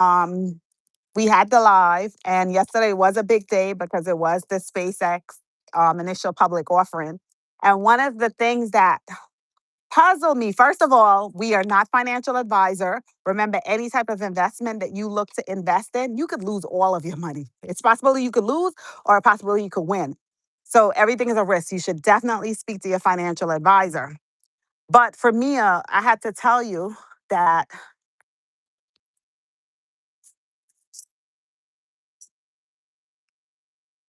Um, we had the live, and yesterday was a big day because it was the SpaceX initial public offering. And one of the things that puzzled me, first of all, we are not financial advisor. Remember, any type of investment that you look to invest in, you could lose all of your money. It's possible you could lose, or a possibility you could win. So everything is a risk. You should definitely speak to your financial advisor. But for Mia, I had to tell you that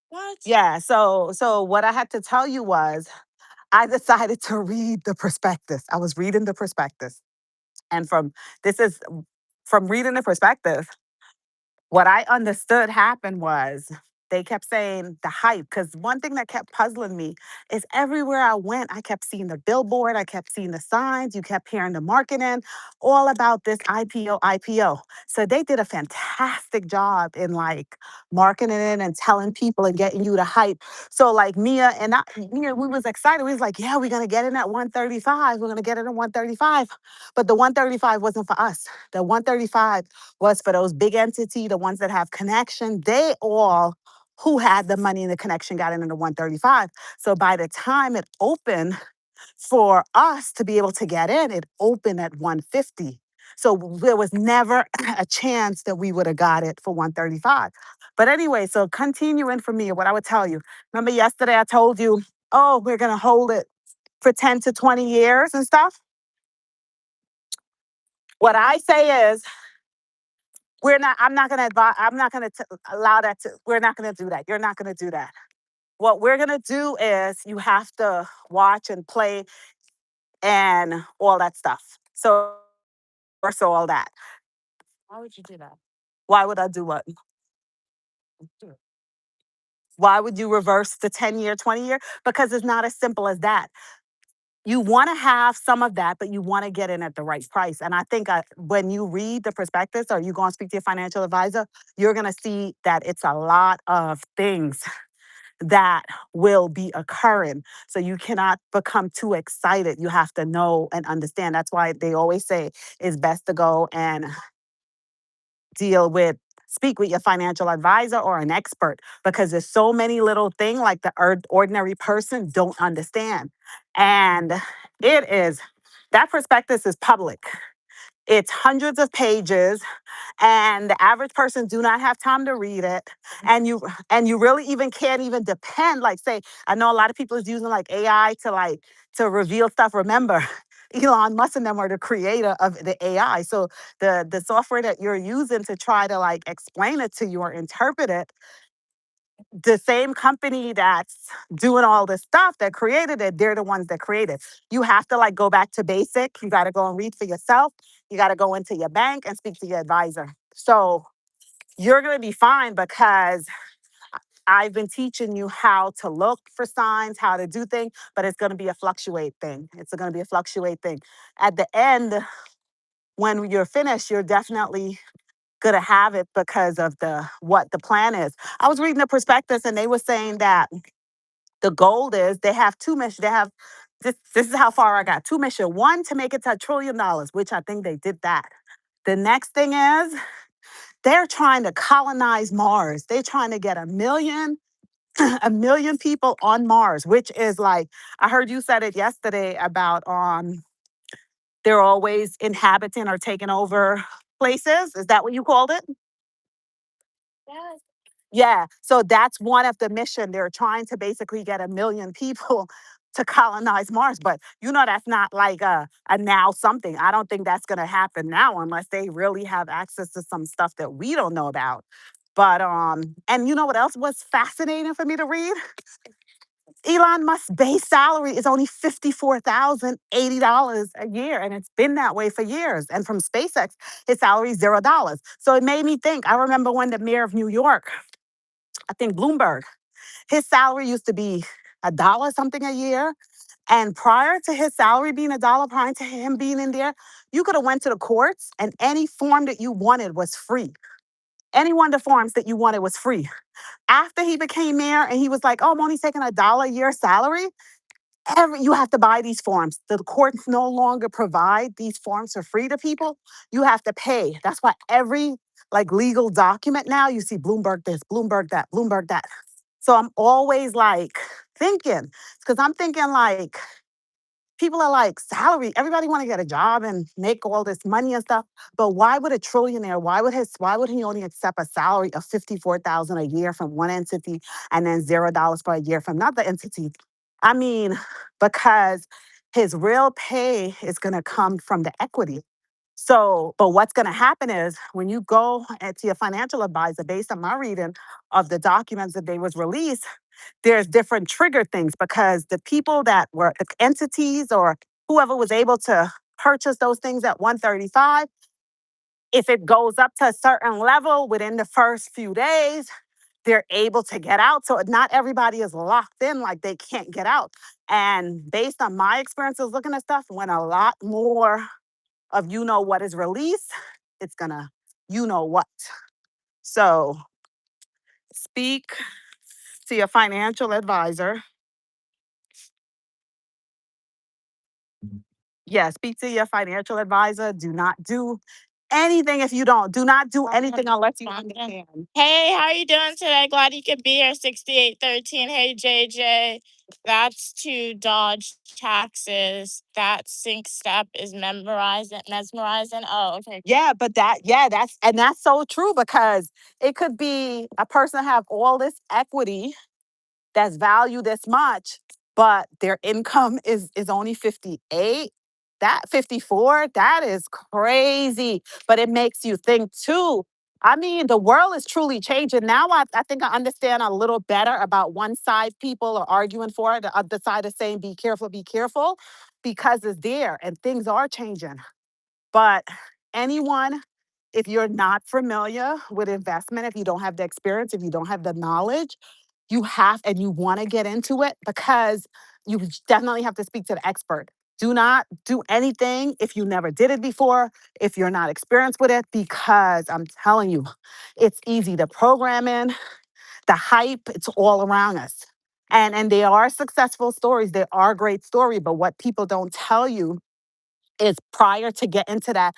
what? Yeah. So what I had to tell you was I decided to read the prospectus. I was reading the prospectus. And this is from reading the prospectus, what I understood happened was they kept saying the hype. Because one thing that kept puzzling me is everywhere I went, I kept seeing the billboard, I kept seeing the signs, you kept hearing the marketing all about this IPO, IPO. So they did a fantastic job in like marketing it and telling people and getting you the hype. So like Mia, we was excited. We was like, yeah, we're gonna get in at 135. We're gonna get it at 135. But the 135 wasn't for us. The 135 was for those big entity, the ones that have connection. They all who had the money and the connection got into the 135. So by the time it opened for us to be able to get in, it opened at 150. So there was never a chance that we would have got it for 135. But anyway, so continuing for me, what I would tell you. Remember yesterday I told you, oh, we're gonna hold it for 10 to 20 years and stuff. What I say is I'm not going to advise, I'm not going to allow that to, we're not going to do that. You're not going to do that. What we're going to do is you have to watch and play and all that stuff. So all that. Why would you do that? Why would I do what? Why would you reverse the 10-year, 20-year? Because it's not as simple as that. You want to have some of that, but you want to get in at the right price. And I think when you read the prospectus or you go and speak to your financial advisor, you're going to see that it's a lot of things that will be occurring. So you cannot become too excited. You have to know and understand. That's why they always say it's best to go and speak with your financial advisor or an expert because there's so many little things like the ordinary person don't understand. And it is, that prospectus is public. It's hundreds of pages and the average person do not have time to read it. And you really even can't even depend, like say, I know a lot of people is using like AI to reveal stuff. Remember, Elon Musk and them are the creator of the AI. So the software that you're using to try to like explain it to you or interpret it, the same company that's doing all this stuff that created it, they're the ones that created. You have to like go back to basic. You got to go and read for yourself. You got to go into your bank and speak to your advisor. So you're going to be fine because I've been teaching you how to look for signs, how to do things, but it's going to be a fluctuate thing. It's going to be a fluctuate thing. At the end, when you're finished, you're definitely going to have it because of what the plan is. I was reading the prospectus and they were saying that the goal is they have two missions. They have this is how far I got. Two missions. One to make it to $1 trillion, which I think they did that. The next thing is they're trying to colonize Mars. They're trying to get a million people on Mars, which is like I heard you said it yesterday about they're always inhabiting or taking over places. Is that what you called it? Yeah. So that's one of the mission. They're trying to basically get a million people to colonize Mars. But that's not like a now something. I don't think that's gonna happen now unless they really have access to some stuff that we don't know about. But and you know what else was fascinating for me to read? Elon Musk's base salary is only $54,080 a year, and it's been that way for years. And from SpaceX, his salary is $0. So it made me think. I remember when the mayor of New York, I think Bloomberg, his salary used to be a dollar something a year. And prior to his salary being a dollar, prior to him being in there, you could have went to the courts and any form that you wanted was free. Any one of the forms that you wanted was free. After he became mayor and he was like, oh, I'm only taking a dollar a year salary, you have to buy these forms. The courts no longer provide these forms for free to people. You have to pay. That's why every like legal document now, you see Bloomberg this, Bloomberg that, Bloomberg that. So I'm always like thinking, because I'm thinking like people are like salary. Everybody want to get a job and make all this money and stuff. But why would a trillionaire? Why would he only accept a salary of 54,000 a year from one entity and then $0 per year from another entity? I mean, because his real pay is going to come from the equity. So, but what's going to happen is when you go to your financial advisor, based on my reading of the documents that they was released, there's different trigger things because the people that were the entities or whoever was able to purchase those things at 135, if it goes up to a certain level within the first few days, they're able to get out. So not everybody is locked in like they can't get out. And based on my experiences looking at stuff, when a lot more of you know what is released, it's gonna you know what. So speak to your financial advisor. Yeah, speak to your financial advisor. Do not do anything if you don't. Do not do anything unless you understand. Hey, how you doing today? Glad you could be here. 6813. Hey, JJ. That's to dodge taxes. That sync step is mesmerizing. Oh, okay. Yeah, but that's so true because it could be a person have all this equity that's valued this much, but their income is only 58, that 54, that is crazy. But it makes you think too. I mean, the world is truly changing. Now I think I understand a little better about one side people are arguing for it, the other side is saying be careful, because it's there and things are changing. But anyone, if you're not familiar with investment, if you don't have the experience, if you don't have the knowledge, you have and you want to get into it because you definitely have to speak to the expert. Do not do anything if you never did it before, if you're not experienced with it, because I'm telling you, it's easy to program in, the hype, it's all around us. And there are successful stories, there are great stories, but what people don't tell you is prior to get into that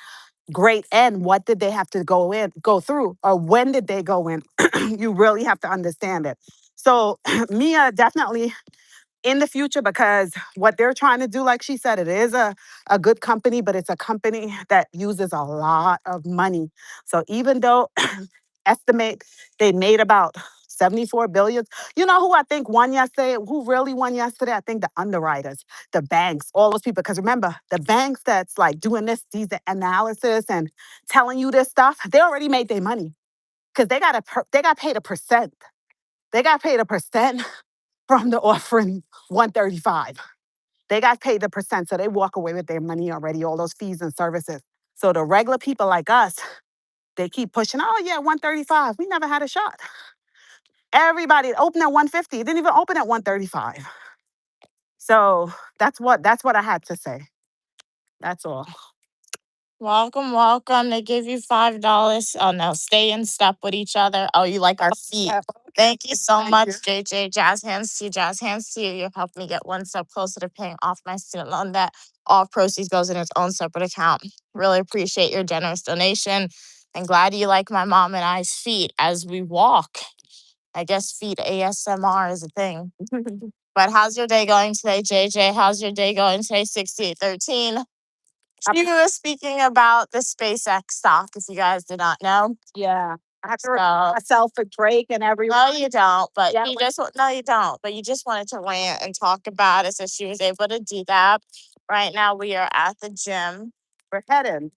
great end, what did they have to go through, or when did they go in? You really have to understand it. So Mia definitely in the future, because what they're trying to do, like she said, it is a good company, but it's a company that uses a lot of money. So even though estimate they made about 74 billion. You know who I think won yesterday? Who really won yesterday? I think the underwriters, the banks, all those people. Because remember, the banks that's like doing these analysis and telling you this stuff, they already made their money because they got paid a percent. They got paid a percent from the offering 135. They got paid the percent, so they walk away with their money already, all those fees and services. So the regular people like us, they keep pushing, oh yeah, 135. We never had a shot. Everybody opened at 150. It didn't even open at 135. So that's what I had to say. That's all. Welcome. They give you $5. Oh no, stay in step with each other. Oh, you like our feet. Thank you so much, JJ. Jazz hands to you, jazz hands to you. You helped me get one step closer to paying off my student loan debt. All proceeds goes in its own separate account. Really appreciate your generous donation. And glad you like my mom and I's feet as we walk. I guess feet ASMR is a thing. But how's your day going today, JJ? How's your day going today, 6813? She was speaking about the SpaceX stock, if you guys did not know. Yeah. I have to So, repeat myself for Drake and everyone. no, you don't. But Yeah, you don't. But you just wanted to rant and talk about it, so she was able to do that. Right now, we are at the gym, we're heading.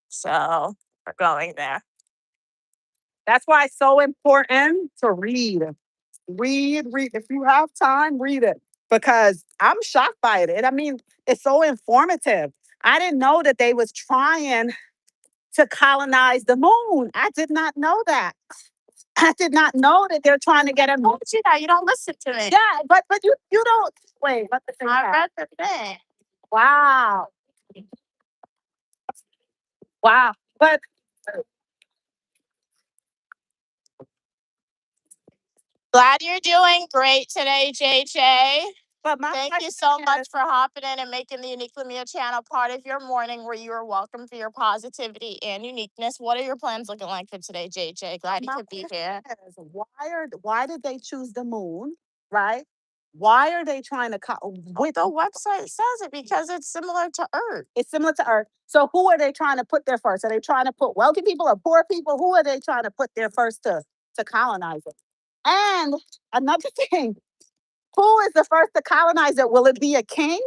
so we're going there. That's why it's so important to read. Read. If you have time, read it. Because I'm shocked by it. And I mean, it's so informative. I didn't know that they was trying to colonize the moon. I did not know that. I did not know that they're trying to get a moon. You know, you don't listen to me. Yeah, but you don't wait. What the thing? I read the thing. Wow. Wow. But Glad you're doing great today, JJ. But my Thank you question so is, much for hopping in and making the Uniquely Mia channel part of your morning where you are welcome for your positivity and uniqueness. What are your plans looking like for today, JJ? Glad you my could be question here. is, why did they choose the moon, right? Why are they trying to with The website says it because it's similar to Earth. it's similar to Earth. So who are they trying to put there first? Are they trying to put wealthy people or poor people? Who are they trying to put there first to colonize it? And another thing, who is the first to colonize it? Will it be a king?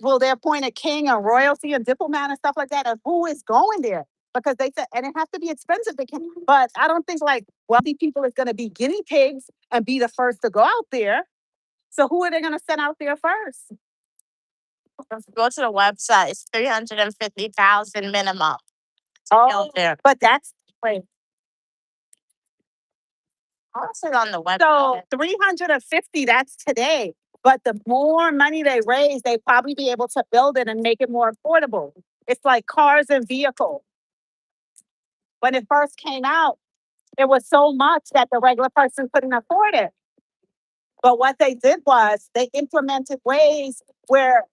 Will they appoint a king and royalty and diplomat and stuff like that? And who is going there? Because they said, and it has to be expensive. But I don't think like wealthy people is going to be guinea pigs and be the first to go out there. So who are they going to send out there first? Go to the website. It's 350,000 minimum. Oh, There. but that's wait. Also on the website. So 350, that's today. But the more money they raise, they probably be able to build it and make it more affordable. It's like cars and vehicles. When it first came out, it was so much that the regular person couldn't afford it. But what they did was they implemented ways where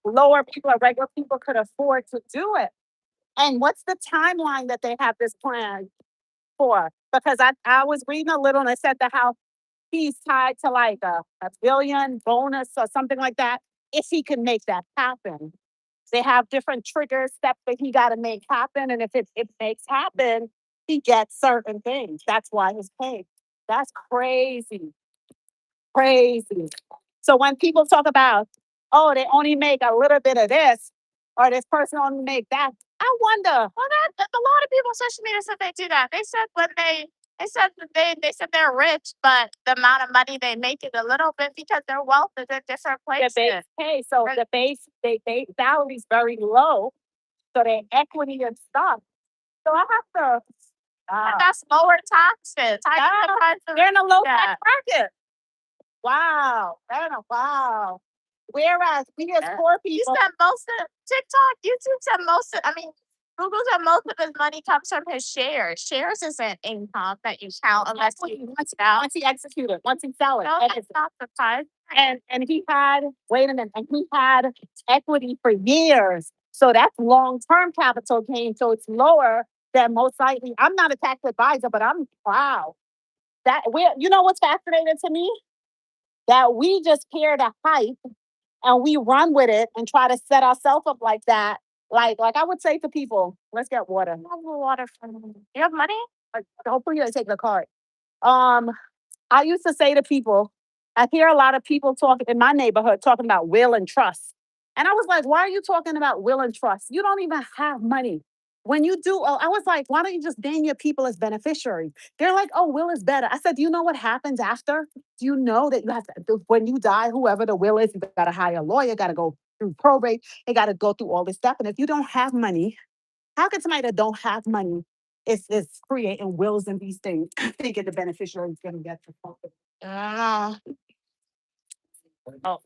lower people or regular people could afford to do it. And what's the timeline that they have this plan for? Because I was reading a little and it said that how he's tied to like a billion bonus or something like that if he can make that happen. They have different trigger steps that he got to make happen. And if it makes happen, he gets certain things. That's why he's paid. That's crazy. Crazy. So when people talk about, oh, they only make a little bit of this, or this person only make that, I wonder. Well, that a lot of people on social media said they do that. They said when they said that they said they're rich, but the amount of money they make is a little bit because their wealth is in different The places. base pay, so the base salary is very low, so their equity and stuff. So I have to. And that's lower taxes. They're in a low tax bracket. Wow. Wow. Whereas we as poor You people, said most of TikTok, YouTube said most of, I mean, Google said most of his money comes from his shares. Shares isn't income that you count unless you once he execute it, once he sell it. No, And that's not the price. and he had, wait a minute, and he had equity for years. So that's long-term capital gain. So it's lower than most likely. I'm not a tax advisor, but I'm proud that you know what's fascinating to me? That we just hear the hype and we run with it and try to set ourselves up like that. Like I would say to people, let's get water. I have water from you. You have money? Hopefully you take the card. Um, I used to say to people, I hear a lot of people talking in my neighborhood talking about will and trust. And I was like, why are you talking about will and trust? You don't even have money. When you do, I was like, why don't you just name your people as beneficiaries? They're like, oh, will is better. I said, do you know what happens after? Do you know that you have to, when you die, whoever the will is, you got to hire a lawyer, got to go through probate, they got to go through all this stuff. And if you don't have money, how can somebody that don't have money is creating wills and these things thinking the beneficiary is going to get the something? I don't know.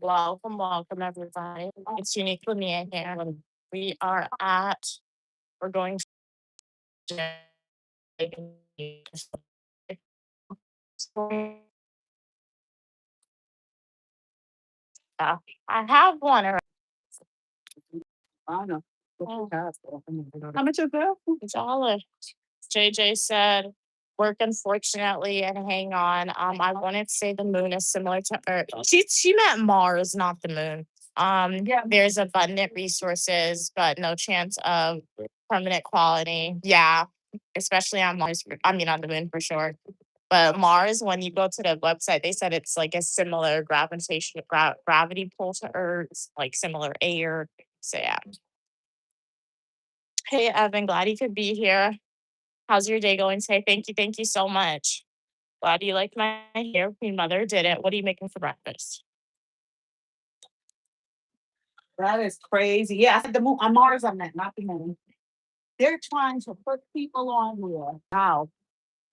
Oh, welcome everybody. It's Uniquely Mia here. We are at, we're going to I have one already. I don't know. Oh. How much is that? $1. JJ said, work unfortunately and hang on. I wanted to say the moon is similar to Earth. She meant Mars, not the moon. Yeah. There's abundant resources, but no chance of permanent quality. Yeah, especially on Mars. I mean, on the moon for sure. But Mars, when you go to the website, they said it's like a similar gravity pull to Earth, like similar air. So yeah. Hey Evan, glad you could be here. How's your day going today? Thank you so much. Glad you liked my hair. Your mother did it. What are you making for breakfast? That is crazy. Yeah, I said the moon on Mars on that, not the moon. They're trying to put people on here now.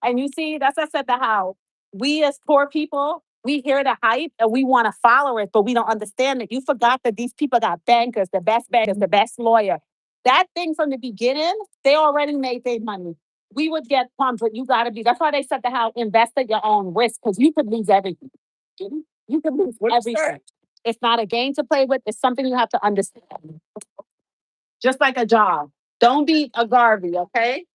And you see, that's what I said the how we as poor people, we hear the hype and we want to follow it, but we don't understand it. You forgot that these people got bankers, the best lawyer. That thing from the beginning, they already made their money. We would get pumped, but you gotta be. That's why they said the how invest at your own risk, because you could lose everything. You can lose everything. It's not a game to play with. It's something you have to understand. Just like a job. Don't be a Garvey, okay?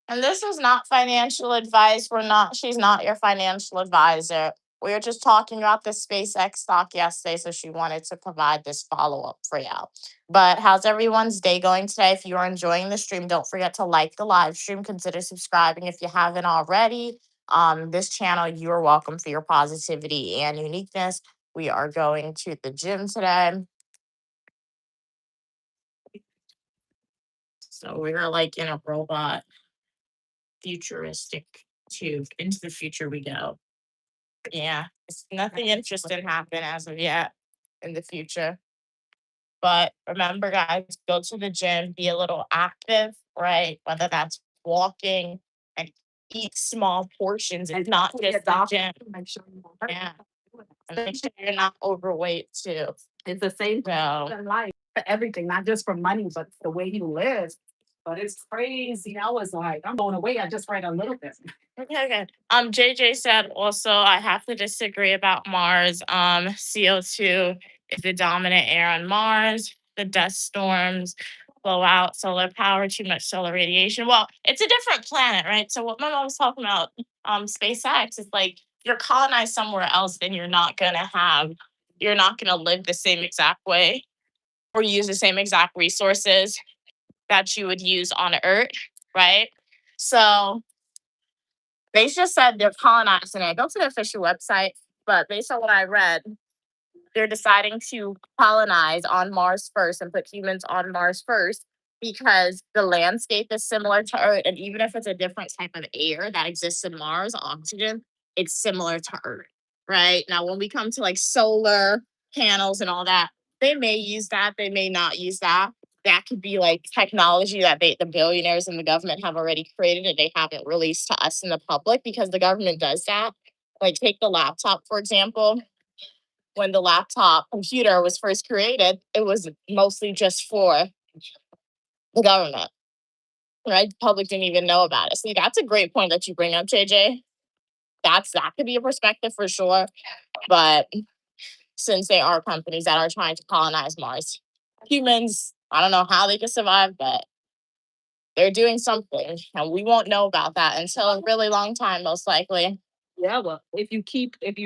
And this is not financial advice. She's not your financial advisor. We were just talking about the SpaceX stock yesterday, so she wanted to provide this follow up for you. But how's everyone's day going today? If you are enjoying the stream, don't forget to like the live stream. Consider subscribing if you haven't already. This channel, you are welcome for your positivity and uniqueness. We are going to the gym today. So we're like in a robot futuristic tube. Into the future we go. Yeah, it's nothing interesting happen as of yet in the future. But remember, guys, go to the gym, be a little active, right? Whether that's walking and eat small portions. It's not just the gym. Make sure you don't hurt Yeah. yourself. And make sure you're not overweight too. It's the same thing So in life for everything, not just for money, but the way you live. But it's crazy. I was like, I'm going away. I just read a little bit. okay. JJ said also I have to disagree about Mars. CO2 is the dominant air on Mars. The dust storms blow out solar power, too much solar radiation. Well, it's a different planet, right? So what my mom was talking about, SpaceX is like you're colonized somewhere else, then you're not gonna live the same exact way or use the same exact resources that you would use on Earth, right? So they just said they're colonizing it. Go to the official website, but based on what I read, they're deciding to colonize on Mars first and put humans on Mars first because the landscape is similar to Earth. And even if it's a different type of air that exists in Mars, oxygen, it's similar to Earth, right? Now, when we come to like solar panels and all that, they may use that, they may not use that. That could be like technology that the billionaires and the government have already created and they haven't released to us in the public because the government does that. Like take the laptop, for example. When the laptop computer was first created, it was mostly just for the government, right? The public didn't even know about it. See, that's a great point that you bring up, JJ. That could be a perspective for sure. But since they are companies that are trying to colonize Mars, humans, I don't know how they can survive, but they're doing something. And we won't know about that until a really long time, most likely. Yeah, well, if you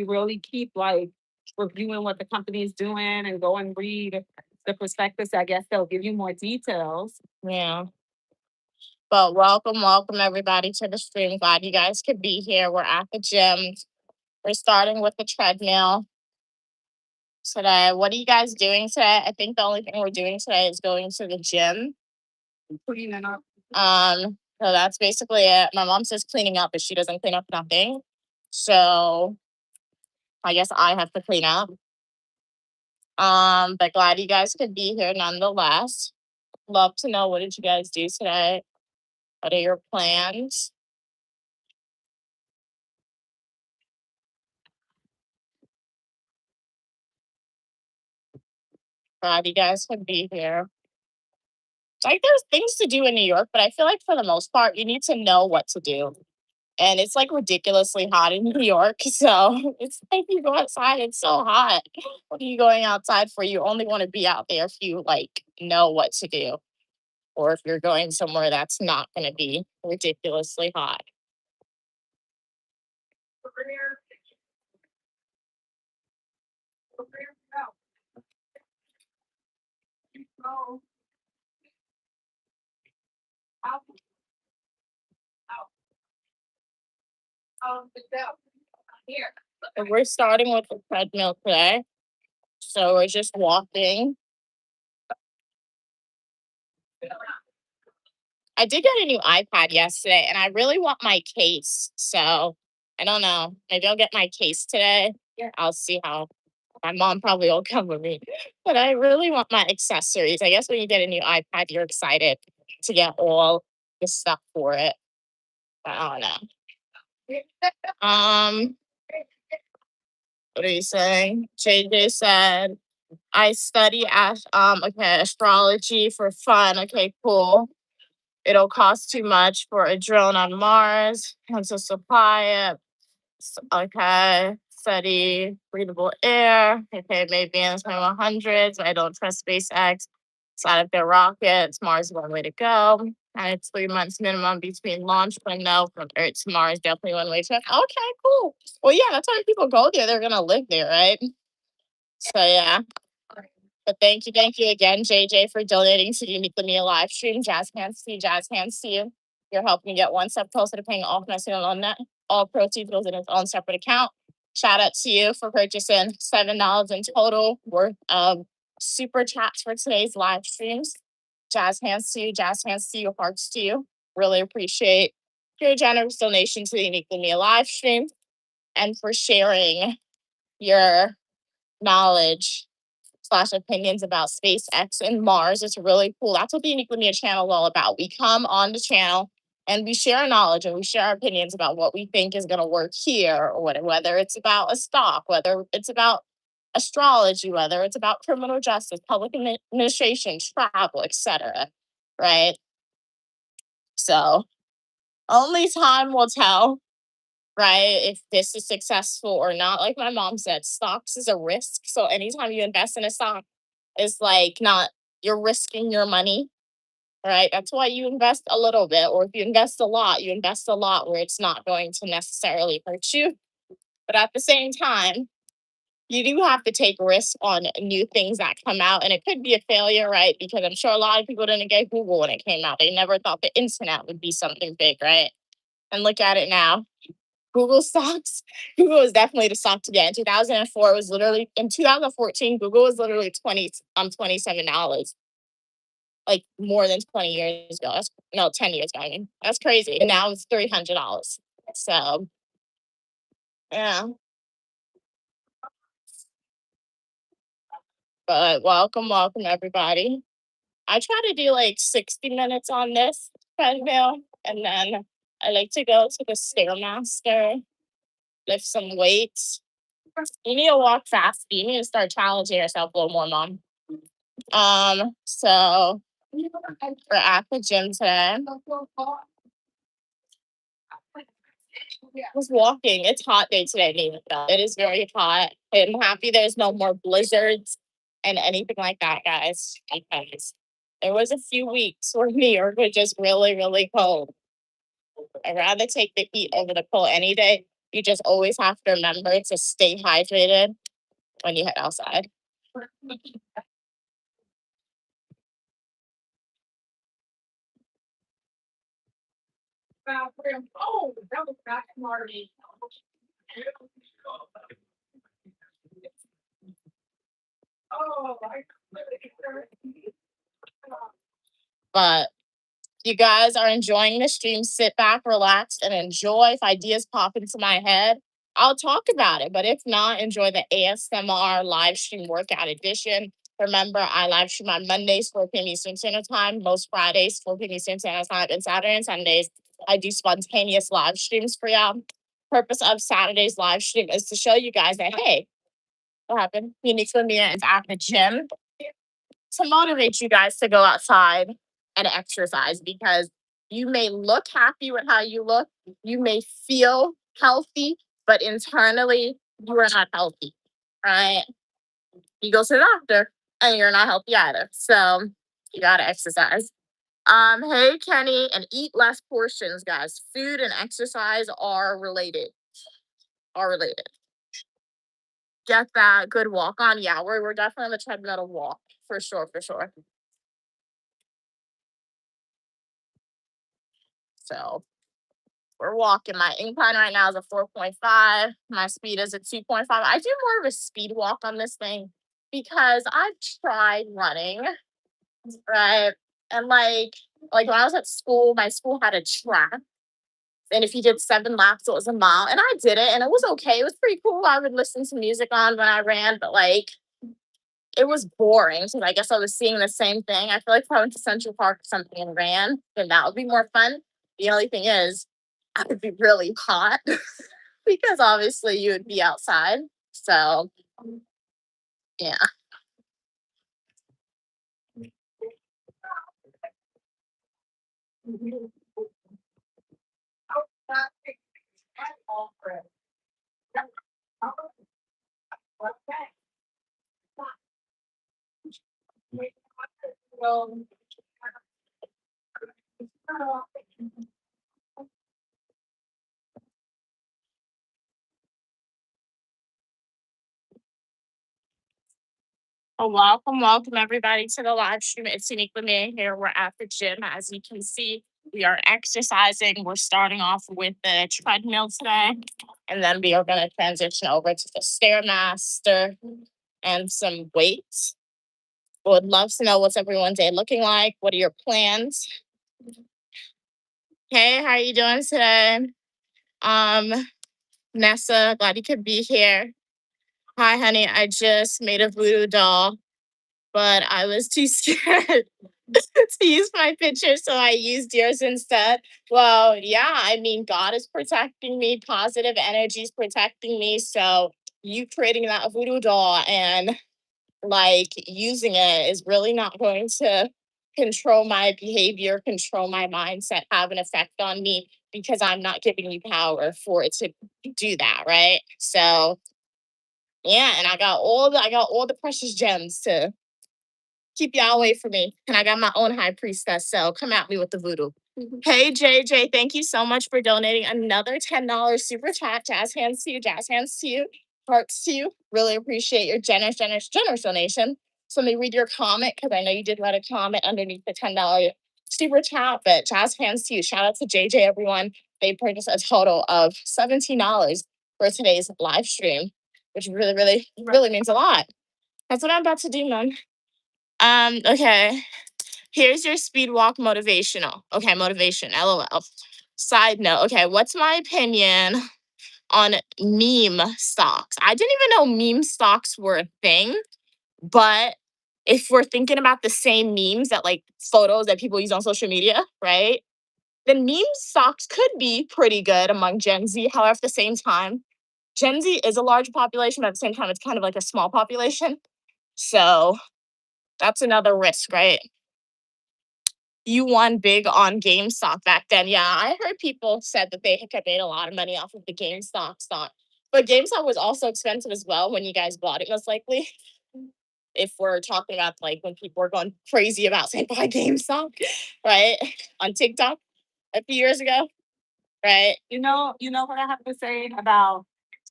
really keep like reviewing what the company is doing and go and read the prospectus, I guess they'll give you more details. Yeah. But welcome everybody to the stream. Glad you guys could be here. We're at the gym. We're starting with the treadmill today. What are you guys doing today? I think the only thing we're doing today is going to the gym. Cleaning up. So that's basically it. My mom says cleaning up, but she doesn't clean up nothing. So I guess I have to clean up. But glad you guys could be here nonetheless. Love to know, what did you guys do today? What are your plans? Glad you guys could be here. Like there's things to do in New York, but I feel like for the most part, you need to know what to do. And it's like ridiculously hot in New York. So it's like you go outside, it's so hot. What are you going outside for? You only want to be out there if you like know what to do. Or if you're going somewhere that's not going to be ridiculously hot. And we're starting with the treadmill today. So we're just walking. I did get a new iPad yesterday and I really want my case. So I don't know. Maybe I'll get my case today. I'll see how my mom probably will come with me. But I really want my accessories. I guess when you get a new iPad, you're excited to get all the stuff for it. But I don't know. What are you saying? JJ said, I study astrology for fun. Okay, cool. It'll cost too much for a drone on Mars. And to supply it. Okay. Steady, breathable air. They pay maybe in the 100s. I don't trust SpaceX. It's out of their rockets. Mars is one way to go. And it's 3 months minimum between launch window from Earth to Mars. Definitely one way trip. Okay, cool. Well, yeah, that's why people go there. They're gonna live there, right? So yeah. But thank you again, JJ, for donating to the Uniquely Me live stream. Jazz hands to you, jazz hands to you. You're helping me get one step closer to paying off my student loan net. All proceeds goes in its own separate account. Shout out to you for purchasing $7 in total worth of super chats for today's live streams. Jazz hands to you, jazz hands to you, hearts to you. Really appreciate your generous donation to the Uniquely Me live stream and for sharing your knowledge / opinions about SpaceX and Mars. It's really cool. That's what the Uniquely Me channel is all about. We come on the channel and we share our knowledge and we share our opinions about what we think is going to work here, or whether it's about a stock, whether it's about astrology, whether it's about criminal justice, public administration, travel, etc. Right? So only time will tell, right, if this is successful or not. Like my mom said, stocks is a risk. So anytime you invest in a stock, is like not, you're risking your money, right? That's why you invest a little bit, or if you invest a lot, you invest a lot where it's not going to necessarily hurt you. But at the same time, you do have to take risks on new things that come out, and it could be a failure, right? Because I'm sure a lot of people didn't get Google when it came out. They never thought the internet would be something big, right? And look at it now. Google stocks. Google is definitely the stock to get. In 2004, it was literally in 2014. Google was literally $27, like more than 20 years ago. That's no 10 years ago. I mean, that's crazy. And now it's $300. So yeah. But welcome everybody. I try to do like 60 minutes on this treadmill, and then I like to go to the Stairmaster, lift some weights. You need to walk fast. You need to start challenging yourself a little more, mom. So we're at the gym today. I was walking. It's hot day today, Nina. It is very hot. I'm happy there's no more blizzards and anything like that, guys. Because there was a few weeks where New York was just really, really cold. I'd rather take the heat over the cold any day. You just always have to remember to stay hydrated when you head outside. But you guys are enjoying the stream, sit back, relax, and enjoy. If ideas pop into my head, I'll talk about it. But if not, enjoy the ASMR live stream workout edition. Remember, I live stream on Mondays, 4 p.m. Eastern Standard Time, most Fridays, 4 p.m. Eastern Standard Time, and Saturday and Sundays, I do spontaneous live streams for y'all. Purpose of Saturday's live stream is to show you guys that, hey, what happened? Uniquely Me is at the gym to motivate you guys to go outside and exercise, because you may look happy with how you look, you may feel healthy, but internally you are not healthy, right? You go to the doctor and you're not healthy either. So you gotta exercise. Hey Kenny, and eat less portions, guys. Food and exercise are related. Are related. Get that good walk on. Yeah, we're definitely on the treadmill to walk for sure, for sure. So we're walking. My incline right now is a 4.5. My speed is a 2.5. I do more of a speed walk on this thing because I've tried running, right? And like when I was at school, my school had a track. And if you did 7 laps, it was a mile. And I did it and it was okay. It was pretty cool. I would listen to music on when I ran, but like it was boring. So I guess I was seeing the same thing. I feel like if I went to Central Park or something and ran, then that would be more fun. The only thing is, I would be really hot because obviously you would be outside. So yeah. Welcome everybody to the live stream. It's Unique Lemier here. We're at the gym. As you can see, we are exercising. We're starting off with the treadmill today, and then we are going to transition over to the Stairmaster and some weights. Would love to know what's everyone's day looking like. What are your plans? Hey, how are you doing today? Nessa, glad you could be here. Hi, honey. I just made a voodoo doll, but I was too scared to use my picture, so I used yours instead. Well, yeah, I mean, God is protecting me, positive energy is protecting me. So you creating that voodoo doll and like using it is really not going to control my behavior, control my mindset, have an effect on me because I'm not giving you power for it to do that, right? So yeah, and I got all the precious gems to keep y'all away from me. And I got my own high priestess, so come at me with the voodoo. Hey JJ, thank you so much for donating another $10 super chat. Jazz hands to you, jazz hands to you, hearts to you. Really appreciate your generous donation. So let me read your comment because I know you did write a comment underneath the $10 super chat. But jazz hands to you. Shout out to JJ, everyone. They purchased a total of $17 for today's live stream, which really means a lot. That's what I'm about to do, man. Okay. Here's your speed walk motivational. Okay, motivation, LOL. Side note, okay, what's my opinion on meme stocks? I didn't even know meme stocks were a thing, but if we're thinking about the same memes that like photos that people use on social media, right? Then meme stocks could be pretty good among Gen Z. However, at the same time, Gen Z is a large population, but at the same time, it's kind of like a small population. So that's another risk, right? You won big on GameStop back then. Yeah, I heard people said that they had made a lot of money off of the GameStop stock. But GameStop was also expensive as well when you guys bought it, most likely. If we're talking about like when people were going crazy about saying buy GameStop, right? On TikTok a few years ago, right? You know what I have to say about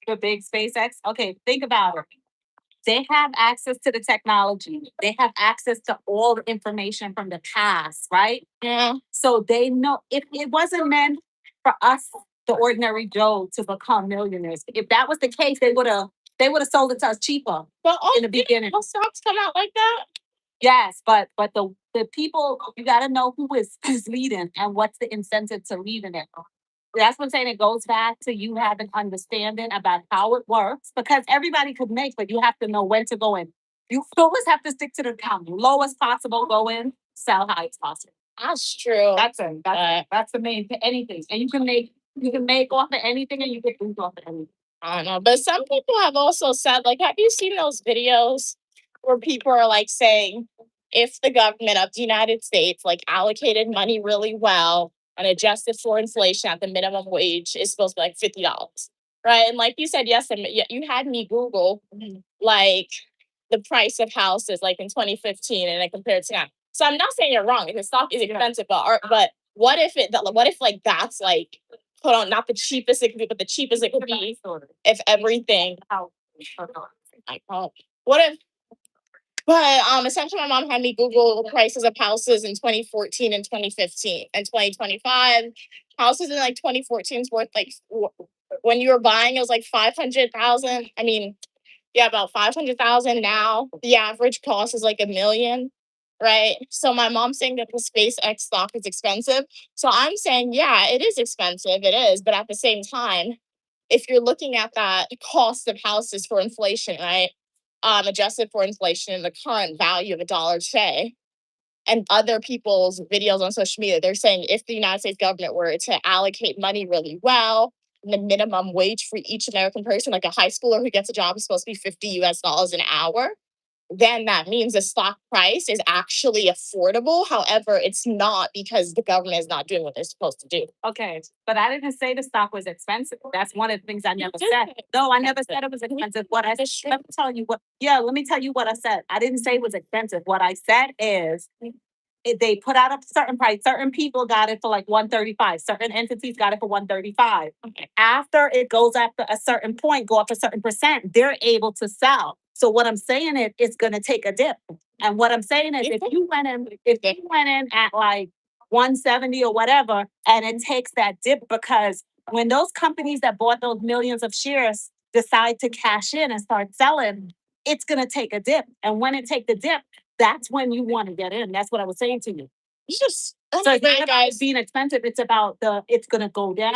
the big SpaceX? Okay, think about it. They have access to the technology. They have access to all the information from the past, right? Yeah. So they know if it wasn't meant for us, the ordinary Joe, to become millionaires. If that was the case, they would have sold it to us cheaper But in the beginning. all stocks come out like that. Yes, but the people, you got to know who is leading and what's the incentive to leading it. That's what I'm saying. It goes back to you having understanding about how it works because everybody could make, but you have to know when to go in. You always have to stick to the lowest possible, go in, sell high as possible. That's true. That's the main anything. And you can make off of anything and you can lose off of anything. I don't know. But some people have also said, like, have you seen those videos where people are like saying, if the government of the United States like allocated money really well and adjusted for inflation at the minimum wage is supposed to be like $50, right? And like you said, yes, and you had me Google like the price of houses like in 2015 and then compared to now. So I'm not saying you're wrong because stock is expensive, but what if like that's like put on not the cheapest it could be, but the cheapest it could be if everything. Like, what if? But essentially, my mom had me Google the prices of houses in 2014 and 2015 and 2025. Houses in like 2014 is worth like when you were buying, it was like 500,000. I mean, yeah, about 500,000 now. The average cost is like 1 million, right? So my mom's saying that the SpaceX stock is expensive. So I'm saying, yeah, it is expensive. It is. But at the same time, if you're looking at that cost of houses for inflation, right? Adjusted for inflation and the current value of a dollar today, and other people's videos on social media, they're saying if the United States government were to allocate money really well, and the minimum wage for each American person, like a high schooler who gets a job is supposed to be $50 an hour, then that means the stock price is actually affordable. However, it's not because the government is not doing what they're supposed to do. Okay, but I didn't say the stock was expensive. That's one of the things I never said. No, I never said it was expensive. What I let me tell you what. Yeah, let me tell you what I said. I didn't say it was expensive. What I said is, they put out a certain price. Certain people got it for like 135. Certain entities got it for 135. Okay. After it goes up to a certain point, go up a certain percent, they're able to sell. So what I'm saying is it's gonna take a dip. And what I'm saying is if you went in at like 170 or whatever, and it takes that dip because when those companies that bought those millions of shares decide to cash in and start selling, it's gonna take a dip. And when it take the dip, that's when you want to get in. That's what I was saying to you. Just So it's not hey about guys, it being expensive. It's about it's gonna go down.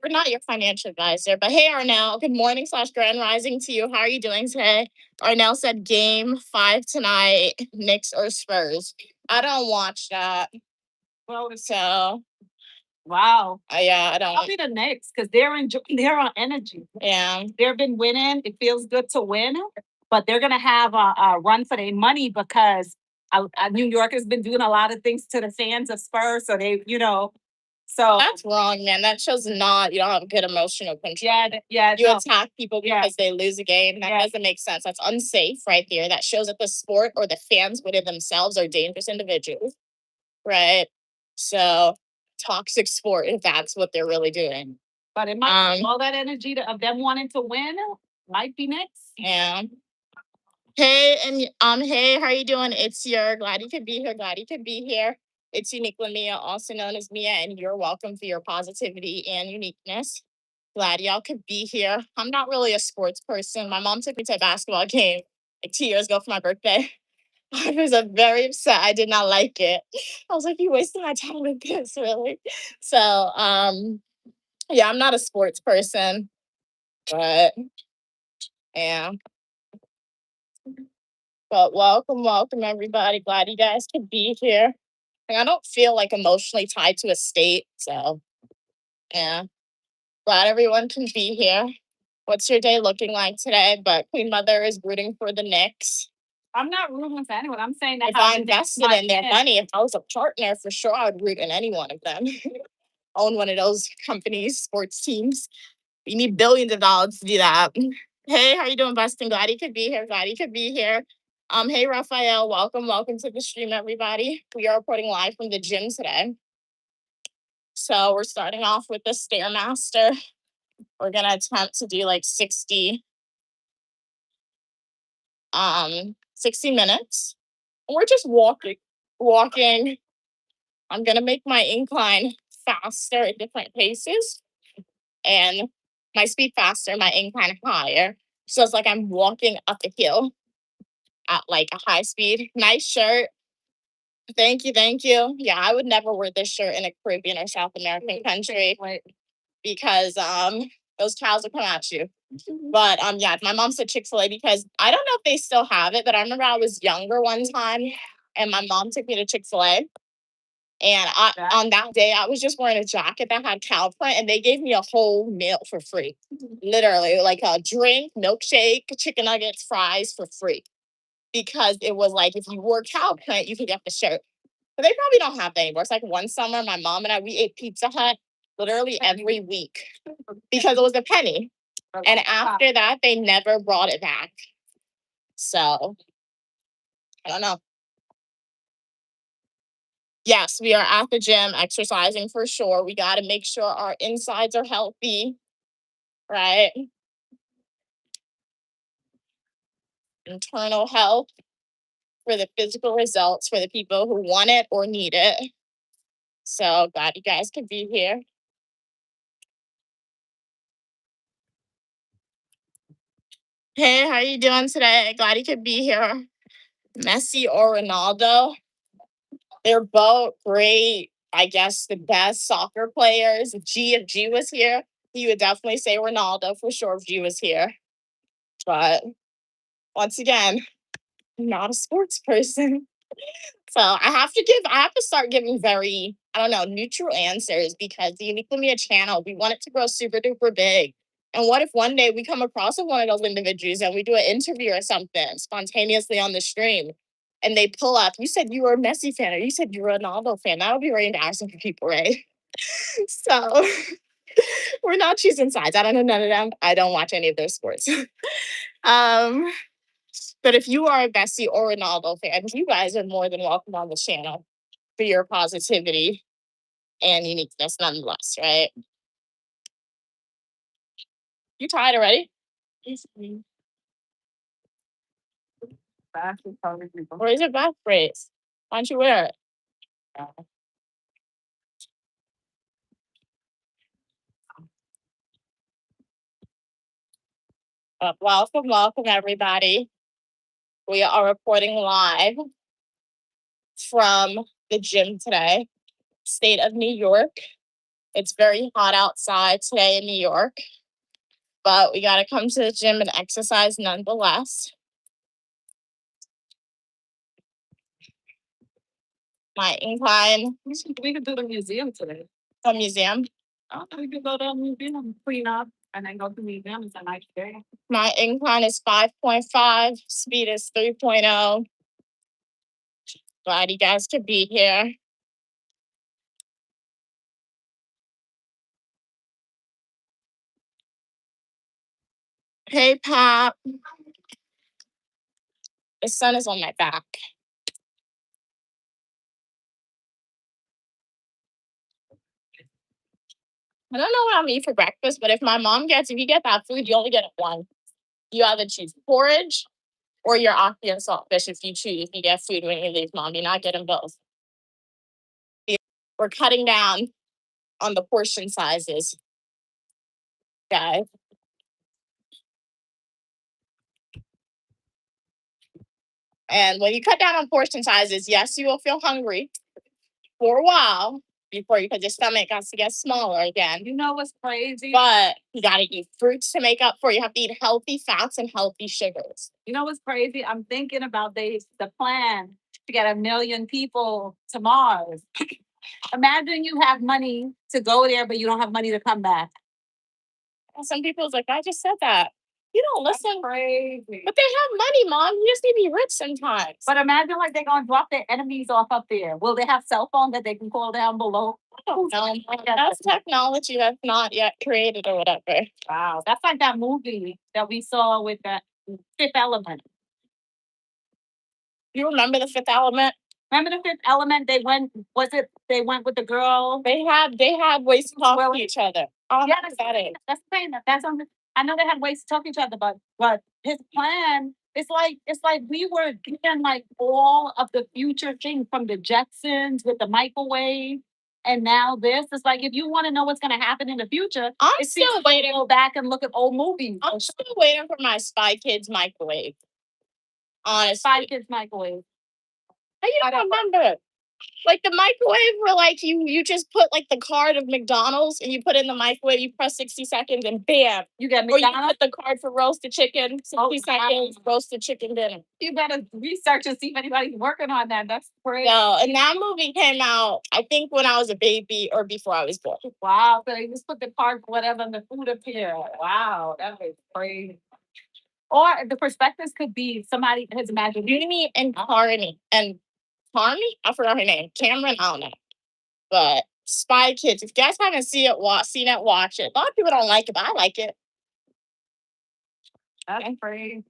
we're not your financial advisor, but hey Arnell, good morning slash grand rising to you. How are you doing today? Arnell said game 5 tonight, Knicks or Spurs. I don't watch that. Well, So wow. yeah, I don't. Probably the Knicks because they're on energy. Yeah. They've been winning. It feels good to win, but they're gonna have a run for their money because New York has been doing a lot of things to the fans of Spurs. So they, so That's wrong, man. That shows you don't have good emotional control. yeah, You no. attack people because they lose a game. That doesn't make sense. That's unsafe right there. That shows that the sport or the fans within themselves are dangerous individuals. Right. So toxic sport if that's what they're really doing. But it might all that energy of them wanting to win might be next. Yeah. Hey, and hey, how you doing? It's your glad you could be here. Glad you could be here. It's Uniquely Mia, also known as Mia, and you're welcome for your positivity and uniqueness. Glad y'all could be here. I'm not really a sports person. My mom took me to a basketball game like 2 years ago for my birthday. I was very upset. I did not like it. I was like, you wasted my time with this, really? So, yeah, I'm not a sports person, but yeah. But welcome everybody. Glad you guys could be here. Like, I don't feel like emotionally tied to a state, so yeah. Glad everyone can be here. What's your day looking like today? But Queen Mother is rooting for the Knicks. I'm not rooting for anyone. I'm saying that if I invested in their money, if I was a partner, for sure I would root in any one of them. Own one of those companies, sports teams. You need billions of dollars to do that. Hey, how you doing, Bustin? Glad you could be here. Glad you could be here. Hey, Raphael, welcome to the stream, everybody. We are reporting live from the gym today. So we're starting off with the Stairmaster. We're gonna attempt to do like 60 minutes. We're just walking. I'm gonna make my incline faster at different paces and my speed faster, my incline higher. So it's like I'm walking up a hill at like a high speed. Nice shirt. Thank you, thank you. Yeah, I would never wear this shirt in a Caribbean or South American country because those cows will come at you. But yeah, my mom said Chick-fil-A because I don't know if they still have it, but I remember I was younger one time and my mom took me to Chick-fil-A. And on that day, I was just wearing a jacket that had cow print, and they gave me a whole meal for free. Literally, like a drink, milkshake, chicken nuggets, fries for free. Because it was like, if you wore cow print, you could get the shirt. But they probably don't have that anymore. It's like one summer, my mom and we ate Pizza Hut literally every week because it was a penny. And after that, they never brought it back. So, I don't know. Yes, we are at the gym exercising for sure. We got to make sure our insides are healthy, right? Internal health for the physical results for the people who want it or need it. So glad you guys could be here. Hey, how you doing today? Glad you could be here. Messi or Ronaldo? They're both great. I guess the best soccer players. If G was here, he would definitely say Ronaldo for sure if G was here. But once again, I'm not a sports person. So I have to start giving very, I don't know, neutral answers because the Uniquely Mia channel, we want it to grow super duper big. And what if one day we come across one of those individuals and we do an interview or something spontaneously on the stream and they pull up, you said you were a Messi fan or you said you were a Ronaldo fan. That would be very embarrassing for people, right? So we're not choosing sides. I don't know none of them. I don't watch any of those sports. But if you are a Messi or Ronaldo fan, you guys are more than welcome on the channel for your positivity and uniqueness nonetheless, right? You tired already? Where's your back brace? Why don't you wear it? Welcome, everybody. We are reporting live from the gym today, state of New York. It's very hot outside today in New York, but we got to come to the gym and exercise nonetheless. My incline. We could do the museum today. The museum? Oh, we could go to the museum, clean up, and then go to the museum. It's a nice day. My incline is 5.5. Speed is 3.0. Glad you guys could be here. Hey, Pop. The sun is on my back. I don't know what I'm eating for breakfast, but if you get that food, you only get one. You either choose porridge or your ackee and saltfish if you get food when you leave Mom. You're not getting both. We're cutting down on the portion sizes, guys. And when you cut down on portion sizes, yes, you will feel hungry for a while before because your stomach has to get smaller again. You know what's crazy? But you got to eat fruits to make up for it. You have to eat healthy fats and healthy sugars. You know what's crazy? I'm thinking about the plan to get 1 million people to Mars. Imagine you have money to go there, but you don't have money to come back. Some people's like, I just said that. You don't listen. That's crazy. But they have money, Mom. You just need to be rich sometimes. But imagine like they're gonna drop their enemies off up there. Will they have cell phones that they can call down below? That's technology that's not yet created or whatever. Wow. That's like that movie that we saw with the Fifth Element. You remember the Fifth Element? Remember the Fifth Element? They went with the girl. They had ways to talk to each other. Oh, yeah, that's the thing. That's something. I know they had ways to talk to each other, but his plan it's like we were given like all of the future things from the Jetsons with the microwave. And now this is like if you want to know what's going to happen in the future, I'm still waiting to go back and look at old movies. I'm still waiting for my Spy Kids microwave. Honestly, Spy Kids microwave. I don't remember. Like the microwave where like you just put like the card of McDonald's and you put it in the microwave, you press 60 seconds and bam. You get McDonald's. Or you put the card for roasted chicken, 60 seconds, roasted chicken dinner. You better research and see if anybody's working on that. That's crazy. No, and that movie came out, I think when I was a baby or before I was born. Wow. So you just put the card for whatever and the food appeared. Wow, that was crazy. Or the perspectives could be somebody has imagined. Uni and Carney and Carney? I forgot her name. Cameron? I don't know. But Spy Kids. If you guys haven't seen it, watch it. A lot of people don't like it, but I like it. That's crazy.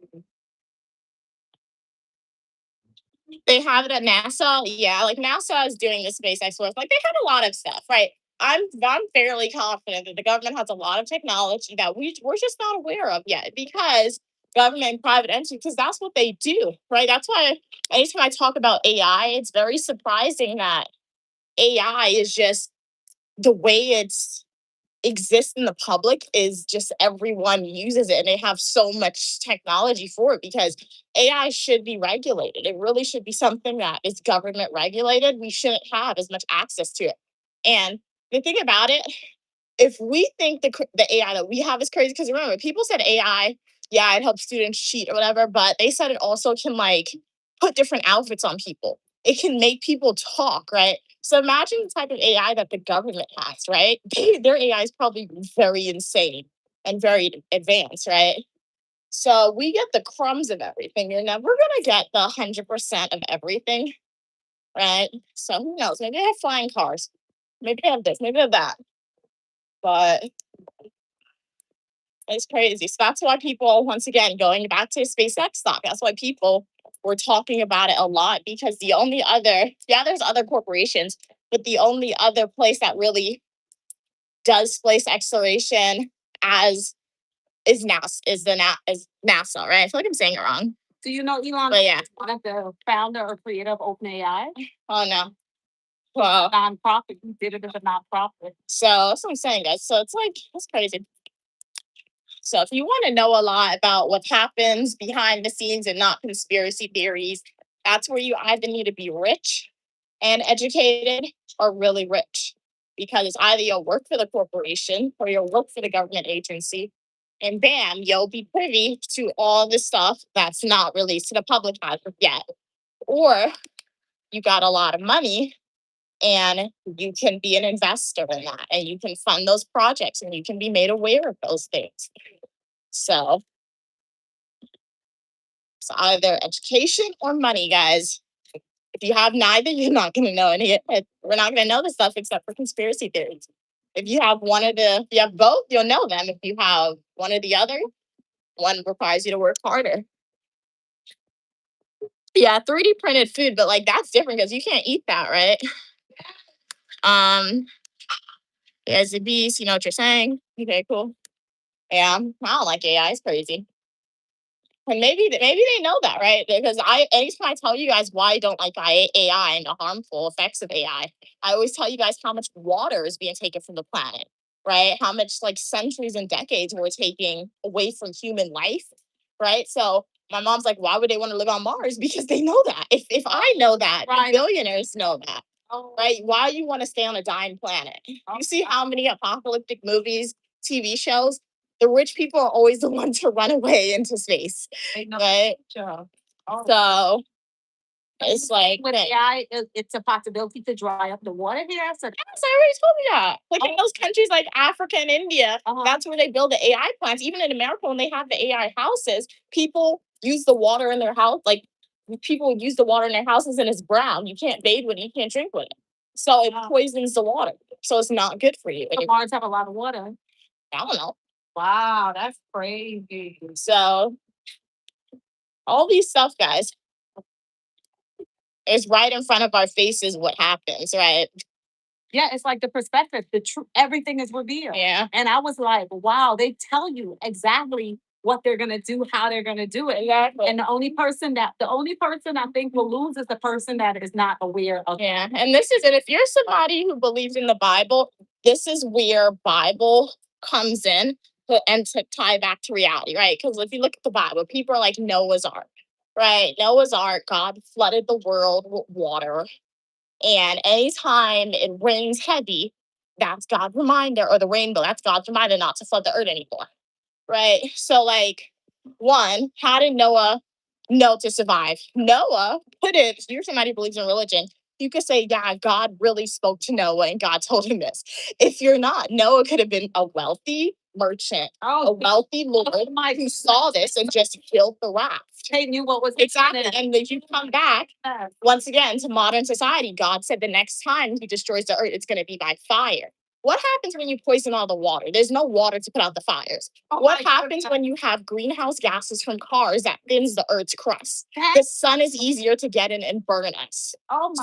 They have it at NASA. Yeah, like NASA is doing the space exploration. Like they have a lot of stuff, right? I'm fairly confident that the government has a lot of technology that we're just not aware of yet because government and private entities, because that's what they do, right? That's why anytime I talk about AI, it's very surprising that AI is just the way it's exists in the public is just everyone uses it and they have so much technology for it because AI should be regulated. It really should be something that is government regulated. We shouldn't have as much access to it. And the thing about it, if we think the AI that we have is crazy, because remember, people said AI, yeah, it helps students cheat or whatever, but they said it also can like put different outfits on people. It can make people talk, right? So imagine the type of AI that the government has, right? Their AI is probably very insane and very advanced, right? So we get the crumbs of everything. You're never gonna get the 100% of everything, right? So who knows? Maybe they have flying cars. Maybe they have this. Maybe they have that. But it's crazy. So that's why people, once again, going back to SpaceX stock, that's why people were talking about it a lot because the only other, there's other corporations, but the only other place that really does space exploration as is NASA, right? I feel like I'm saying it wrong. Do you know Elon? But yeah. One of the founder or creator of OpenAI. Oh no. Well, Nonprofit. He did it as a nonprofit. so that's what I'm saying, guys. So it's like that's crazy. So if you want to know a lot about what happens behind the scenes and not conspiracy theories, that's where you either need to be rich and educated or really rich. Because it's either you'll work for the corporation or you'll work for the government agency. And bam, you'll be privy to all the stuff that's not released to the public as of yet. Or you got a lot of money and you can be an investor in that and you can fund those projects and you can be made aware of those things. So it's either education or money, guys. If you have neither, you're not going to know any. We're not going to know the stuff except for conspiracy theories. If you have if you have both, you'll know them. If you have one or the other, one requires you to work harder. Yeah, 3D printed food, but like that's different because you can't eat that, right? As a beast, you know what you're saying? Okay, cool. Yeah, I don't like AI. It's crazy. And maybe they know that, right? Because anytime I tell you guys why I don't like AI and the harmful effects of AI, I always tell you guys how much water is being taken from the planet, right? How much like centuries and decades we're taking away from human life, right? So my mom's like, why would they want to live on Mars? Because they know that. If I know that, right. Billionaires know that. Oh. Right? Why you want to stay on a dying planet? You see how many apocalyptic movies, TV shows, the rich people are always the ones to run away into space. Right? Sure. So it's like with AI, it's a possibility to dry up the water here. So yes, I already told you that. Like in those countries like Africa and India, that's where they build the AI plants. Even in America, when they have the AI houses, people use the water in their house. Like people use the water in their houses and it's brown. You can't bathe with it, you can't drink with it. So it poisons the water. So it's not good for you. So Mars have a lot of water. I don't know. Wow, that's crazy. So all these stuff, guys, is right in front of our faces what happens, right? Yeah, it's like the perspective, the truth, everything is revealed. Yeah. And I was like, wow, they tell you exactly what they're gonna do, how they're gonna do it. Exactly. And the only person I think will lose is the person that is not aware of. Yeah. And this is it. If you're somebody who believes in the Bible, this is where Bible comes in and to tie back to reality, right? Because if you look at the Bible, people are like Noah's Ark, right? Noah's Ark, God flooded the world with water. And anytime it rains heavy, that's God's reminder, or the rainbow, that's God's reminder not to flood the earth anymore. Right? So, like, one, how did Noah know to survive? Noah put it, if you're somebody who believes in religion, you could say, yeah, God really spoke to Noah and God told him this. If you're not, Noah could have been a wealthy merchant, a wealthy lord who saw this and just built the raft. They knew what was exactly. And if you come back once again to modern society, God said the next time he destroys the earth, it's going to be by fire. What happens when you poison all the water? There's no water to put out the fires. What happens when you have greenhouse gases from cars that thins the earth's crust? The sun is easier to get in and burn us.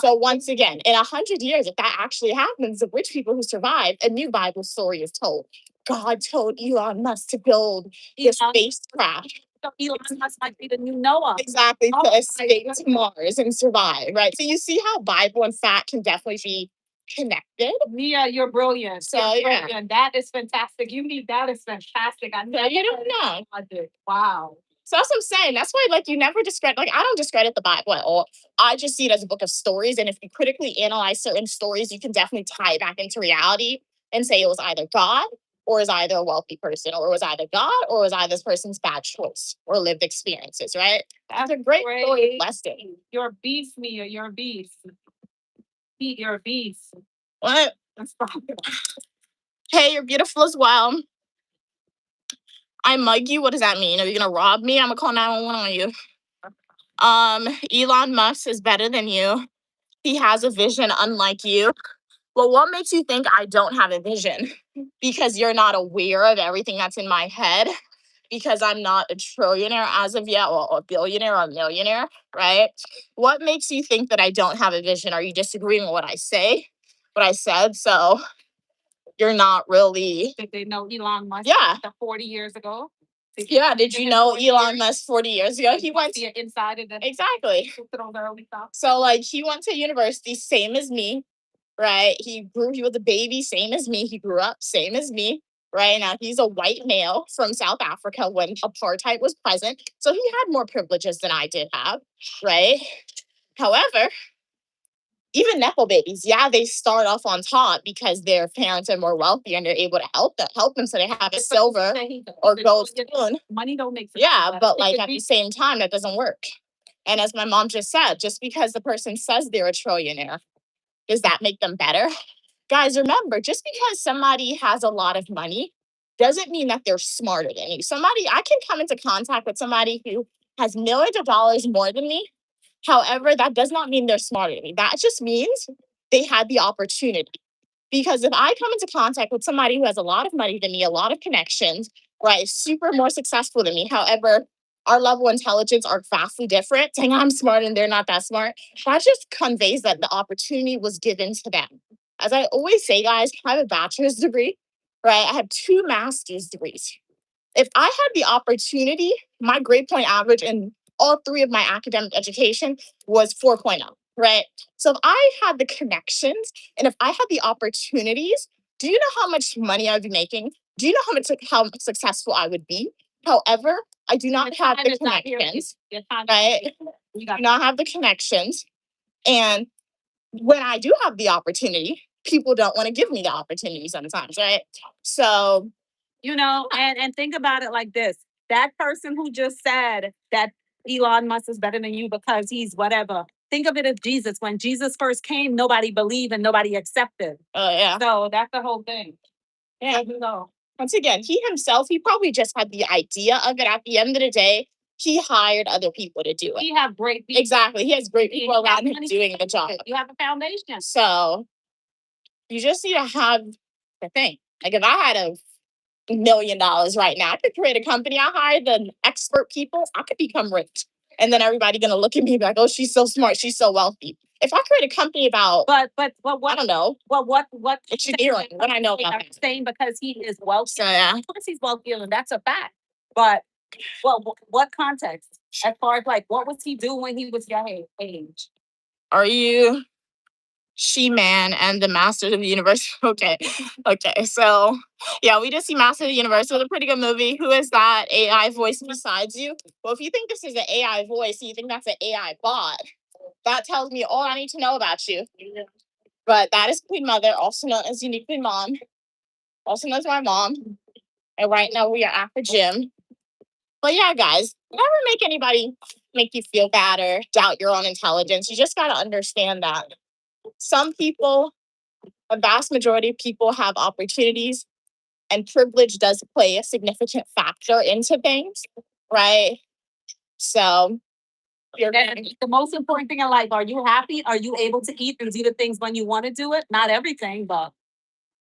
So once again, in 100 years, if that actually happens, the rich people who survive, a new Bible story is told. God told Elon Musk to build this spacecraft. So Elon Musk might be the new Noah. Exactly, to escape to Mars and survive, right? So you see how Bible and fact can definitely be connected. Mia, you're brilliant. So You're yeah, brilliant. That is fantastic. That is fantastic. I so you don't know. Wow. So that's what I'm saying. That's why, like, you never discredit. Like, I don't discredit the Bible at all. I just see it as a book of stories, and if you critically analyze certain stories, you can definitely tie it back into reality and say it was either God, or is either a wealthy person, or it was either God, or it was either this person's bad choice or lived experiences. Right? That's a great story lesson. You're a beast, Mia. You're a beast. You're a beast. What? Hey, you're beautiful as well. I mug you. What does that mean? Are you gonna rob me? I'm gonna call 911 on you. Elon Musk is better than you. He has a vision unlike you. Well, what makes you think I don't have a vision? Because you're not aware of everything that's in my head. Because I'm not a trillionaire as of yet, or a billionaire or a millionaire, right? What makes you think that I don't have a vision? Are you disagreeing with what I say? What I said? So you're not really. Did they know Elon Musk? Yeah. 40 years ago? Yeah, did you know Elon Musk 40 years ago? He went inside of the exactly. So like he went to university, same as me, right? He was a baby, same as me. He grew up, same as me. Right now, he's a white male from South Africa when apartheid was present. So he had more privileges than I did have, right? However, even Nepo babies, yeah, they start off on top because their parents are more wealthy and they're able to help them so they have a silver or gold spoon. Money don't make sense. Yeah, but like at the same time, that doesn't work. And as my mom just said, just because the person says they're a trillionaire, does that make them better? Guys, remember, just because somebody has a lot of money doesn't mean that they're smarter than you. I can come into contact with somebody who has millions of dollars more than me. However, that does not mean they're smarter than me. That just means they had the opportunity. Because if I come into contact with somebody who has a lot of money than me, a lot of connections, right, super more successful than me, however, our level of intelligence are vastly different, saying I'm smart and they're not that smart, that just conveys that the opportunity was given to them. As I always say, guys, I have a bachelor's degree, right? I have 2 master's degrees. If I had the opportunity, my grade point average in all 3 of my academic education was 4.0, right? So if I had the connections and if I had the opportunities, do you know how much money I would be making? Do you know how successful I would be? However, I do not have the connections, right? We Do not have the connections. And when I do have the opportunity, people don't want to give me the opportunity sometimes, right? So and think about it like this. That person who just said that Elon Musk is better than you because he's whatever. Think of it as Jesus. When Jesus first came, nobody believed and nobody accepted. yeah. So that's the whole thing. Yeah. Once again, he probably just had the idea of it. At the end of the day, he hired other people to do it. He have great people. Exactly. He has great people around him doing the job. You have a foundation. So you just need to have the thing. Like if I had $1 million right now, I could create a company. I hired the expert people. I could become rich. And then everybody gonna look at me like, oh, she's so smart. She's so wealthy. If I create a company about, But what I don't know, what engineering, what I know about I'm that. saying because he is wealthy. So yeah. Of course he's wealthy, and that's a fact. But what context? As far as like what was he doing when he was your age? Are you She-Man and the Masters of the Universe? Okay. Okay. So yeah, we just see Masters of the Universe. It was a pretty good movie. Who is that AI voice besides you? Well, if you think this is an AI voice and you think that's an AI bot, that tells me all I need to know about you. But that is Queen Mother, also known as Unique Queen Mom, also known as my mom. And right now we are at the gym. But yeah, guys, never make anybody make you feel bad or doubt your own intelligence. You just got to understand that some people, a vast majority of people have opportunities and privilege does play a significant factor into things, right? So And the most important thing in life, are you happy? Are you able to eat and do the things when you want to do it? Not everything, but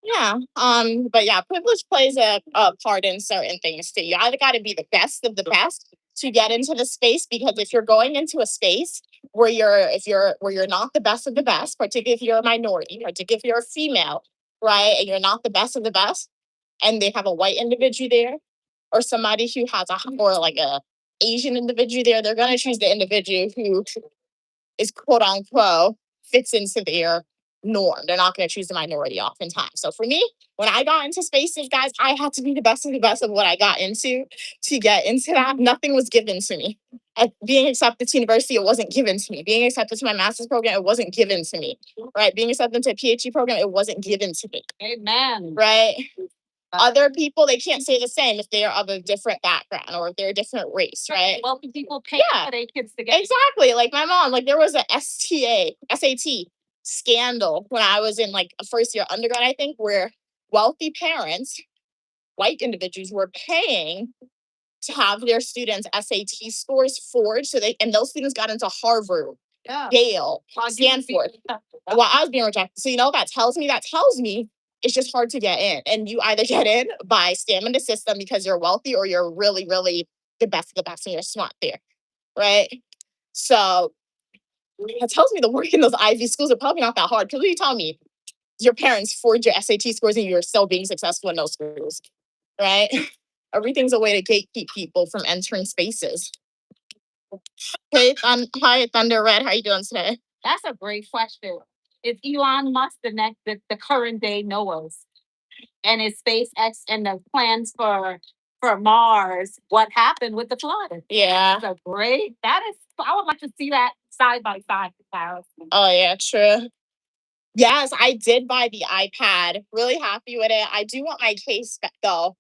yeah. But yeah, privilege plays a part in certain things too. You either got to be the best of the best to get into the space, because if you're going into a space where you're not the best of the best, particularly if you're a minority, particularly if you're a female, right, and you're not the best of the best, and they have a white individual there, or somebody who has or like a Asian individual there, they're gonna choose the individual who is quote unquote fits into their norm. They're not going to choose the minority oftentimes. So for me, when I got into spaces, guys, I had to be the best of the best of what I got into to get into that. Nothing was given to me. Being accepted to university, it wasn't given to me. Being accepted to my master's program, it wasn't given to me. Right? Being accepted to a PhD program, it wasn't given to me. amen. Right? Other people, they can't say the same if they are of a different background or if they're a different race, right? Wealthy people pay for their kids to get exactly. Like my mom, like there was a SAT scandal when I was in like a first year undergrad, I think, where wealthy parents, white individuals, were paying to have their students' SAT scores forged, and those students got into Harvard, Yale, Stanford, while I was being rejected. So you know what that tells me? That tells me it's just hard to get in, and you either get in by scamming the system because you're wealthy, or you're really, really the best of the best and you're smart there, right? So it tells me the work in those Ivy schools are probably not that hard. Because what you tell me, your parents forged your SAT scores and you're still being successful in those schools, right? Everything's a way to gatekeep people from entering spaces. Hey, hi, Thunder Red. How you doing today? That's a great question. Is Elon Musk the current day Noah's? And is SpaceX and the plans for Mars? What happened with the flood? Yeah. That's a great. That is. I would like to see that side by side. Oh yeah, true. Yes, I did buy the iPad. Really happy with it. I do want my case back though.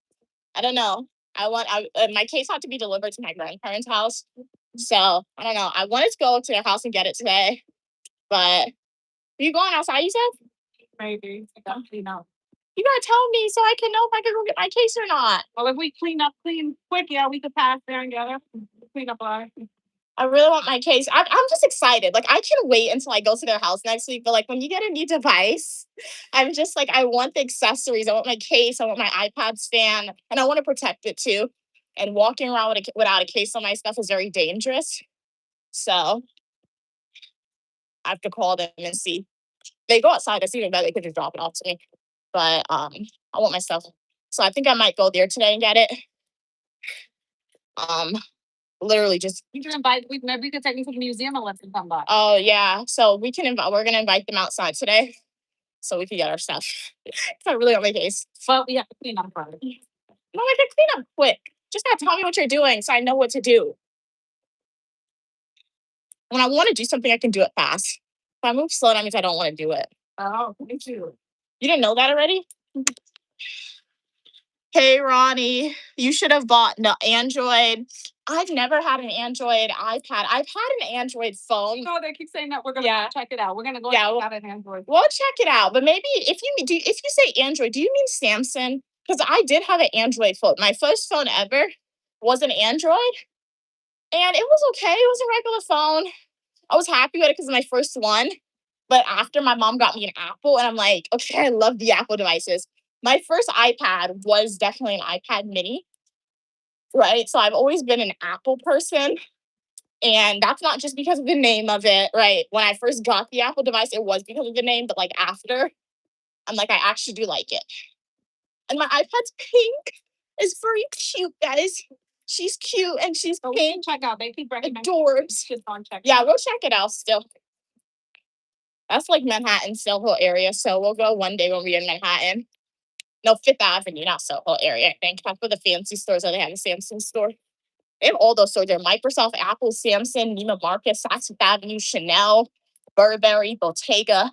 I don't know. My case had to be delivered to my grandparents' house. So I don't know. I wanted to go to their house and get it today, but are you going outside? You said Maybe. I don't really know. you gotta tell me so I can know if I can go get my case or not. Well, if we clean quick, yeah, we could pass there and get it. Clean up our. I really want my case. I'm just excited. Like I can wait until I go to their house next week. But like when you get a new device, I'm just like I want the accessories. I want my case. I want my iPad stand, and I want to protect it too. And walking around without a case on my stuff is very dangerous. So I have to call them and see. They go outside. I see them, but they could just drop it off to me. But I want my stuff. So I think I might go there today and get it. Um, literally just We can invite. Maybe we could take them to the museum and let them come by. oh yeah. So we're gonna invite them outside today. So we can get our stuff. 'Cause I really want my case. Well, we have to clean up first. No, I can clean up quick. Just gotta tell me what you're doing so I know what to do. When I want to do something, I can do it fast. If I move slow, that means I don't want to do it. Oh, me too. You didn't know that already? Hey, Ronnie, you should have bought no Android. I've never had an Android iPad. I've had an Android phone. No, they keep saying that we're gonna check it out. We're gonna go Yeah, check out an Android. We'll check it out. But maybe if you say Android, do you mean Samsung? Because I did have an Android phone. My first phone ever was an Android, and it was okay. It was a regular phone. I was happy with it because it's my first one. But after my mom got me an Apple, and I'm like, okay, I love the Apple devices. My first iPad was definitely an iPad mini, right? So I've always been an Apple person. And that's not just because of the name of it, right? When I first got the Apple device, it was because of the name, but like after, I'm like, I actually do like it. And my iPad's pink. It's very cute, guys. She's cute and she's But we can pink. check out. They keep recommending. Adorbs. Just on check. Yeah, we'll check it out still. That's like Manhattan, Soho area. So we'll go one day when we're in Manhattan. No, Fifth Avenue, not Soho area, I think. That's where the fancy stores are. They have a Samsung store. They have all those stores there. Microsoft, Apple, Samsung, Neiman Marcus, Saks Avenue, Chanel, Burberry, Bottega,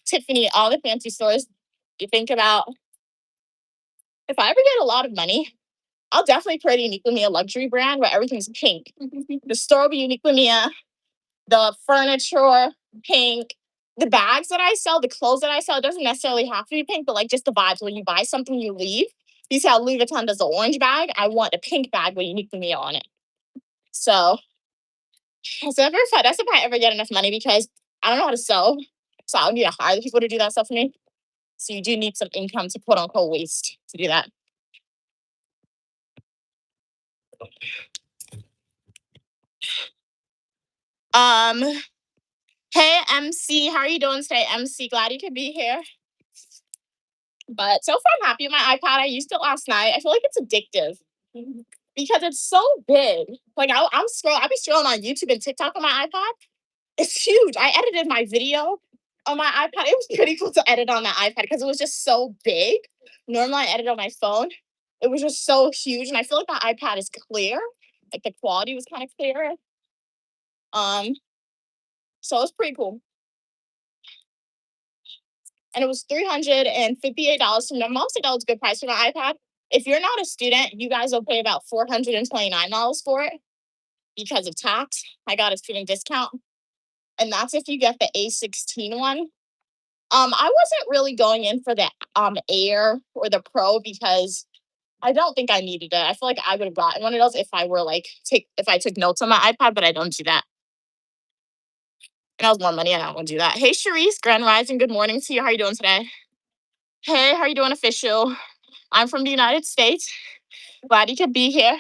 Tiffany, all the fancy stores. You think about if I ever get a lot of money, I'll definitely create a Unique Lumia luxury brand where everything's pink. The store will be Unique Lumia, the furniture, pink. The bags that I sell, the clothes that I sell, it doesn't necessarily have to be pink, but like just the vibes. When you buy something, you leave. You see how Louis Vuitton does the orange bag? I want a pink bag with Unique Lumia on it. So that's if I ever get enough money because I don't know how to sew. So I'll need to hire people to do that stuff for me. So you do need some income to quote unquote waste to do that. Um, hey MC, how are you doing today? MC, glad you could be here. But so far I'm happy with my iPad. I used it last night. I feel like it's addictive because it's so big. Like I'll be scrolling on YouTube and TikTok on my iPad. It's huge. I edited my video on my iPad. It was pretty cool to edit on that iPad because it was just so big. Normally I edit on my phone. It was just so huge. And I feel like the iPad is clear. Like the quality was kind of clear. So it's pretty cool. And it was $358 from them. Mostly that was a good price for my iPad. If you're not a student, you guys will pay about $429 for it because of tax. I got a student discount. And that's if you get the A16 one. I wasn't really going in for the Air or the Pro because I don't think I needed it. I feel like I would have gotten one of those if I were like if I took notes on my iPad, but I don't do that. And that was more money, and I don't want to do that. Hey Sharice, Grand Rising, good morning to you. How are you doing today? Hey, how are you doing, official? I'm from the United States. Glad you could be here.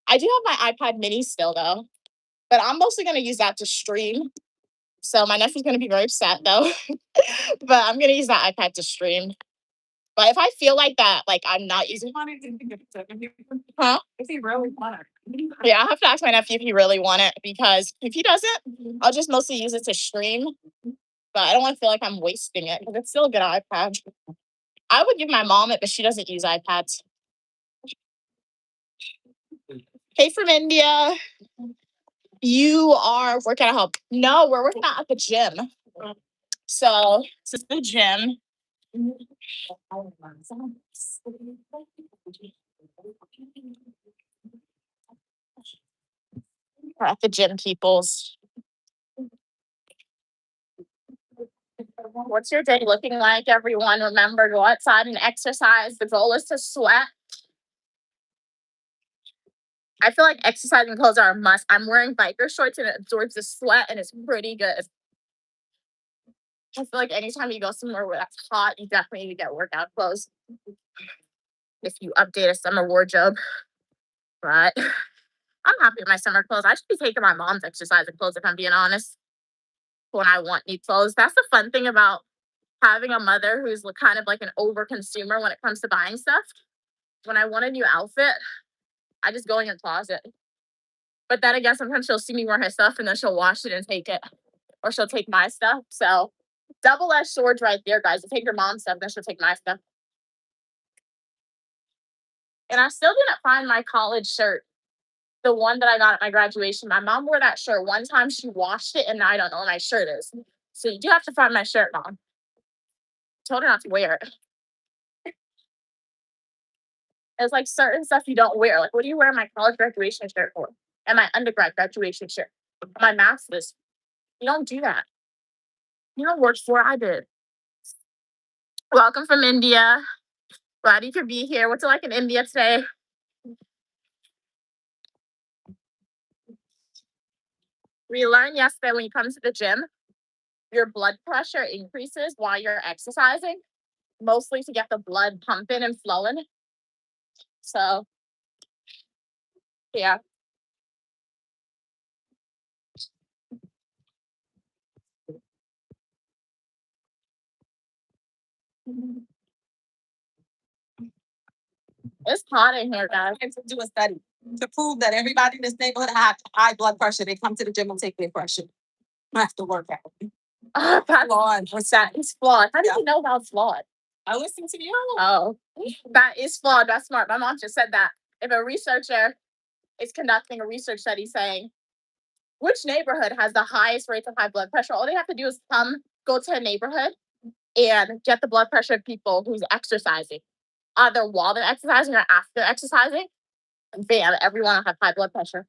I do have my iPad mini still though, but I'm mostly gonna use that to stream. So my nephew's gonna be very upset though. But I'm gonna use that iPad to stream. But if I feel like that, like I'm not using, huh? If he really wanted. Yeah, I'll have to ask my nephew if he really want it, because if he doesn't, I'll just mostly use it to stream. But I don't want to feel like I'm wasting it because it's still a good iPad. I would give my mom it, but she doesn't use iPads. Hey, from India. You are working at home. No, we're working out at the gym. So this is the gym. We're at the gym, peoples. What's your day looking like, everyone? Remember, go outside and exercise. The goal is to sweat. I feel like exercising clothes are a must. I'm wearing biker shorts and it absorbs the sweat and it's pretty good. I feel like anytime you go somewhere where that's hot, you definitely need to get workout clothes. If you update a summer wardrobe. But I'm happy with my summer clothes. I should be taking my mom's exercising clothes if I'm being honest. When I want new clothes. That's the fun thing about having a mother who's kind of like an over consumer when it comes to buying stuff. When I want a new outfit, I just go in your closet. But then again, sometimes she'll see me wear her stuff and then she'll wash it and take it. Or she'll take my stuff. So double-edged swords right there, guys. She'll take your mom's stuff, then she'll take my stuff. And I still didn't find my college shirt. The one that I got at my graduation. My mom wore that shirt one time. She washed it and now I don't know where my shirt is. So you do have to find my shirt, Mom. Told her not to wear it. It's like certain stuff you don't wear. Like, what do you wear my college graduation shirt for? And my undergrad graduation shirt? My master's. You don't do that. You don't work for it. I did. Welcome from India. Glad you could be here. What's it like in India today? We learned yesterday when you come to the gym, your blood pressure increases while you're exercising, mostly to get the blood pumping and flowing. So, yeah. It's hot in here, guys. To do a study to prove that everybody in this neighborhood have high blood pressure. They come to the gym and take their pressure. I have to work out. That's Flawed. what's that? It's flawed. How did Yeah. you know about flawed? I listen to you. Oh, that is flawed. That's smart. My mom just said that. If a researcher is conducting a research study saying which neighborhood has the highest rates of high blood pressure, all they have to do is go to a neighborhood and get the blood pressure of people who's exercising, either while they're exercising or after exercising. And bam, everyone will have high blood pressure.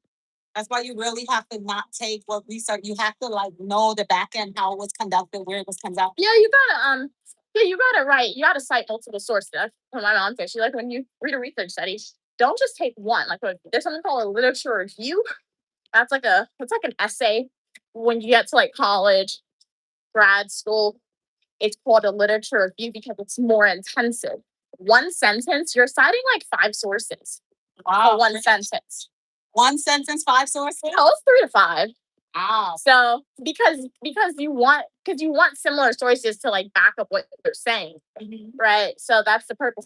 That's why you really have to not take what research. You have to like know the back end, how it was conducted, where it was conducted. Yeah, you gotta write. You gotta cite multiple sources. That's what my mom said. She like when you read a research study, don't just take one. Like there's something called a literature review. It's like an essay. When you get to like college, grad school, it's called a literature review because it's more intensive. One sentence, you're citing like 5 sources for one sentence. One sentence, 5 sources. Oh, it's 3 to 5. Wow. So because you want similar sources to like back up what they're saying, right? So that's the purpose.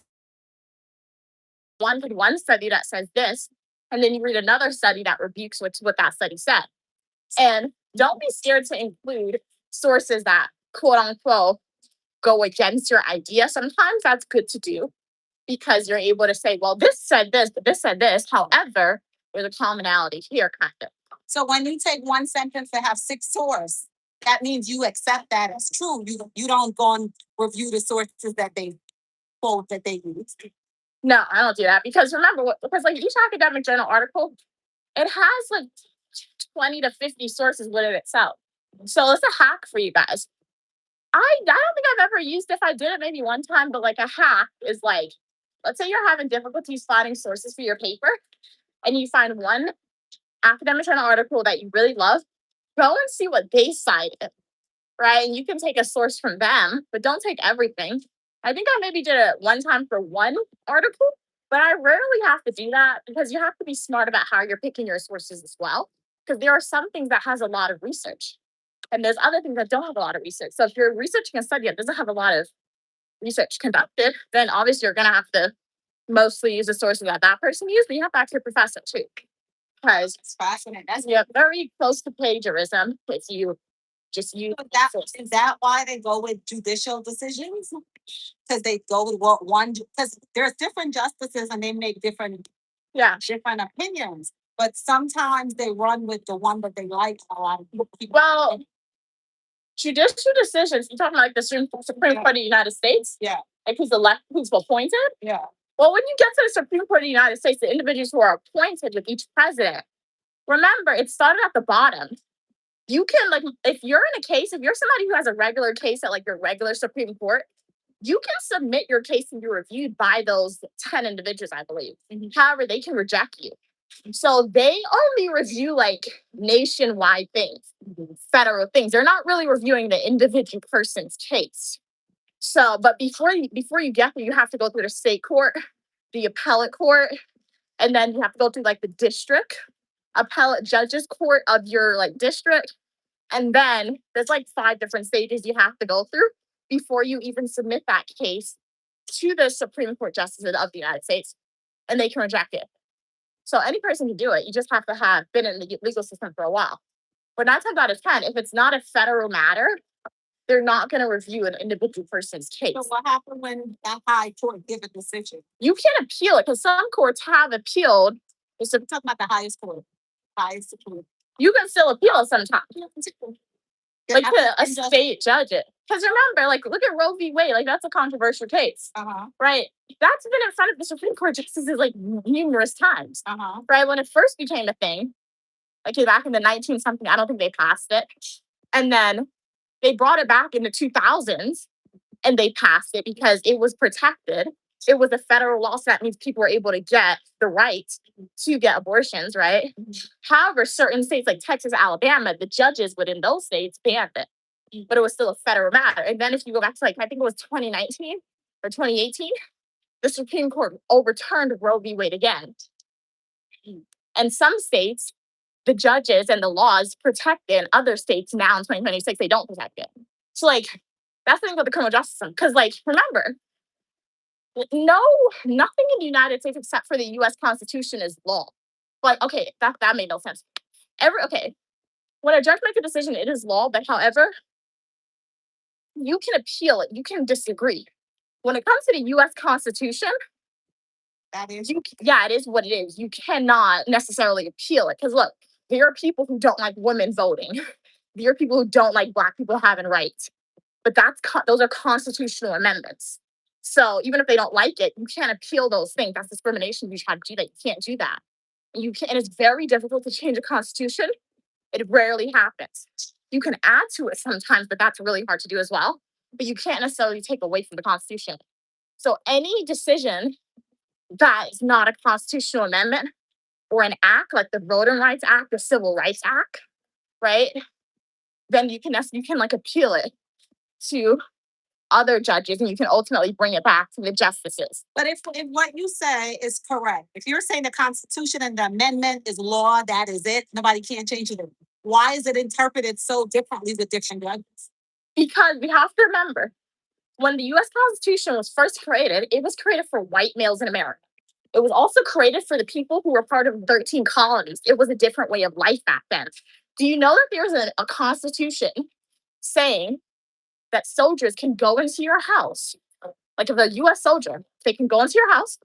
One study that says this, and then you read another study that rebukes what that study said. And don't be scared to include sources that quote unquote go against your idea. Sometimes that's good to do because you're able to say, well, this said this, but this said this. However, there's a commonality here, kind of. So when you take one sentence that have 6 sources, that means you accept that as true. You don't go and review the sources that they quote that they use. No, I don't do that because remember, because like each academic journal article, it has like 20 to 50 sources within itself. So it's a hack for you guys. I don't think I've ever used it. If I did it maybe one time, but like a hack is like, let's say you're having difficulties finding sources for your paper and you find one academic journal article that you really love, go and see what they cited, right? And you can take a source from them, but don't take everything. I think I maybe did it one time for one article, but I rarely have to do that because you have to be smart about how you're picking your sources as well. Because there are some things that has a lot of research and there's other things that don't have a lot of research. So if you're researching a study that doesn't have a lot of research conducted, then obviously you're gonna have to mostly use the sources that that person used, but you have to actually profess it too. Because It's fascinating. That's you're very close to plagiarism if you just use that sources. is that why they go with judicial decisions? Because they go with what one because there's different justices and they make different Yeah. opinions. But sometimes they run with the one that they like. A lot of people. Well, judicial decisions, you're talking about like the Supreme Court of the United States? Yeah. Like who's appointed? Yeah. Well, when you get to the Supreme Court of the United States, the individuals who are appointed with each president, remember, it started at the bottom. You can, like, if you're in a case, if you're somebody who has a regular case at like your regular Supreme Court, you can submit your case to be reviewed by those 10 individuals, I believe. However, they can reject you. So they only review like nationwide things, federal things. They're not really reviewing the individual person's case. So, but before you get there, you have to go through the state court, the appellate court, and then you have to go through like the district appellate judges court of your like district. And then there's like 5 different stages you have to go through before you even submit that case to the Supreme Court justices of the United States, and they can reject it. So any person can do it. You just have to have been in the legal system for a while. But 9 times out of 10, if it's not a federal matter, they're not going to review an individual person's case. So what happened when that high court give a decision? You can appeal it because some courts have appealed. So we're talking about the highest court. Highest court. You can still appeal it sometimes. Like a And just- state judge it. Because remember, like, look at Roe v. Wade. Like, that's a controversial case, Uh-huh. right? That's been in front of the Supreme Court justices like numerous times, Uh-huh. right? When it first became a thing, like back in the 19 something, I don't think they passed it. And then they brought it back in the 2000s and they passed it because it was protected. It was a federal law, so that means people were able to get the right to get abortions, right? However, certain states like Texas, Alabama, the judges within those states banned it, but it was still a federal matter. And then if you go back to like, I think it was 2019 or 2018, the Supreme Court overturned Roe v. Wade again. And some states, the judges and the laws protect it. In other states now in 2026, they don't protect it. So like, that's the thing about the criminal justice system. Because like, remember, nothing in the United States except for the U.S. Constitution is law. Like, okay, that made no sense. When a judge makes a decision, it is law. But however, you can appeal it. You can disagree. When it comes to the U.S. Constitution, That is. it is what it is. You cannot necessarily appeal it because look, there are people who don't like women voting. There are people who don't like Black people having rights. But those are constitutional amendments. So even if they don't like it, you can't appeal those things. That's discrimination. You try to do that. You can't do that. And it's very difficult to change a constitution. It rarely happens. You can add to it sometimes, but that's really hard to do as well. But you can't necessarily take away from the Constitution. So any decision that is not a constitutional amendment or an act like the Voting Rights Act, the Civil Rights Act, right? Then you can like appeal it to other judges and you can ultimately bring it back to the justices. But if what you say is correct, if you're saying the Constitution and the amendment is law, that is it, nobody can't change it. Why is it interpreted so differently with different judges? Because we have to remember, when the U.S. Constitution was first created, it was created for white males in America. It was also created for the people who were part of 13 colonies. It was a different way of life back then. Do you know that there's a constitution saying that soldiers can go into your house? Like if a U.S. soldier, they can go into your house,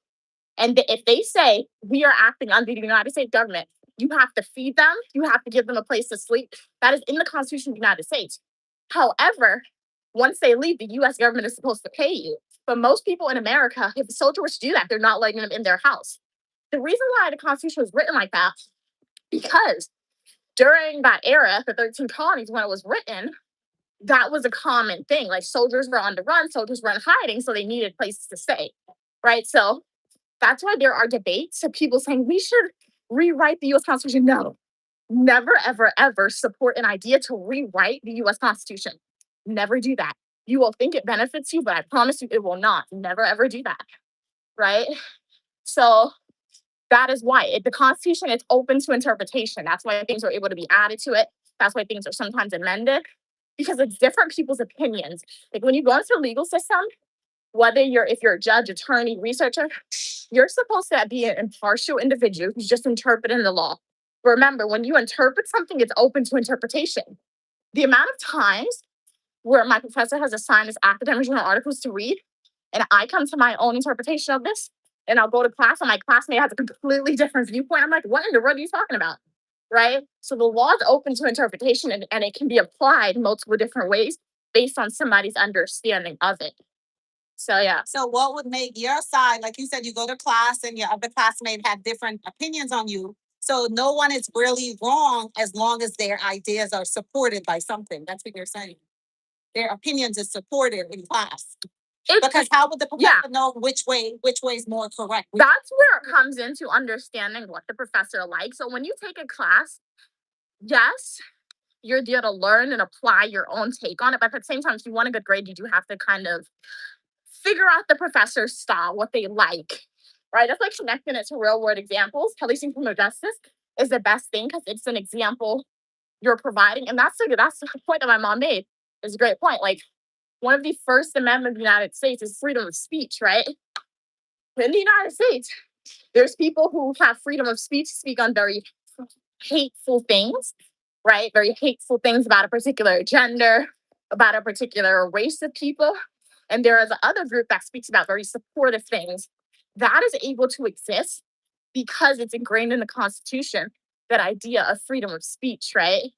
and if they say, we are acting under the United States government, you have to feed them, you have to give them a place to sleep. That is in the Constitution of the United States. However, once they leave, the U.S. government is supposed to pay you. But most people in America, if a soldier was to do that, they're not letting them in their house. The reason why the Constitution was written like that, because during that era, the 13 colonies, when it was written, that was a common thing. Like soldiers were on the run, soldiers were in hiding, so they needed places to stay, right? So that's why there are debates of people saying we should rewrite the U.S. Constitution. No, never, ever, ever support an idea to rewrite the U.S. Constitution. Never do that. You will think it benefits you, but I promise you it will not. Never, ever do that, right? So that is why the Constitution is open to interpretation. That's why things are able to be added to it. That's why things are sometimes amended, because it's different people's opinions. Like when you go into the legal system, if you're a judge, attorney, researcher, you're supposed to be an impartial individual who's just interpreting the law. Remember, when you interpret something, it's open to interpretation. The amount of times where my professor has assigned us academic journal articles to read, and I come to my own interpretation of this, and I'll go to class, and my classmate has a completely different viewpoint. I'm like, what in the world are you talking about? Right? So the law is open to interpretation, and it can be applied multiple different ways based on somebody's understanding of it. So yeah. So what would make your side, like you said, you go to class and your other classmate have different opinions on you. So no one is really wrong as long as their ideas are supported by something. That's what you're saying. Their opinions is supported in class. Because how would the professor know which way is more correct? That's where it comes into understanding what the professor likes. So when you take a class, yes, you're there to learn and apply your own take on it. But at the same time, if you want a good grade, you do have to kind of figure out the professor's style, what they like, right? That's like connecting it to real world examples. Policing criminal justice is the best thing because it's an example you're providing. And that's the point that my mom made. It's a great point. Like, one of the First Amendment of the United States is freedom of speech, right? In the United States, there's people who have freedom of speech to speak on very hateful things, right? Very hateful things about a particular gender, about a particular race of people. And there is another group that speaks about very supportive things. That is able to exist because it's ingrained in the Constitution, that idea of freedom of speech, right?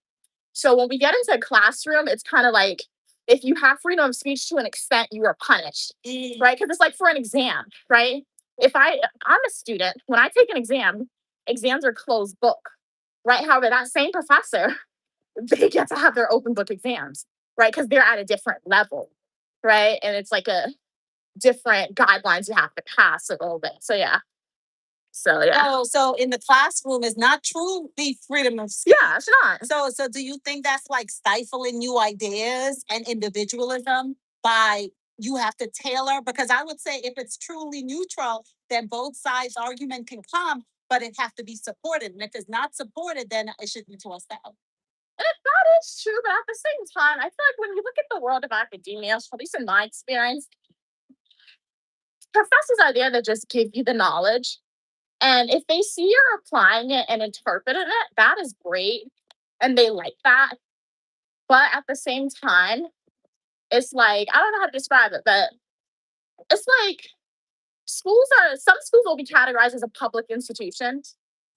So when we get into a classroom, it's kind of like, if you have freedom of speech to an extent, you are punished, right? Because it's like for an exam, right? I'm a student, when I take an exam, exams are closed book, right? However, that same professor, they get to have their open book exams, right? Because they're at a different level, right? And it's like a different guidelines you have to pass a little bit. So yeah. So in the classroom is not truly freedom of speech. Yeah, it's not. So do you think that's like stifling new ideas and individualism by you have to tailor? Because I would say if it's truly neutral, then both sides' argument can come, but it have to be supported. And if it's not supported, then it should be tossed out. And that is true, but at the same time, I feel like when you look at the world of academia, at least in my experience, professors are there to just give you the knowledge. And if they see you're applying it and interpreting it, that is great. And they like that. But at the same time, it's like, I don't know how to describe it, but it's like some schools will be categorized as a public institution.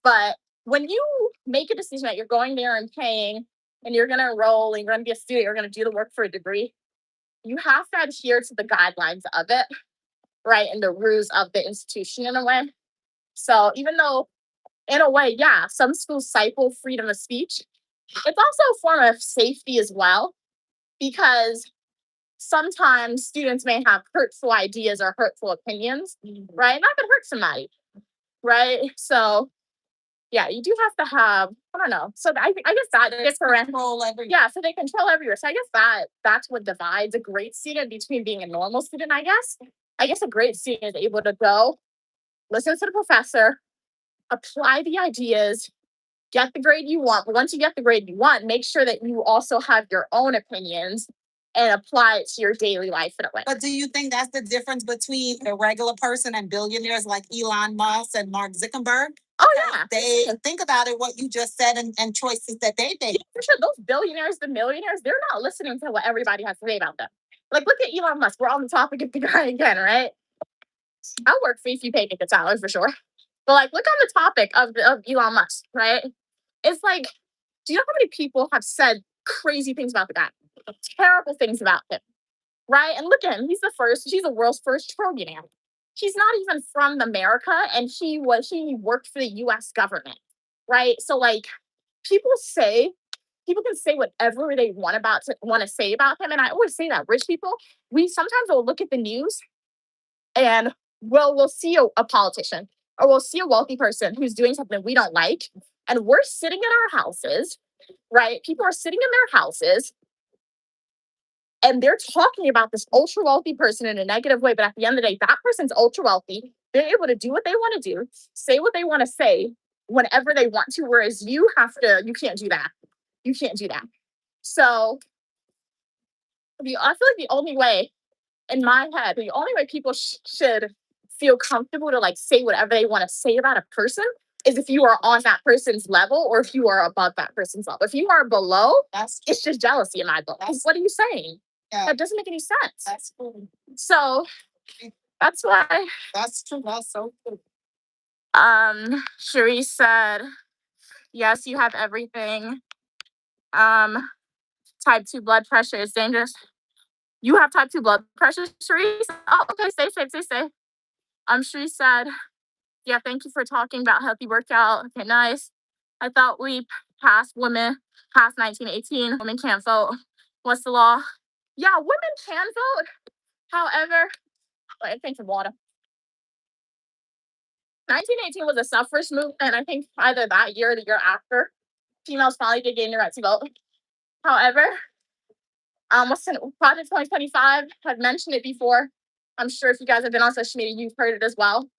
But when you make a decision that you're going there and paying and you're going to enroll and you're going to be a student, you're going to do the work for a degree, you have to adhere to the guidelines of it, right? And the rules of the institution in a way. So even though, in a way, yeah, some schools stifle freedom of speech, it's also a form of safety as well, because sometimes students may have hurtful ideas or hurtful opinions, right? And that could hurt somebody, right? So yeah, you do have to have, I don't know. So I guess that is Control every. yeah, so they control everywhere. So I guess that's what divides a great student between being a normal student, I guess. I guess a great student is able to go, listen to the professor, apply the ideas, get the grade you want. But once you get the grade you want, make sure that you also have your own opinions and apply it to your daily life in a way. But do you think that's the difference between a regular person and billionaires like Elon Musk and Mark Zuckerberg? Oh yeah. They think about it, what you just said, and choices that they make. Yeah, for sure. Those billionaires, the millionaires, they're not listening to what everybody has to say about them. Like, look at Elon Musk. We're on the topic of the guy again, right? I'll work for you if you pay me the salary for sure. But like, look on the topic of Elon Musk, right? It's like, do you know how many people have said crazy things about the guy? Terrible things about him, right? And look at him. He's the world's first trillionaire. He's not even from America, and he worked for the US government, right? So like, people can say whatever they want to say about him. And I always say that rich people, we sometimes will look at the news and we'll see a politician or we'll see a wealthy person who's doing something we don't like. And we're sitting in our houses, right? People are sitting in their houses and they're talking about this ultra wealthy person in a negative way. But at the end of the day, that person's ultra wealthy. They're able to do what they want to do, say what they want to say whenever they want to. Whereas you can't do that. You can't do that. So I feel like the only way in my head, the only way people should feel comfortable to like say whatever they want to say about a person is if you are on that person's level or if you are above that person's level. If you are below, it's just jealousy in my book. What are you saying? That doesn't make any sense. That's cool. So that's why. That's true. That's so cool. Cherise said, yes, you have everything. Type 2 blood pressure is dangerous. You have type 2 blood pressure, Cherise? Oh, okay, stay safe, stay safe. Cherise said, yeah, thank you for talking about healthy workout. Okay, nice. I thought we passed 1918, women can't vote. What's the law? Yeah, women can vote. However, wait, thanks for water. 1918 was a suffrage movement, and I think either that year or the year after, females finally did gain the right to vote. However, Project 2025, I've mentioned it before. I'm sure if you guys have been on social media, you've heard it as well.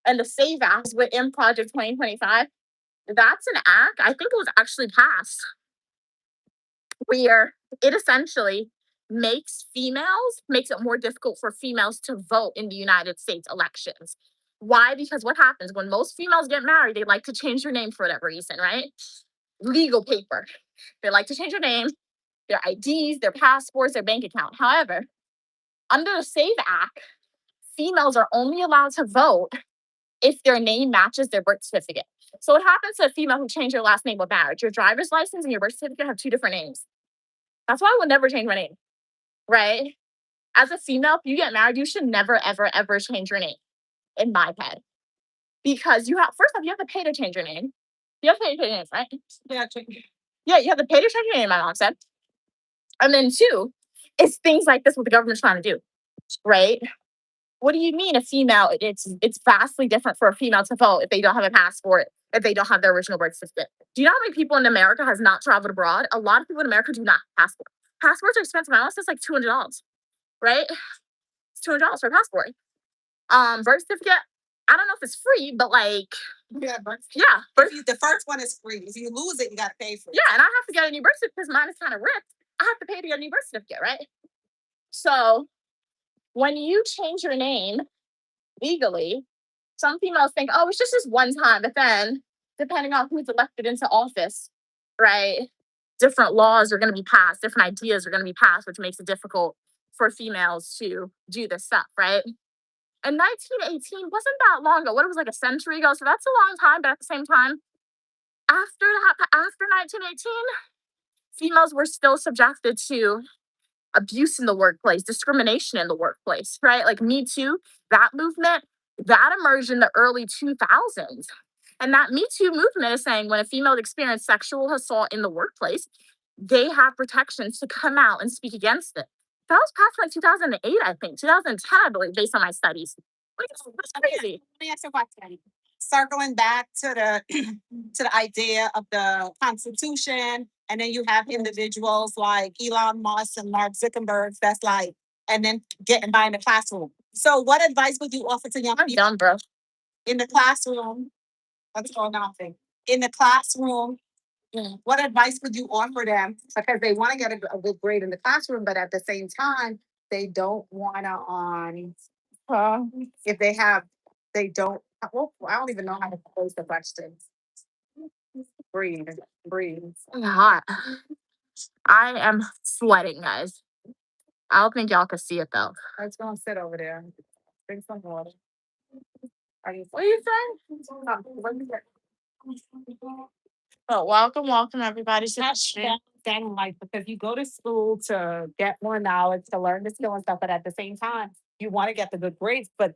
And the SAVE Act within Project 2025, that's an act, I think it was actually passed, where it essentially makes it more difficult for females to vote in the United States elections. Why? Because what happens when most females get married, they like to change their name for whatever reason, right? Legal paper. They like to change their name, their IDs, their passports, their bank account. However, under the SAVE Act, females are only allowed to vote if their name matches their birth certificate. So what happens to a female who changed her last name with marriage? Your driver's license and your birth certificate have two different names. That's why I would never change my name, right? As a female, if you get married, you should never, ever, ever change your name, in my head. Because first off, you have to pay to change your name. You have to pay to change your name, right? Yeah, you have to pay to change your name, my mom said. And then two, it's things like this what the government's trying to do, right? What do you mean a female? It's vastly different for a female to vote if they don't have a passport, if they don't have their original birth certificate. Do you know how many people in America has not traveled abroad? A lot of people in America do not have passports. Passports are expensive. My mom says like $200, right? It's $200 for a passport. Birth certificate, I don't know if it's free, but like The first one is free. If you lose it, you gotta pay for it. Yeah, and I have to get a new birth certificate because mine is kind of ripped. I have to pay to get a new birth certificate, right? So when you change your name legally, some females think, oh, it's just this one time, but then depending on who's elected into office, right, different laws are going to be passed, different ideas are going to be passed, which makes it difficult for females to do this stuff, right? And 1918 wasn't that long ago. What, it was like a century ago, so that's a long time. But at the same time, after 1918, females were still subjected to abuse in the workplace, discrimination in the workplace, right? Like Me Too, that movement, that emerged in the early 2000s. And that Me Too movement is saying when a female experiences sexual assault in the workplace, they have protections to come out and speak against it. That was passed in like 2008, I think, 2010, I believe, based on my studies. That's crazy. Let me ask you a question. Circling back to the to the idea of the Constitution, and then you have individuals like Elon Musk and Mark Zuckerberg that's like, and then getting by in the classroom. So what advice would you offer to young I'm people done, bro. in the classroom? What's going on? In the classroom, what advice would you offer them? Because they want to get a good grade in the classroom, but at the same time, they don't want to, if they don't, well, I don't even know how to pose the question. Breathe. I'm hot. I am sweating, guys. I don't think y'all can see it though. Let's go and sit over there. Drink some water. What are you saying? Oh, welcome everybody to the stream. That in life, because you go to school to get more knowledge, to learn the skill and stuff, but at the same time, you want to get the good grades, but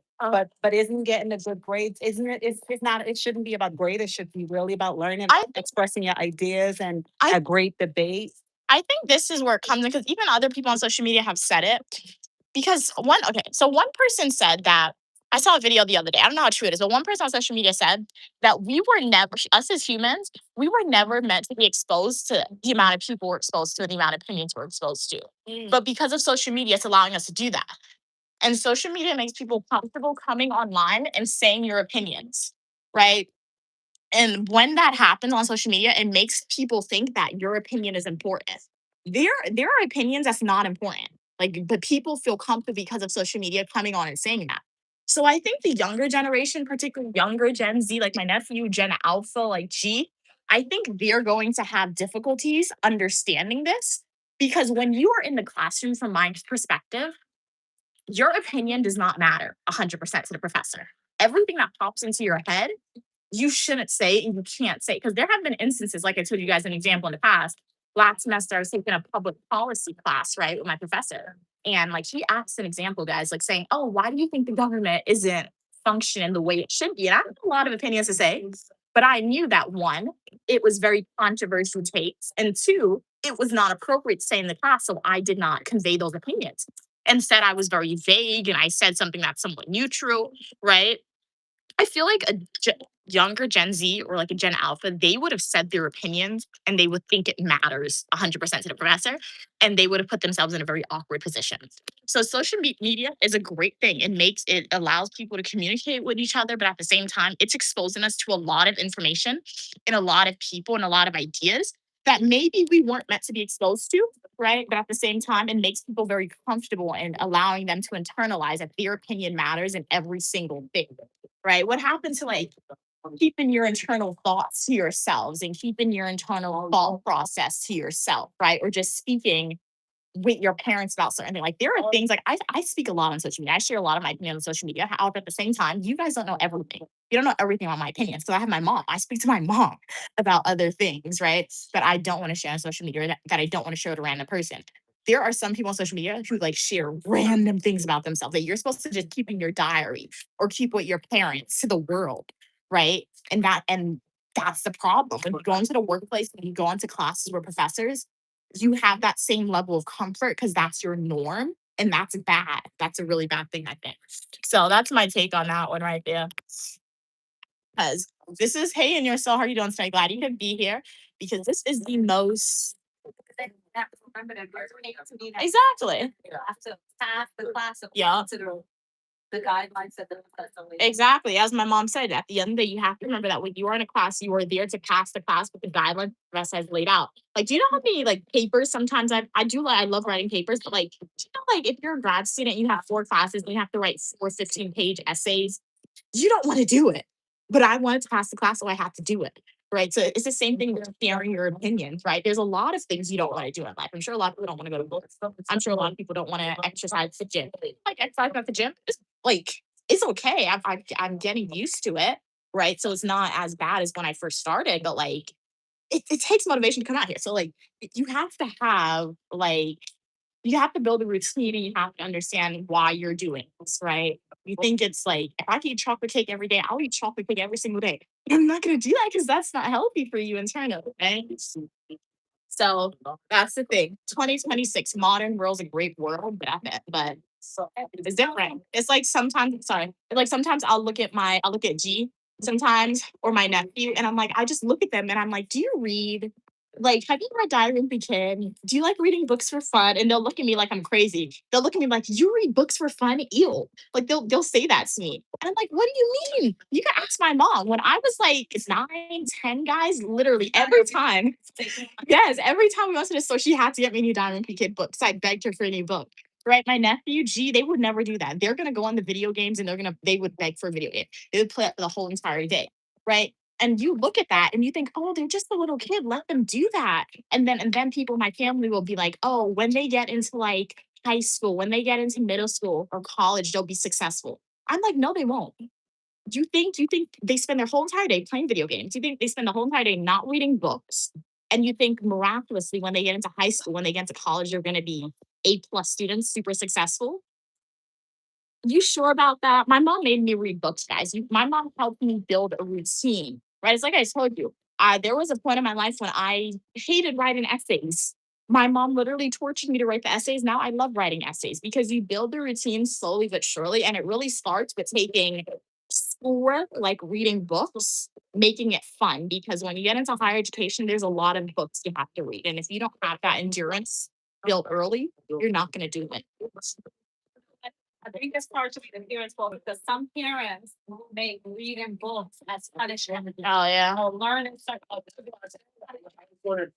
isn't getting the good grades, isn't it? It's not. It shouldn't be about grade. It should be really about learning, expressing your ideas, and a great debate. I think this is where it comes in because even other people on social media have said it. Because one person said that, I saw a video the other day. I don't know how true it is, but one person on social media said that us as humans, we were never meant to be exposed to the amount of people we're exposed to and the amount of opinions we're exposed to. But because of social media, it's allowing us to do that. And social media makes people comfortable coming online and saying your opinions, right? And when that happens on social media, it makes people think that your opinion is important. There are opinions that's not important. Like, but people feel comfortable because of social media coming on and saying that. So I think the younger generation, particularly younger Gen Z, like my nephew, Gen Alpha, like G, I think they're going to have difficulties understanding this because when you are in the classroom, from my perspective, your opinion does not matter 100% to the professor. Everything that pops into your head, you shouldn't say and you can't say. Because there have been instances, like I told you guys an example in the past. Last semester, I was taking a public policy class, right, with my professor. And like she asked an example, guys, like saying, oh, why do you think the government isn't functioning the way it should be? And I have a lot of opinions to say, but I knew that one, it was very controversial takes. And two, it was not appropriate to say in the class. So I did not convey those opinions. Instead, I was very vague and I said something that's somewhat neutral, right? I feel like a younger Gen Z or like a Gen Alpha, they would have said their opinions and they would think it matters 100% to the professor and they would have put themselves in a very awkward position. So social media is a great thing. It allows people to communicate with each other, but at the same time, it's exposing us to a lot of information and a lot of people and a lot of ideas that maybe we weren't meant to be exposed to, right? But at the same time, it makes people very comfortable and allowing them to internalize that their opinion matters in every single thing, right? What happened to like keeping your internal thoughts to yourselves and keeping your internal thought process to yourself, right? Or just speaking with your parents about certain things. Like there are things like I speak a lot on social media. I share a lot of my opinions on social media. However, at the same time, you guys don't know everything. You don't know everything about my opinions. So I have my mom. I speak to my mom about other things, right? That I don't want to share on social media, or that I don't want to share to a random person. There are some people on social media who like share random things about themselves that you're supposed to just keep in your diary or keep with your parents to the world, right? And that's the problem. When you go into the workplace and you go into classes with professors, you have that same level of comfort because that's your norm. And that's bad. That's a really bad thing, I think. So that's my take on that one right there. Because this is, hey, and you're so, how are you doing today? Glad you could be here because this is the most. Exactly. Have to pass the class. Yeah. Consider the guidelines that the professor laid. Exactly. As my mom said, at the end of the day, you have to remember that when you are in a class, you are there to pass the class with the guidelines the professor has laid out. Like, do you know how many like papers sometimes I love writing papers, but like, do you know, like if you're a grad student, you have 4 classes and you have to write 4 15-page essays, you don't want to do it. But I wanted to pass the class, so I had to do it. Right. So it's the same thing with sharing your opinions, right? There's a lot of things you don't want to do in life. I'm sure a lot of people don't want to go to books. I'm sure a lot of people don't want to exercise at the gym. Like exercise at the gym, it's like it's okay. I'm getting used to it. Right. So it's not as bad as when I first started, but like it takes motivation to come out here. So like you have to have like you have to build a routine and you have to understand why you're doing this, right? You think it's like, if I can eat chocolate cake every day, I'll eat chocolate cake every single day. But I'm not going to do that because that's not healthy for you internally, right? So that's the thing. 2026, modern world's a great world, but it's different. It's like sometimes, sorry, like sometimes I'll look at G sometimes or my nephew, and I'm like, I just look at them and I'm like, do you read? Like, have you read Diary of a Kid? Do you like reading books for fun? And they'll look at me like I'm crazy. They'll look at me like, you read books for fun? Ew. Like they'll say that to me. And I'm like, what do you mean? You can ask my mom. When I was like 9, 10, guys, literally every time. Yes, every time we went to the store, she had to get me a new Diamond P Kid book because I begged her for a new book. Right, my nephew G, they would never do that. They're gonna go on the video games and they would beg for a video game. They would play it for the whole entire day, right? And you look at that and you think, oh, they're just a little kid. Let them do that. And then people, in my family will be like, oh, when they get into like high school, when they get into middle school or college, they'll be successful. I'm like, no, they won't. Do you think they spend their whole entire day playing video games? Do you think they spend the whole entire day not reading books? And you think miraculously when they get into high school, when they get into college, they're going to be A+ students, super successful? You sure about that? My mom made me read books, guys. My mom helped me build a routine, right? It's like I told you. There was a point in my life when I hated writing essays. My mom literally tortured me to write the essays. Now I love writing essays because you build the routine slowly but surely. And it really starts with taking schoolwork, like reading books, making it fun. Because when you get into higher education, there's a lot of books you have to read. And if you don't have that endurance built early, you're not going to do it. I think it's partially the parents' fault because some parents make reading books as punishment. Oh yeah. Or learning certain. Whereas,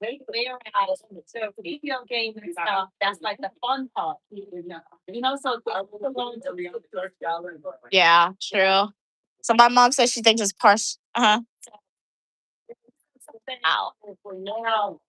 so video games and stuff, that's like the fun part. You know, so. Yeah, true. So my mom says she thinks it's partial. Something out. Now,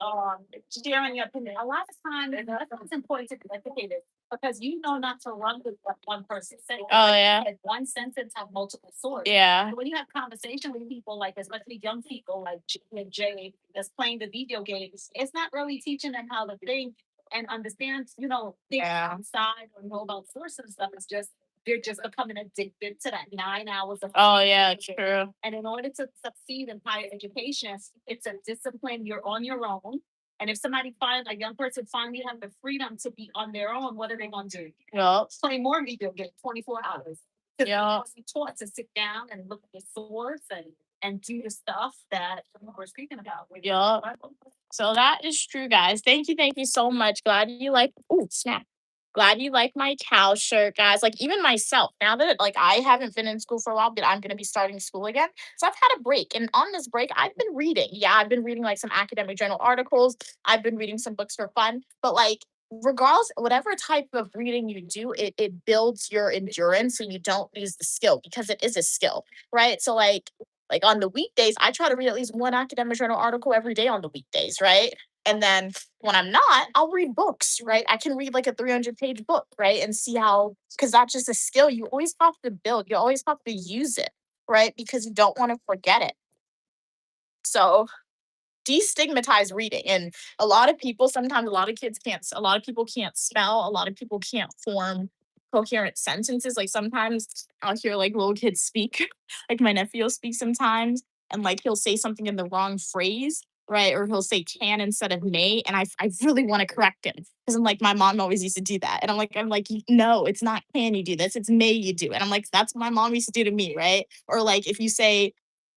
sharing your opinion. A lot of times, it's important to be educated because you know not to run with what one person says. Oh yeah. Like one sentence have multiple sources. Yeah. So when you have conversation with people, like especially young people like G and Jay that's playing the video games, it's not really teaching them how to think and understand, think Yeah. outside or know about sources and stuff. It's just they're just becoming addicted to that 9 hours of Oh yeah, true. and in order to succeed in higher education, it's a discipline. You're on your own. And if somebody a young person finally have the freedom to be on their own, what are they going to do? Yup. Play more video games, 24 hours. Because Yeah. be taught to sit down and look at the source and do the stuff that we're speaking about. Yup. So that is true, guys. Thank you so much. Glad you like. Ooh, snap. Glad you like my cow shirt, guys. Like even myself, now that like I haven't been in school for a while, but I'm gonna be starting school again. So I've had a break, and on this break, I've been reading. Yeah, I've been reading like some academic journal articles. I've been reading some books for fun. But like regardless, whatever type of reading you do, it builds your endurance so you don't lose the skill because it is a skill, right? So like on the weekdays, I try to read at least one academic journal article every day on the weekdays, right? And then when I'm not, I'll read books, right? I can read like a 300-page book, right? And see how, because that's just a skill you always have to build. You always have to use it, right? Because you don't want to forget it. So destigmatize reading. And a lot of people, sometimes a lot of people can't spell, a lot of people can't form coherent sentences. Like sometimes I'll hear like little kids speak, like my nephew will speak sometimes, and like he'll say something in the wrong phrase, right? Or he'll say can instead of may. And I really want to correct him because I'm like, my mom always used to do that. And I'm like, no, it's not can you do this, it's may you do. And I'm like, that's what my mom used to do to me, right? Or like if you say,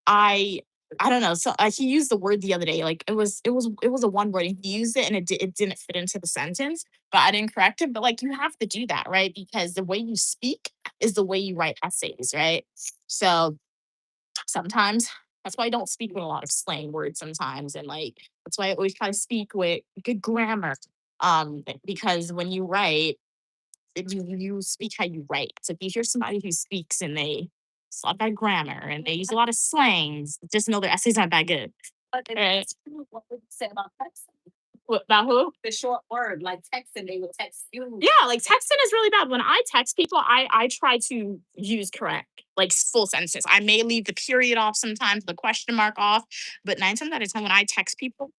I don't know. So he used the word the other day. Like it was a one word. And he used it and it didn't fit into the sentence. But I didn't correct him. But like you have to do that, right? Because the way you speak is the way you write essays, right? So sometimes that's why I don't speak with a lot of slang words sometimes, and like that's why I always try to speak with good grammar. Because when you write, you speak how you write. So if you hear somebody who speaks and they slot that grammar and they use a lot of slangs, just know their essays aren't that good. But Right. what would you say about texting? What about who? The short word, like texting, they would text you. Yeah, like texting is really bad. When I text people, I try to use correct, like full sentences. I may leave the period off sometimes, the question mark off, but 9 times out of 10, when I text people,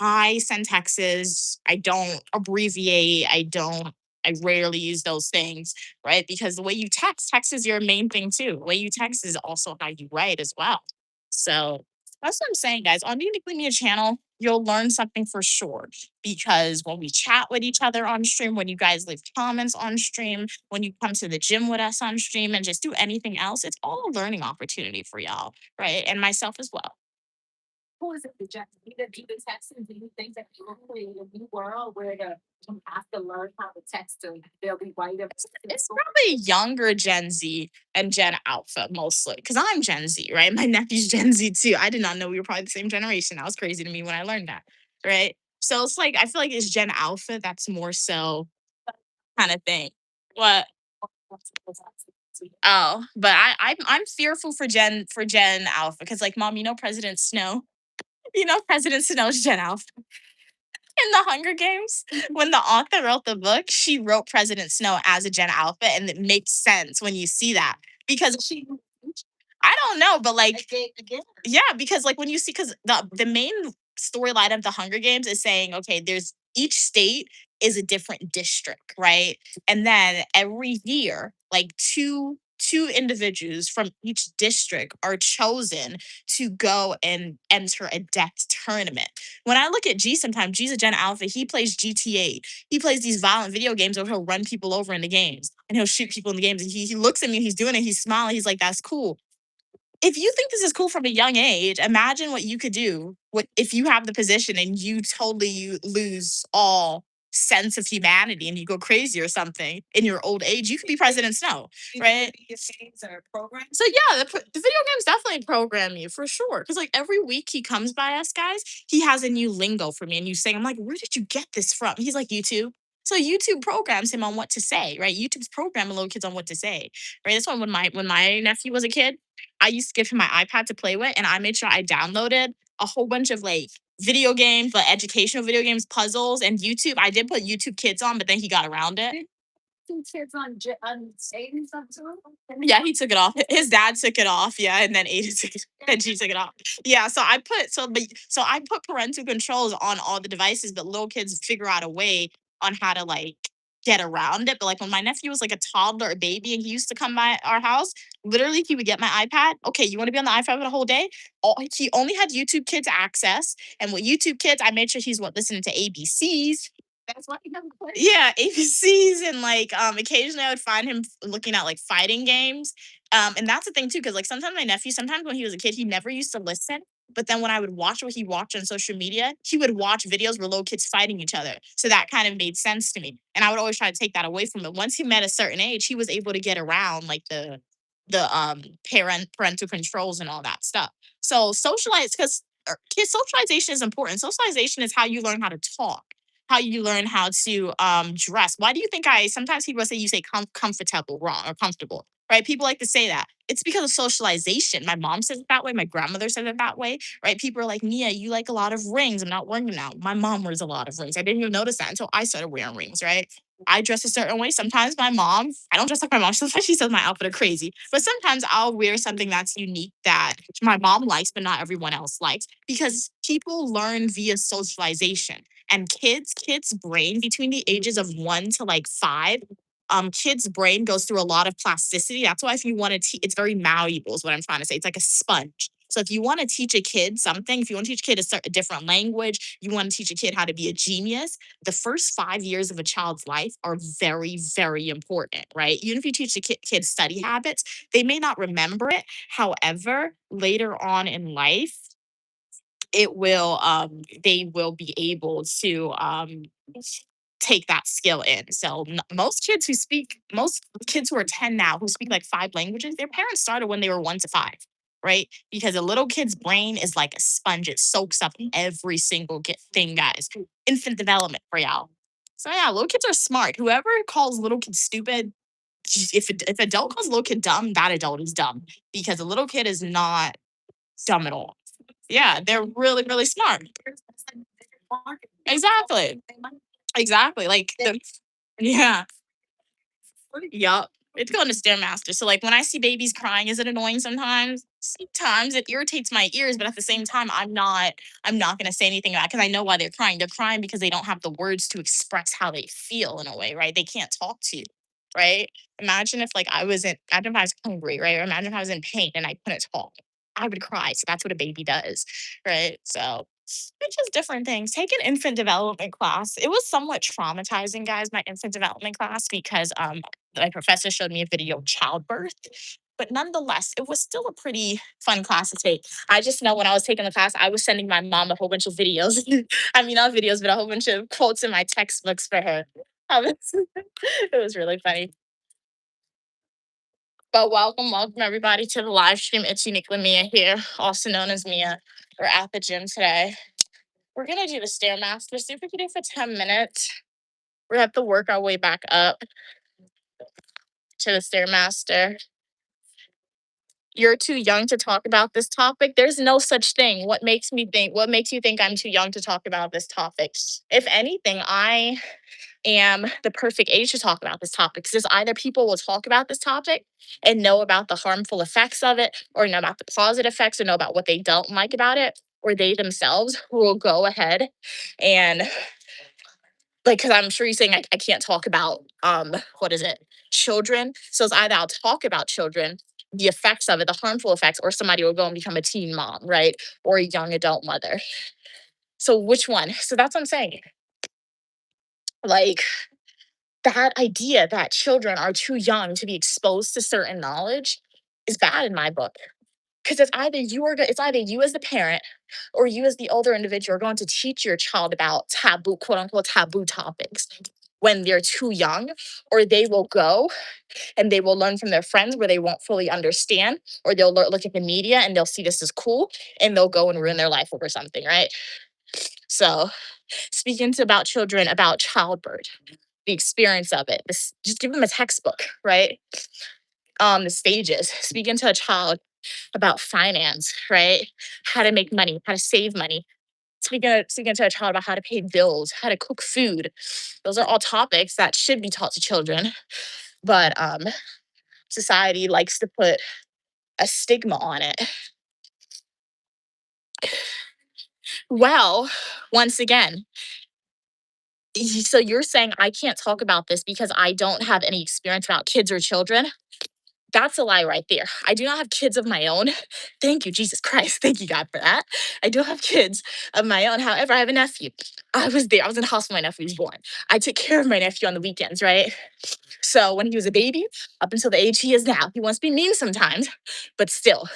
I send texts. I don't abbreviate. I rarely use those things, right? Because the way you text is your main thing too. The way you text is also how you write as well. So that's what I'm saying, guys. On the Uniquely Media channel, you'll learn something for sure because when we chat with each other on stream, when you guys leave comments on stream, when you come to the gym with us on stream and just do anything else, it's all a learning opportunity for y'all, right? And myself as well. Who is it? The Gen Z that do the texting? Do you think that people in a new world where you have to learn how to text and they'll be white? It's probably younger Gen Z and Gen Alpha mostly because I'm Gen Z, right? My nephew's Gen Z too. I did not know we were probably the same generation. That was crazy to me when I learned that, right? So it's like I feel like it's Gen Alpha that's more so kind of thing. What? Oh, but I'm fearful for Gen Alpha because like mom, President Snow. President Snow's Gen Alpha in the Hunger Games. When the author wrote the book, she wrote President Snow as a Gen Alpha, and it makes sense when you see that because I don't know, but like yeah, because like when you see because the main storyline of the Hunger Games is saying, okay, there's each state is a different district, right? And then every year, like two individuals from each district are chosen to go and enter a death tournament. When I look at G sometimes, G's a Gen Alpha, he plays GTA. He plays these violent video games where he'll run people over in the games and he'll shoot people in the games. And he looks at me, he's doing it, he's smiling, he's like, that's cool. If you think this is cool from a young age, imagine what you could do if you have the position and you totally lose all sense of humanity and you go crazy or something in your old age, you could be President Snow, right? So yeah, the video games definitely program you for sure. Because like every week he comes by us, guys, he has a new lingo for me, and you say, I'm like, where did you get this from? He's like, YouTube. So YouTube programs him on what to say, right? YouTube's programming little kids on what to say, right? That's why when my nephew was a kid, I used to give him my iPad to play with, and I made sure I downloaded a whole bunch of like video games, like educational video games, puzzles, and YouTube. I did put YouTube Kids on, but then he got around it. Kids on Aiden stuff too? Yeah, he took it off. His dad took it off. Yeah, and then Aiden took it, and she took it off. Yeah, so I put parental controls on all the devices, but little kids figure out a way on how to like get around it. But like when my nephew was like a toddler, a baby, and he used to come by our house, literally he would get my iPad. Okay, you want to be on the iPad for the whole day? He only had YouTube Kids access, and with YouTube Kids, I made sure he's listening to ABCs. That's why he never played. Yeah, ABCs, and like occasionally I would find him looking at like fighting games. And that's the thing too, because like sometimes my nephew, sometimes when he was a kid, he never used to listen. But then when I would watch what he watched on social media, he would watch videos where little kids fighting each other. So that kind of made sense to me. And I would always try to take that away from him. Once he met a certain age, he was able to get around like the parental controls and all that stuff. So socialize because kids socialization is important. Socialization is how you learn how to talk, how you learn how to dress. Why do you think sometimes people say you say comfortable wrong or comfortable, right? People like to say that. It's because of socialization. My mom says it that way. My grandmother said it that way, right? People are like, Nia, you like a lot of rings. I'm not wearing them now. My mom wears a lot of rings. I didn't even notice that until I started wearing rings, right? I dress a certain way. Sometimes my mom, I don't dress like my mom. Sometimes she says my outfit are crazy. But sometimes I'll wear something that's unique that my mom likes, but not everyone else likes. Because people learn via socialization. And kids' brain between the ages of 1 to like 5, kids' brain goes through a lot of plasticity. That's why if you want to teach, it's very malleable is what I'm trying to say. It's like a sponge. So if you want to teach a kid something, if you want to teach a kid a different language, you want to teach a kid how to be a genius, the first 5 years of a child's life are very, very important, right? Even if you teach the kids study habits, they may not remember it. However, later on in life, it will they will be able to take that skill in. So most kids who are 10 now who speak like 5 languages, their parents started when they were 1 to 5, right? Because a little kid's brain is like a sponge. It soaks up every single thing, guys. Infant development for y'all. So yeah, little kids are smart. Whoever calls little kids stupid, if adult calls a little kid dumb, that adult is dumb because a little kid is not dumb at all. Yeah, they're really, really smart. Exactly. Exactly. Like yeah. Yup. It's going to Stairmaster. So like when I see babies crying, is it annoying sometimes? Sometimes it irritates my ears, but at the same time, I'm not gonna say anything about it because I know why they're crying. They're crying because they don't have the words to express how they feel in a way, right? They can't talk to you, right? Imagine if like imagine if I was hungry, right? Or imagine if I was in pain and I couldn't talk. I would cry. So that's what a baby does, right? So it's just different things. Take an infant development class. It was somewhat traumatizing, guys, my infant development class, because my professor showed me a video of childbirth. But nonetheless, it was still a pretty fun class to take. I just know when I was taking the class, I was sending my mom a whole bunch of videos. I mean, not videos, but a whole bunch of quotes in my textbooks for her. It was really funny. But welcome everybody to the live stream. It's Uniquely Mia here, also known as Mia. We're at the gym today. We're gonna do the Stairmaster. See if we can do it for 10 minutes. We have to work our way back up to the Stairmaster. You're too young to talk about this topic. There's no such thing. What makes you think I'm too young to talk about this topic? If anything, I am the perfect age to talk about this topic. Because either people will talk about this topic and know about the harmful effects of it, or know about the positive effects, or know about what they don't like about it, or they themselves will go ahead and like, because I'm sure you're saying I can't talk about what is it, children. So it's either I'll talk about children, the effects of it, the harmful effects, or somebody will go and become a teen mom, right? Or a young adult mother. So which one? So that's what I'm saying. Like that idea that children are too young to be exposed to certain knowledge is bad in my book. Because it's either you as the parent or you as the older individual are going to teach your child about taboo, quote unquote, taboo topics when they're too young, or they will go and they will learn from their friends where they won't fully understand, or they'll look at the media and they'll see this as cool and they'll go and ruin their life over something, right? So, speaking to about children, about childbirth, the experience of it, just give them a textbook, right? The stages, speaking to a child about finance, right? How to make money, how to save money. Speaking to a child about how to pay bills, how to cook food. Those are all topics that should be taught to children, but society likes to put a stigma on it. Well, once again, so you're saying I can't talk about this because I don't have any experience about kids or children? That's a lie right there. I do not have kids of my own. Thank you, Jesus Christ. Thank you, God, for that. I don't have kids of my own. However, I have a nephew. I was there. I was in the hospital when my nephew was born. I took care of my nephew on the weekends, right? So when he was a baby, up until the age he is now, he wants to be mean sometimes, but still,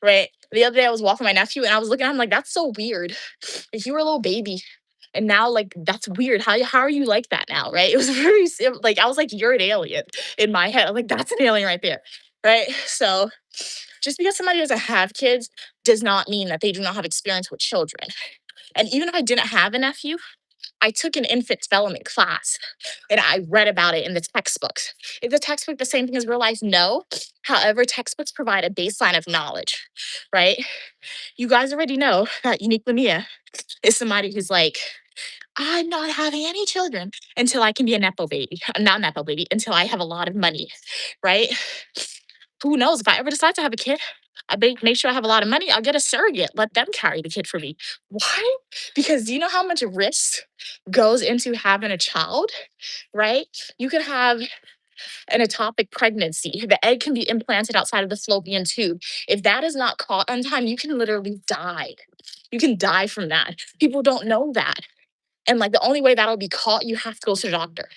right? The other day I was walking my nephew and I was looking at him like, that's so weird. If you were a little baby and now like that's weird. How are you like that now? Right? It was very like I was like, you're an alien in my head. I'm like, that's an alien right there. Right. So just because somebody doesn't have kids does not mean that they do not have experience with children. And even if I didn't have a nephew, I took an infant development class and I read about it in the textbooks. Is the textbook the same thing as real life? No. However, textbooks provide a baseline of knowledge, right? You guys already know that Unique Lamia is somebody who's like, I'm not having any children until I can be a Nepo baby. Not Nepo baby, until I have a lot of money, right? Who knows? If I ever decide to have a kid, make sure I have a lot of money. I'll get a surrogate. Let them carry the kid for me. Why? Because do you know how much risk goes into having a child, right? You could have an ectopic pregnancy. The egg can be implanted outside of the fallopian tube. If that is not caught on time, you can literally die. You can die from that. People don't know that. And like the only way that'll be caught, you have to go to the doctor,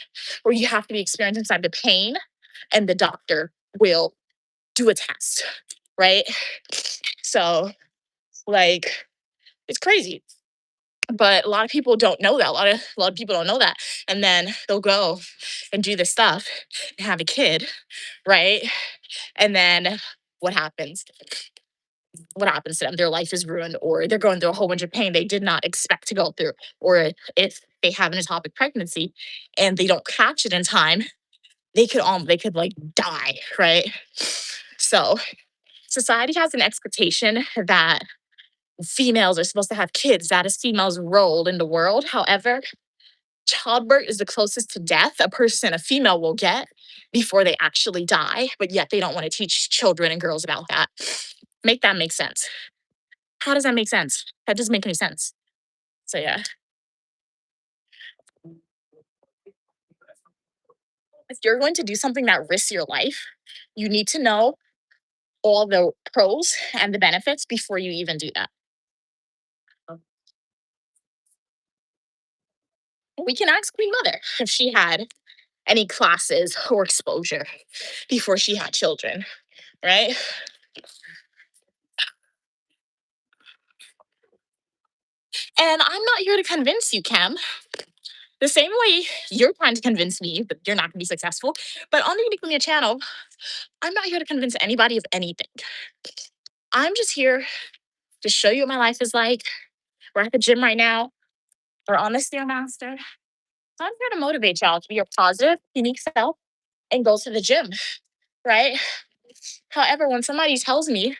or you have to be experienced inside the pain, and the doctor will do a test, right? So, like, it's crazy. But a lot of people don't know that. A lot of people don't know that. And then they'll go and do this stuff and have a kid, right? And then what happens? What happens to them? Their life is ruined, or they're going through a whole bunch of pain they did not expect to go through. Or if they have an ectopic pregnancy and they don't catch it in time, they could like die, right? So society has an expectation that females are supposed to have kids. That is females' role in the world. However, childbirth is the closest to death a female will get before they actually die, but yet they don't want to teach children and girls about that. Make that make sense. How does that make sense? That doesn't make any sense. So yeah. If you're going to do something that risks your life, you need to know all the pros and the benefits before you even do that. We can ask Queen Mother if she had any classes or exposure before she had children, right? And I'm not here to convince you, Cam. The same way you're trying to convince me that you're not going to be successful, but on the Unique Lamia channel, I'm not here to convince anybody of anything. I'm just here to show you what my life is like. We're at the gym right now. We're on the Stairmaster. So I'm here to motivate y'all to be your positive, unique self and go to the gym, right? However, when somebody tells me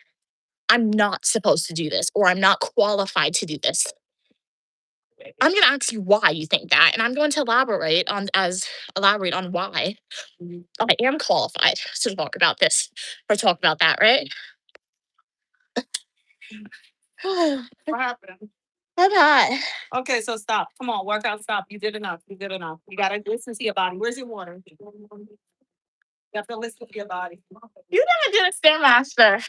I'm not supposed to do this or I'm not qualified to do this, I'm going to ask you why you think that, and I'm going to elaborate on why I am qualified to talk about this or talk about that, right? What happened? I'm hot. Okay, so stop. Come on, workout, stop. You did enough. You did enough. You gotta listen to your body. Where's your water? You have to listen to your body. You never did a Stairmaster.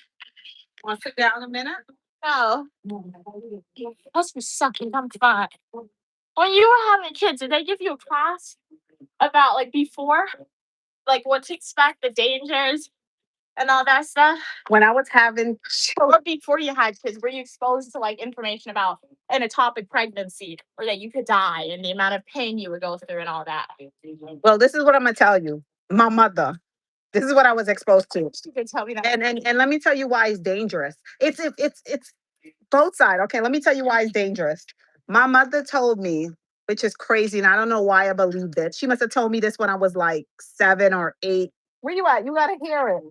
Want to sit down a minute? No. Must be sucking. I'm fine. When you were having kids, did they give you a class about like before? Like what to expect, the dangers, and all that stuff? When I was having Or before you had kids, were you exposed to like information about an ectopic pregnancy or that you could die and the amount of pain you would go through and all that? well, this is what I'm gonna tell you. My mother. This is what I was exposed to. You could tell me that. And let me tell you why it's dangerous. It's both sides. Okay, let me tell you why it's dangerous. My mother told me, which is crazy, and I don't know why I believed it. She must have told me this when I was like 7 or 8. Where you at? You gotta hear it.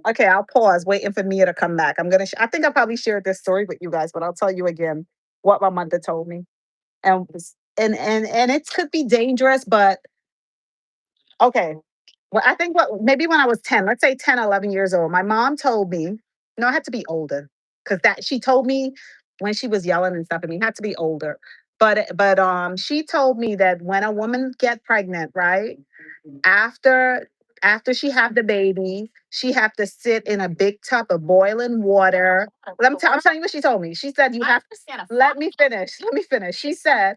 Okay, I'll pause, waiting for Mia to come back. I think I probably shared this story with you guys, but I'll tell you again what my mother told me. And it could be dangerous, but okay. Well, I think maybe when I was 10, let's say 10, 11 years old, my mom told me, no, I had to be older because that she told me when she was yelling and stuff at me, had to be older. But she told me that when a woman get pregnant, right? after after she have the baby, she have to sit in a big tub of boiling water. I'm telling you what she told me. She said you have let me finish. Let me finish. She said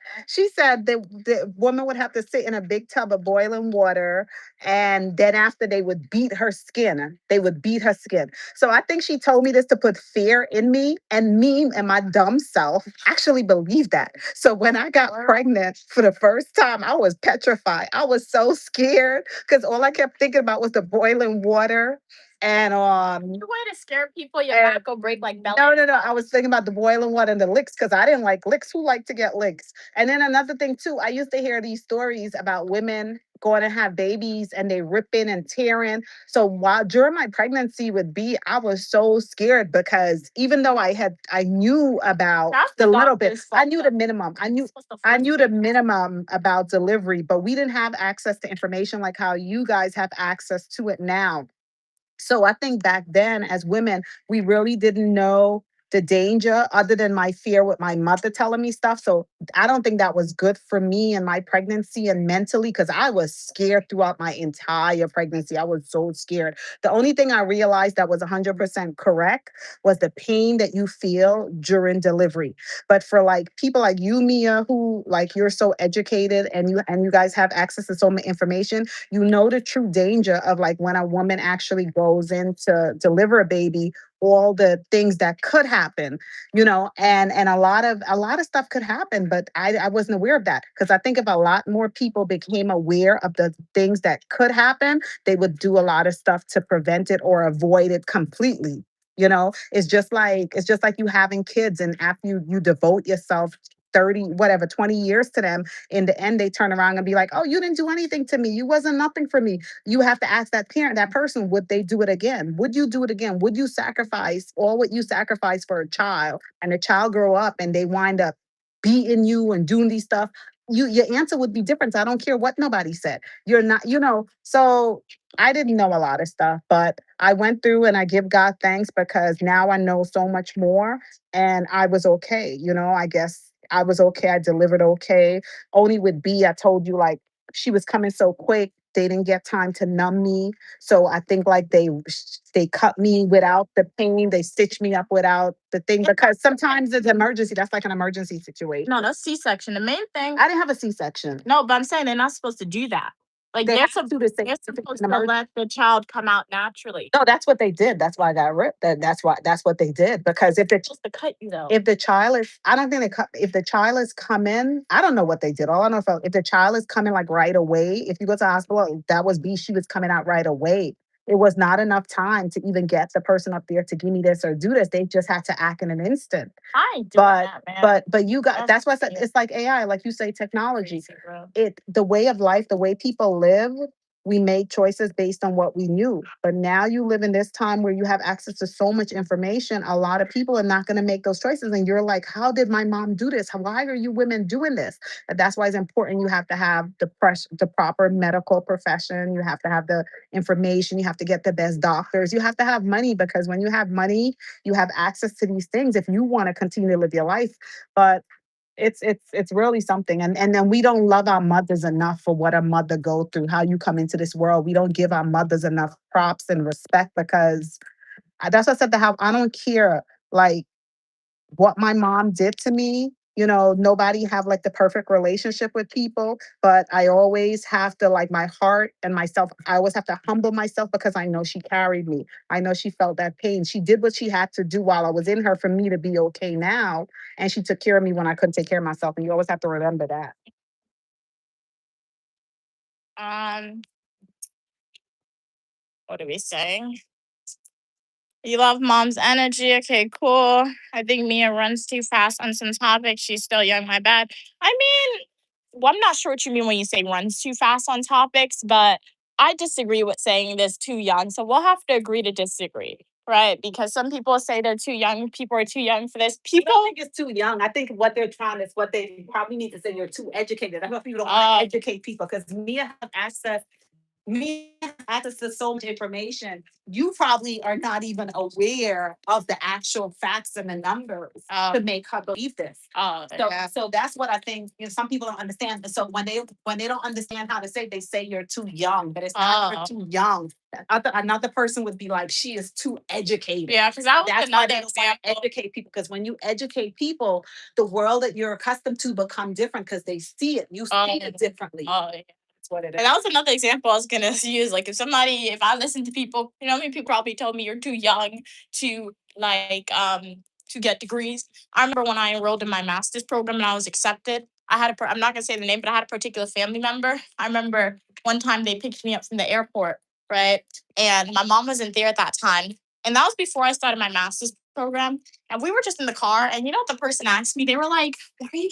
the woman would have to sit in a big tub of boiling water, and then after they would beat her skin. They would beat her skin. So I think she told me this to put fear in me, and me and my dumb self actually believed that. So when I got pregnant for the first time, I was petrified. I was so scared because all I kept thinking about was the boiling water. And You way to scare people, your And- back will break like belly. no. I was thinking about the boiling water and the licks because I didn't like licks. Who like to get licks? And then another thing too, I used to hear these stories about women going to have babies and they ripping and tearing. So while during my pregnancy with B, I was so scared because even though I knew about That's the the little bit, doctor's I fault, knew though. the minimum. I knew the minimum about delivery, but we didn't have access to information like how you guys have access to it now. So I think back then, as women, we really didn't know the danger other than my fear with my mother telling me stuff. So I don't think that was good for me and my pregnancy and mentally because I was scared throughout my entire pregnancy. I was so scared. The only thing I realized that was 100% correct was the pain that you feel during delivery. But for like people like you, Mia, who like you're so educated and you guys have access to so much information, you know the true danger of like when a woman actually goes in to deliver a baby, all the things that could happen, and a lot of stuff could happen, but I wasn't aware of that because I think if a lot more people became aware of the things that could happen, they would do a lot of stuff to prevent it or avoid it completely. It's just like you having kids, and after you devote yourself 30 whatever 20 years to them, in the end they turn around and be like, oh, you didn't do anything to me, you wasn't nothing for me. You have to ask that parent, that person, would they do it again? Would you do it again? Would you sacrifice all what you sacrificed for a child, and the child grow up and they wind up beating you and doing these stuff? Your answer would be different. I don't care what nobody said. You're not, so I didn't know a lot of stuff, but I went through and I give God thanks because now I know so much more, and I was okay. I guess I was okay. I delivered okay. Only with B, I told you, like, she was coming so quick. They didn't get time to numb me. So I think like they cut me without the pain. They stitched me up without the thing because sometimes it's emergency. That's like an emergency situation. No, that's C-section. The main thing. I didn't have a C-section. No, but I'm saying they're not supposed to do that. Like They they're, have to do the same they're thing supposed in to emergency. let the child come out naturally. No, that's what they did. That's why I got ripped. That's what they did. Because They're supposed to cut you though. if the child is, I don't think they cut. If the child is coming, I don't know what they did. All I know if the child is coming like right away, if you go to the hospital, that was B. She was coming out right away. It was not enough time to even get the person up there to give me this or do this. They just had to act in an instant. I ain't doing that, man. But you got. That's why I said it's like AI, like you say, technology. The way of life, the way people live, we made choices based on what we knew. But now you live in this time where you have access to so much information. A lot of people are not going to make those choices. And you're like, how did my mom do this? Why are you women doing this? And that's why it's important. You have to have the proper medical profession. You have to have the information. You have to get the best doctors. You have to have money because when you have money, you have access to these things if you want to continue to live your life. But it's really something. And then we don't love our mothers enough for what a mother go through, how you come into this world. We don't give our mothers enough props and respect because that's what I said to how I don't care like what my mom did to me. nobody have like the perfect relationship with people, but I always have to like my heart and myself. I always have to humble myself because I know she carried me. I know she felt that pain. She did what she had to do while I was in her for me to be okay now. And she took care of me when I couldn't take care of myself. And you always have to remember that. Um, what are we saying? You love mom's energy. Okay, cool. I think Mia runs too fast on some topics. She's still young. My bad. I mean, well, I'm not sure what you mean when you say runs too fast on topics, but I disagree with saying this too young. So we'll have to agree to disagree, right? Because some people say they're too young. People are too young for this. I People, don't think it's too young. I think what they're trying is what they probably need to say. You're too educated. I know people don't want to educate people because Mia have access. Me access to so much information, you probably are not even aware of the actual facts and the numbers to make her believe this. So that's what I think. Some people don't understand. So when they don't understand how to say, they say you're too young, but it's not you're too young. Another person would be like, she is too educated. Yeah, because that was That's why another they don't want to example. educate people. Because when you educate people, the world that you're accustomed to become different because they see it. You see it differently. Yeah. That's what it is. And that was another example I was gonna use. Like if I listen to people, I mean, people probably told me you're too young to to get degrees. I remember when I enrolled in my master's program and I was accepted. I'm not gonna say the name, but I had a particular family member. I remember one time they picked me up from the airport, right? And my mom wasn't there at that time. And that was before I started my master's program. And we were just in the car, and the person asked me, they were like, why are you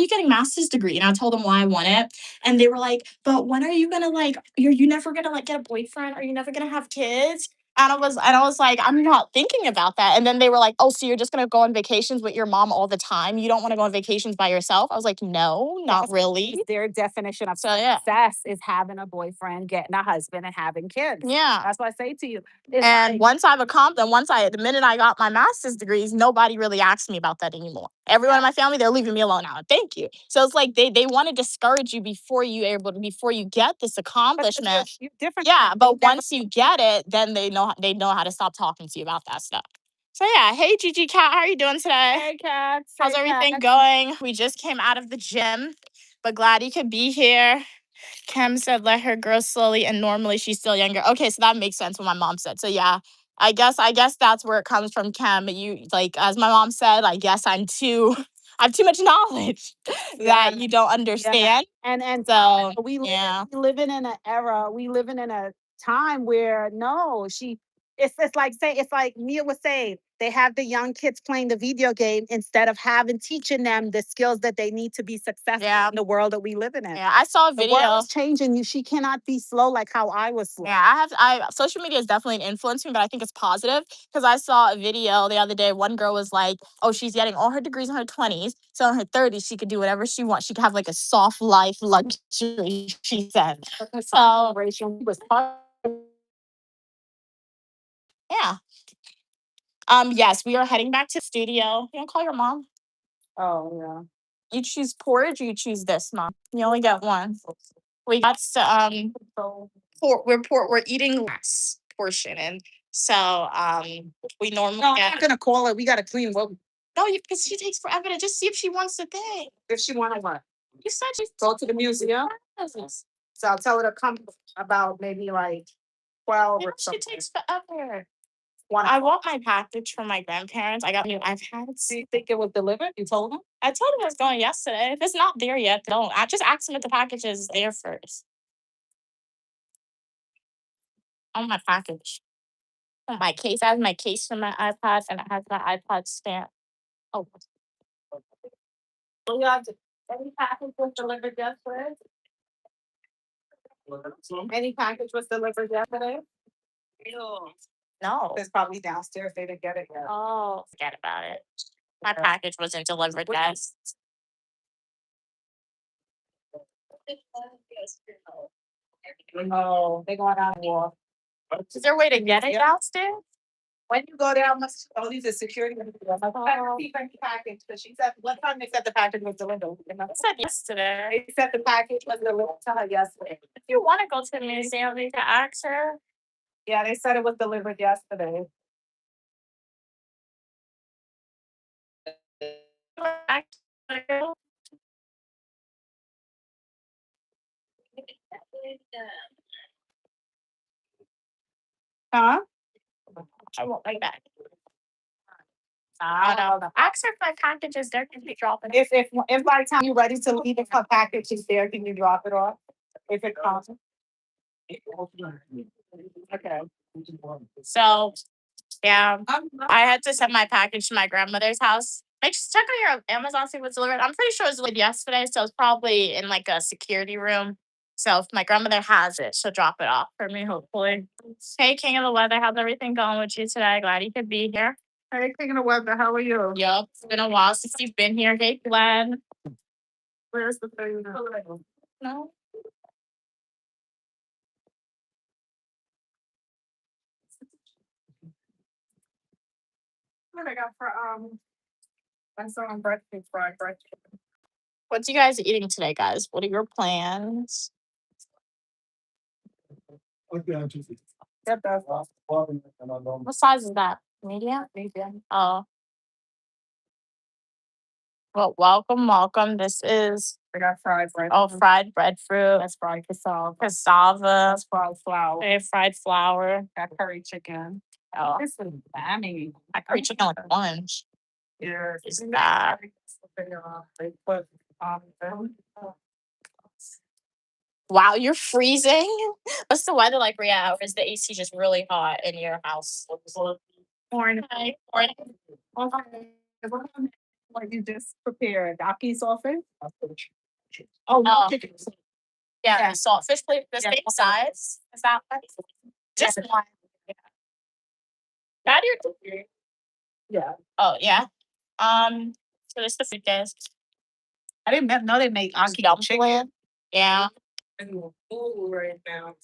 getting master's degree? And I told them why I want it. And they were like, but when are you gonna you never gonna get a boyfriend? Are you never gonna have kids? And I was like, I'm not thinking about that. And then they were like, oh, so you're just gonna go on vacations with your mom all the time? You don't want to go on vacations by yourself? I was like, no, not really. Their definition of Yeah. success is having a boyfriend, getting a husband, and having kids. Yeah. That's what I say to you. And the minute I got my master's degrees, nobody really asked me about that anymore. Everyone in my family, they're leaving me alone now. Thank you. So it's like they want to discourage you before you get this accomplishment. You're different. Yeah, but once you get it, then they know how to stop talking to you about that stuff. So yeah, hey Gigi Cat, how are you doing today? Hey, Kat. How's everything going? We just came out of the gym, but glad you could be here. Kim said, let her grow slowly and normally she's still younger. Okay, so that makes sense what my mom said. So yeah, I guess that's where it comes from, Kim. You as my mom said, I guess I have too much knowledge that you don't understand. And So we yeah. living in an era, we living in a time where it's like Mia was saying, they have the young kids playing the video game instead of teaching them the skills that they need to be successful in the world that we live in. Yeah, I saw a The video. world is changing. She cannot be slow like how I was slow. Yeah, social media is definitely an influence me, but I think it's positive because I saw a video the other day. One girl was like, oh, she's getting all her degrees in her 20s. So in her 30s, she could do whatever she wants. She could have like a soft life luxury, she said. So, yeah. Yes, we are heading back to the studio. You don't call your mom. Oh yeah. You choose porridge or you choose this, Mom. You only get one. We got we're eating less portion, and so we normally No, I'm get. not gonna call her. We gotta clean what No, because she takes forever to just see if she wants the thing. if she wanna what? You said she Go to the museum. So I'll tell her to come about maybe like 12 or She something. takes forever. I want my package from my grandparents. I got new iPads. Do you think it was delivered? You told them? I told them it was going yesterday. If it's not there yet, don't. I just asked them if the package is there first. On my package. On my case. I have my case for my iPad and it has my iPod stamp. Oh. Any package was delivered yesterday? Any package was delivered yesterday? No. It's probably downstairs. They didn't get it yet. Oh, forget about it. My package wasn't delivered, guys. Oh, they going out and walk. Is there a way to get it downstairs? When you go down, these are security. Package, because she said, what time they said the package was delivered? They said yesterday. They said the package was delivered to her yesterday. If you want to go to the museum, you can ask her. Yeah, they said it was delivered yesterday. Huh? I won't like that. I don't know. Ask her if my package is there. Can you drop it? If by the time you're ready to leave, if her package is there, can you drop it off? If it comes. Okay. So, yeah, I had to send my package to my grandmother's house. Just check on your Amazon, see what's delivered. I'm pretty sure it was delivered yesterday, so it's probably in like a security room. So if my grandmother has it, she'll drop it off for me, hopefully. Hey, King of the Weather, how's everything going with you today? Glad you could be here. Hey, King of the Weather, how are you? Yup, it's been a while since you've been here. Hey, Glenn. Where's the thing? No. What I got for I saw on breakfast fried chicken. What you guys eating today, guys? What are your plans? Yep, that's What size is that? Medium? medium. Oh. Well, welcome. This is I got fried bread. fried breadfruit, That's fried cassava. cassava, That's fried flour. fried flour. Got curry chicken. Oh, This is bammy. I curry chicken like lunch. Yeah. Is that- They put Wow, you're freezing. What's the weather like where you're at? Or is the AC just really hot in your house? corn. Hi. What you just prepared, Aki's sausage? Oh, no, chicken. Yeah, Yeah. saltfish plate, the Yeah. same size. Is that what? Just Yeah. one. That you're. Yeah. Oh yeah. So this the food desk. I didn't know they make Aki chicken. Dumpling. Yeah. Right now.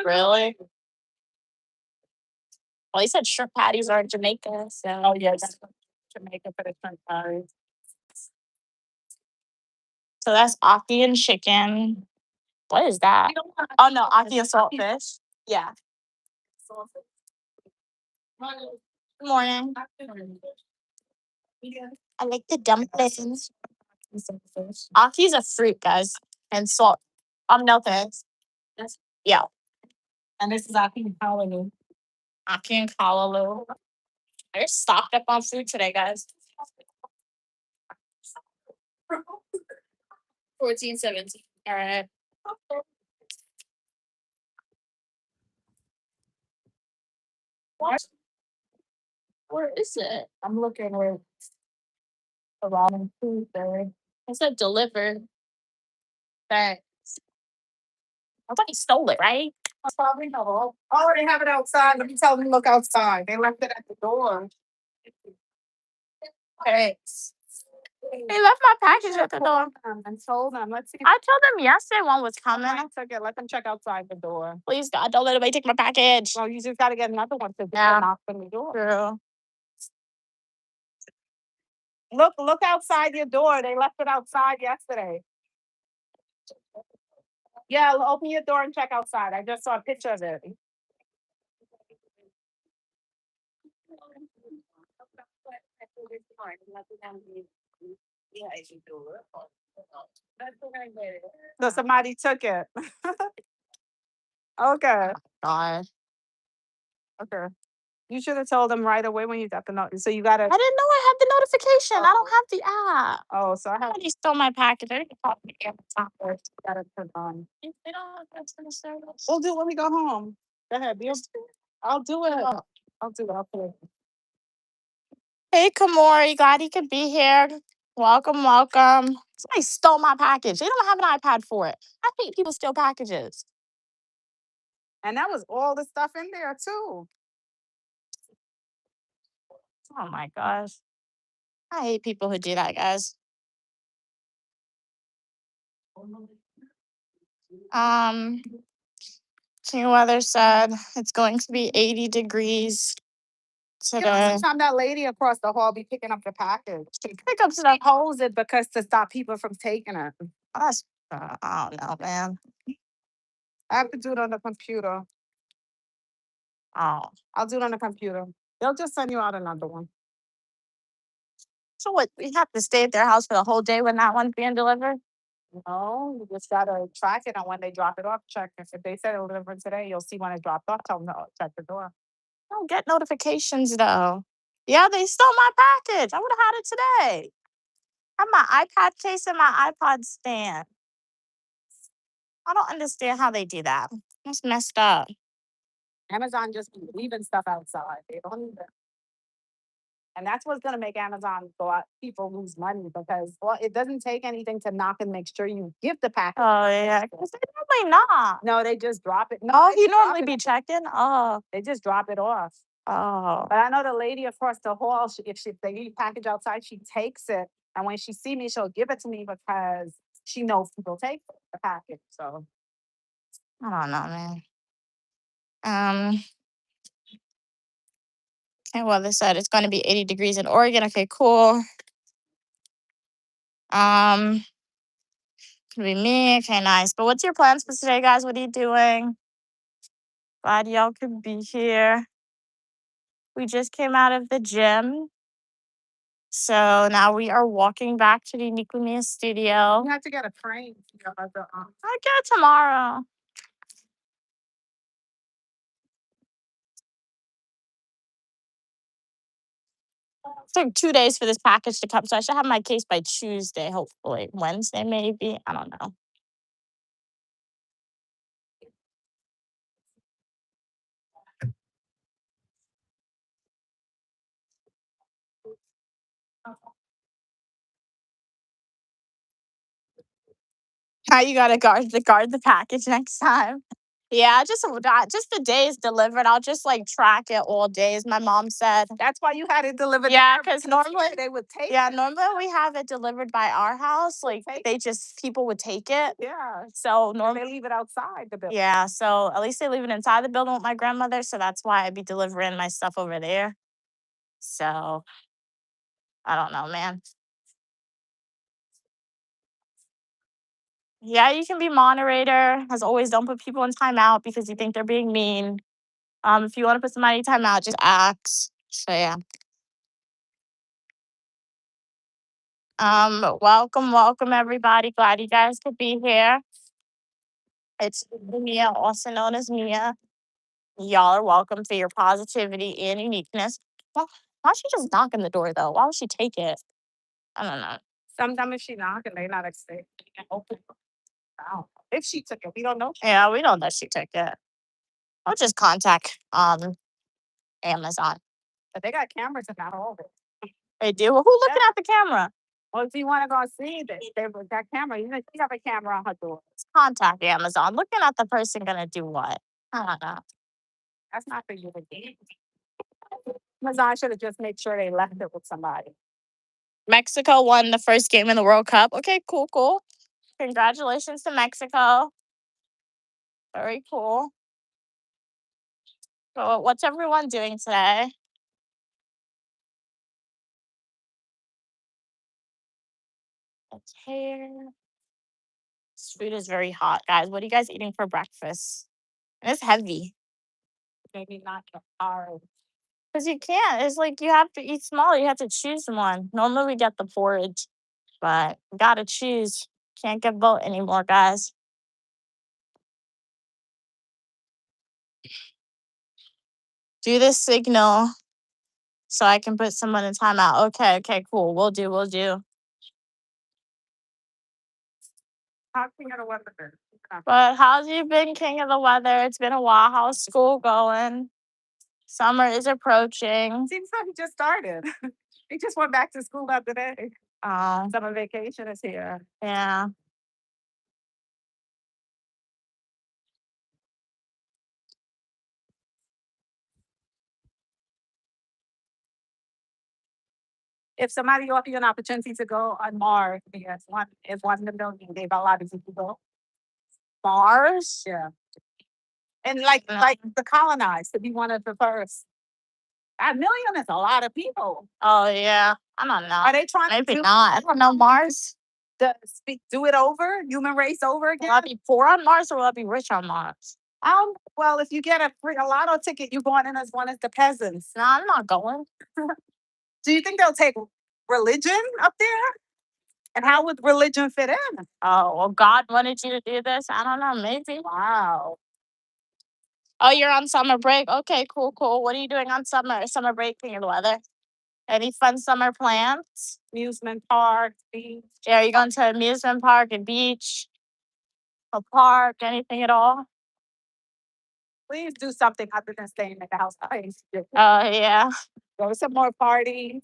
Really? Well, he said shrimp patties are in Jamaica, so. Oh, yeah, that's Jamaica for the shrimp patties. So that's Aki and chicken. What is that? Oh no, Aki and saltfish. Yeah. Good morning. I like the dumplings. Aki's a fruit, guys, and salt. No thanks. Yeah, And this is Aki Hallelujah. Aki and Kalaloo. They're stocked up on food today, guys. 14.17. All right. What? Where is it? I'm looking with the ramen food there. I said delivered. Thanks. Nobody stole it, right? That's probably no. Oh, they have it outside. Let me tell them to look outside. They left it at the door. Thanks. They left my package at the door. And told them, let's see. I told them yesterday one was coming. I took it. Let them check outside the door. Please, God, don't let anybody take my package. Well, you just got to get another one to Yeah. knock on the door. True. Look outside your door. They left it outside yesterday. Yeah, open your door and check outside. I just saw a picture of it. So somebody took it. Okay. God. Okay. You should have told them right away when you got the note. So you gotta. I didn't know I had the notification. I don't have the app. Oh, so I have Somebody stole my package. They can call me Amazon. gotta turn on. They don't have customer service. We'll do it when we go home. Go ahead. I'll do it. Oh. I'll do it. I'll do it. Hey, Kamori. Glad you could be here. Welcome. Somebody stole my package. They don't have an iPad for it. I hate people steal packages. And that was all the stuff in there too. Oh my gosh. I hate people who do that, guys. King Weather said it's going to be 80 degrees today. Sometimes that lady across the hall be picking up the package. Pick up stuff. Holds it because to stop people from taking it. That's, I don't know, man. I have to do it on the computer. Oh. I'll do it on the computer. They'll just send you out another one. So what? We have to stay at their house for the whole day when that one's being delivered? No, you just gotta track it, and when they drop it off, check. If they said it'll deliver today, you'll see when it dropped off. Tell them to check the door. I don't get notifications though. Yeah, they stole my package. I would have had it today. I have my iPad case and my iPod stand. I don't understand how they do that. That's messed up. Amazon just be leaving stuff outside. They don't even. And that's what's gonna make Amazon go out. People lose money because well, it doesn't take anything to knock and make sure you give the package. Oh yeah, because they normally not. No, they just drop it. No, Oh, they you just drop normally it. be checking. Oh, They just drop it off. oh. But I know the lady across the hall. If they leave package outside, she takes it, and when she see me, she'll give it to me because she knows people take the package. So I don't know, man. Okay, well, they said it's going to be 80 degrees in Oregon. Okay, cool. Gonna be me. Okay, nice. But what's your plans for today, guys? What are you doing? Glad y'all could be here. We just came out of the gym. So now we are walking back to the Uniquely Mia studio. you have to get a train. I get it tomorrow. It took 2 days for this package to come, so I should have my case by Tuesday, hopefully. Wednesday, maybe. I don't know. How you gotta guard the package next time. Yeah, just the days delivered. I'll just like track it all days. My mom said. That's why you had it delivered. Yeah, there, 'cause normally- they would take. Yeah, it. normally we have it delivered by our house. Like people would take it. Yeah. So They normally, leave it outside the building. yeah. So at least they leave it inside the building with my grandmother. So that's why I'd be delivering my stuff over there. So I don't know, man. Yeah, you can be moderator. As always, don't put people in timeout because you think they're being mean. If you want to put somebody in timeout, just ask. So yeah. Welcome everybody. Glad you guys could be here. It's Mia, also known as Mia. Y'all are welcome for your positivity and uniqueness. Well, why'd she just knock on the door though? Why would she take it? I don't know. Sometimes if she knock and they not expecting it, open. Wow. If she took it, we don't know. Yeah, we don't know she took it. I'll just contact Amazon. But they got cameras in that hallway. They do. Well, who looking at the camera? Well, if you want to go see that, they got camera. You know, she have a camera on her door. Contact Amazon. Looking at the person gonna do what? I don't know. That's not for you to do. Amazon should have just made sure they left it with somebody. Mexico won the first game in the World Cup. Okay, cool. Congratulations to Mexico. Very cool. So what's everyone doing today? It's here. This food is very hot, guys. What are you guys eating for breakfast? And it's heavy. Maybe not hard. Because you can't. It's like you have to eat small. You have to choose one. Normally we get the porridge, but you gotta choose. Can't get both anymore, guys. Do the signal so I can put someone in timeout. Okay, cool. We'll do. How can you weather? But how's you been, King of the Weather? It's been a while. How's school going? Summer is approaching. Seems like he just started. He just went back to school the other day. Oh, Summer vacation is here. yeah. If somebody offer you an opportunity to go on Mars, yes, one in a million, they've allowed you to go. Mars? Yeah. And like the colonized to be one of the first. A million is a lot of people. Oh, yeah. I don't know. Are they trying Maybe to not. I don't know. Mars? do it over, human race over Will again? I be poor on Mars or will I be rich on Mars? Well, if you get a lotto ticket, you're going in as one of the peasants. No, I'm not going. Do you think they'll take religion up there? And how would religion fit in? Oh, well, God wanted you to do this. I don't know, maybe. Wow. Oh, you're on summer break. Okay, cool, cool. What are you doing on summer break in the weather? Any fun summer plans? Amusement park, beach. Yeah, are you going to amusement park, a beach, a park, anything at all? Please do something other than staying at the house. Oh, yeah. Go to some more parties.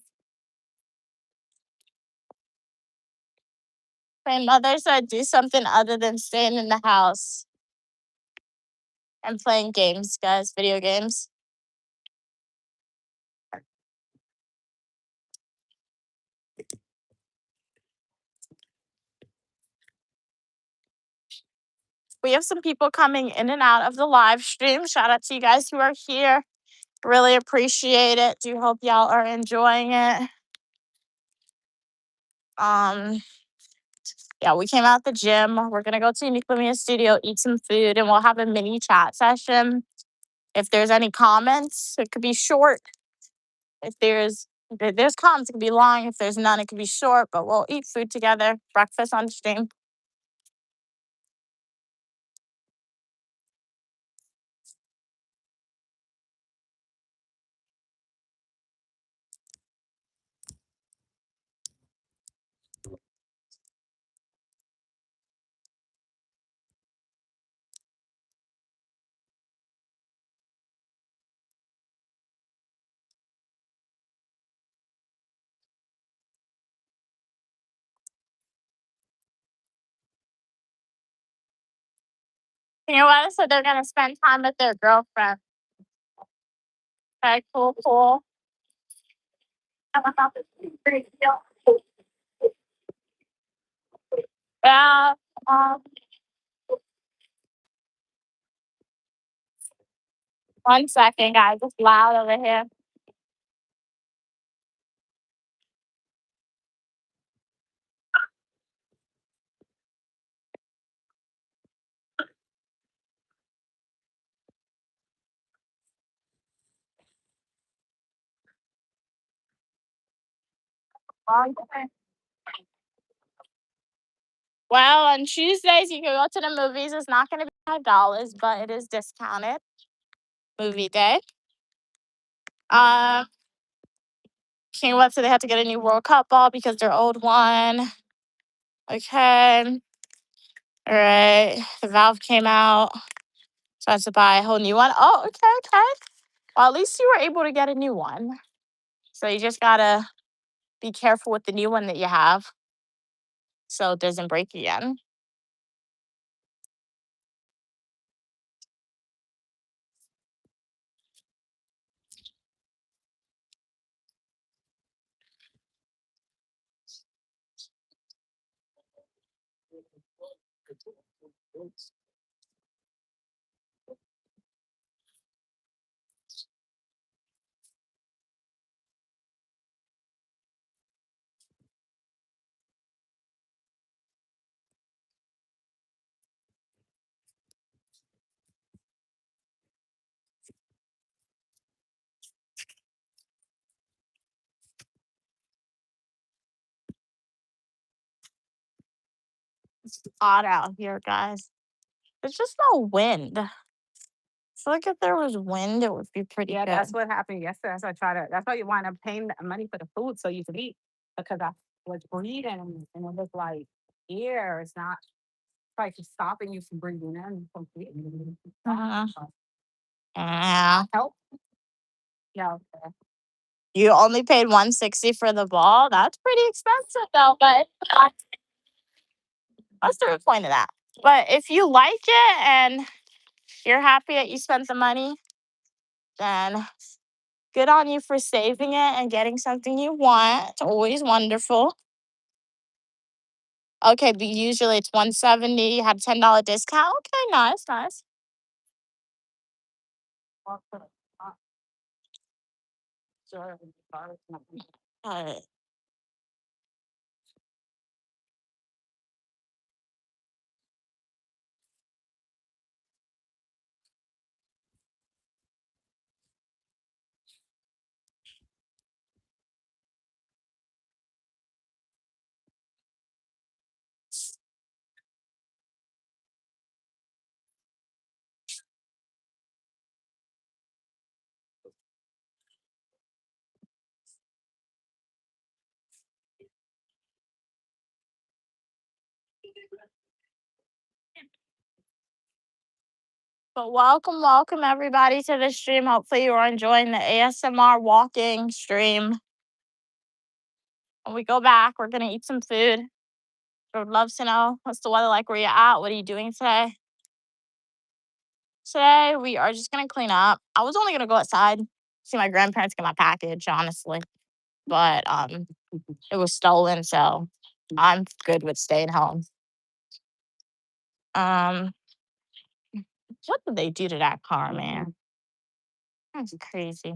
My mother said do something other than staying in the house and playing games, guys, video games. We have some people coming in and out of the live stream. Shout out to you guys who are here. Really appreciate it. Do hope y'all are enjoying it. Yeah, we came out the gym. We're gonna go to Unique Lumia Studio, eat some food, and we'll have a mini chat session. If there's any comments, it could be short. If there's comments, it could be long. If there's none, it could be short. But we'll eat food together. Breakfast on stream. You know what? So they're gonna spend time with their girlfriend. Okay, cool, cool. Yeah. Um, One second, guys. It's loud over here. Well, on Tuesdays you can go to the movies. It's not gonna be $5, but it is discounted. Movie day. King Web said they had to get a new World Cup ball because their old one. Okay. All right. The valve came out. So I had to buy a whole new one. Oh, okay, okay. Well, at least you were able to get a new one. So you just gotta be careful with the new one that you have so it doesn't break again. It's hot out here, guys. There's just no wind. So like if there was wind, it would be pretty Yeah, good. that's what happened yesterday. That's why you wind up paying the money for the food so you could eat. Because I was breathing and it was like air. It's not like it's stopping you from breathing in completely. Uh-huh. Yeah. Help. Yeah. Okay. You only paid $160 for the ball. That's pretty expensive though, but what's the point of that? But if you like it and you're happy that you spent the money, then good on you for saving it and getting something you want. It's always wonderful. Okay, but usually it's $170. You had a $10 discount. Okay, nice, nice. Uh, But welcome everybody to the stream. Hopefully you are enjoying the ASMR walking stream. When we go back, we're gonna eat some food. I would love to know what's the weather like where you're at. What are you doing today? Today we are just gonna clean up. I was only gonna go outside, see my grandparents get my package, honestly. But it was stolen, so I'm good with staying home. Um, what did they do to that car, man? That's crazy.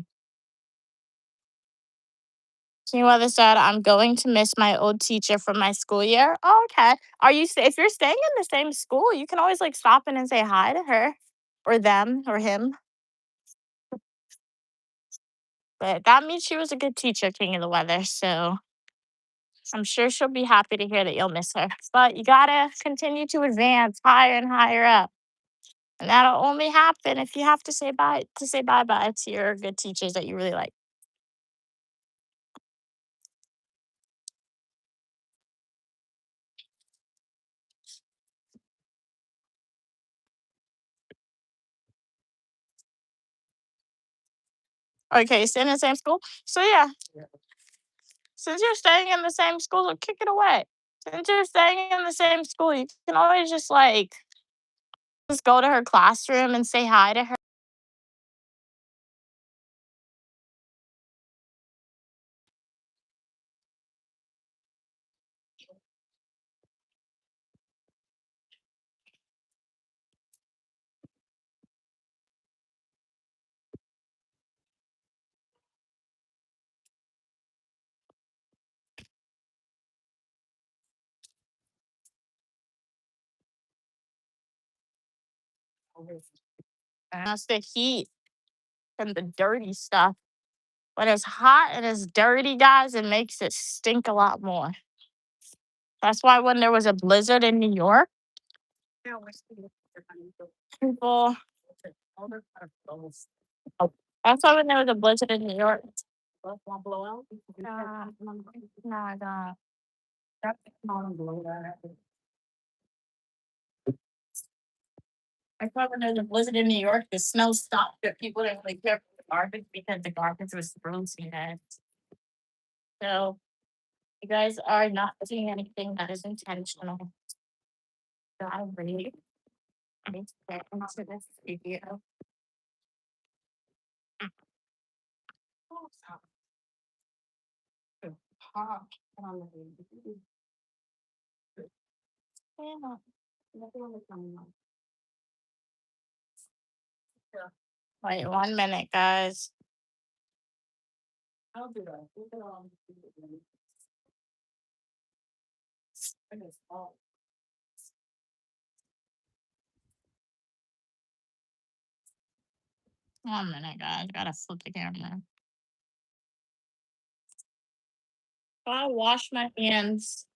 Seeing weather said, I'm going to miss my old teacher from my school year. Oh, okay. If you're staying in the same school, you can always like stop in and say hi to her or them or him. But that means she was a good teacher, King of the Weather. So I'm sure she'll be happy to hear that you'll miss her. But you gotta continue to advance higher and higher up. And that'll only happen if you have to say bye to your good teachers that you really like. Okay, stay in the same school. So yeah, since you're staying in the same school, so kick it away. Since you're staying in the same school, you can always just like just go to her classroom and say hi to her. And that's the heat and the dirty stuff. When it's hot and it's dirty, guys, it makes it stink a lot more. That's why when there was a blizzard in New York, people. That's why when there was a blizzard in New York. No, I don't. I thought when there was a blizzard in New York, the snow stopped, but people didn't really care for the garbage because the garbage was frozen. So you guys are not doing anything that is intentional. So I really need to get into this video. Wait 1 minute, guys. I'll do that. 1 minute, guys. Gotta flip the camera. I wash my hands.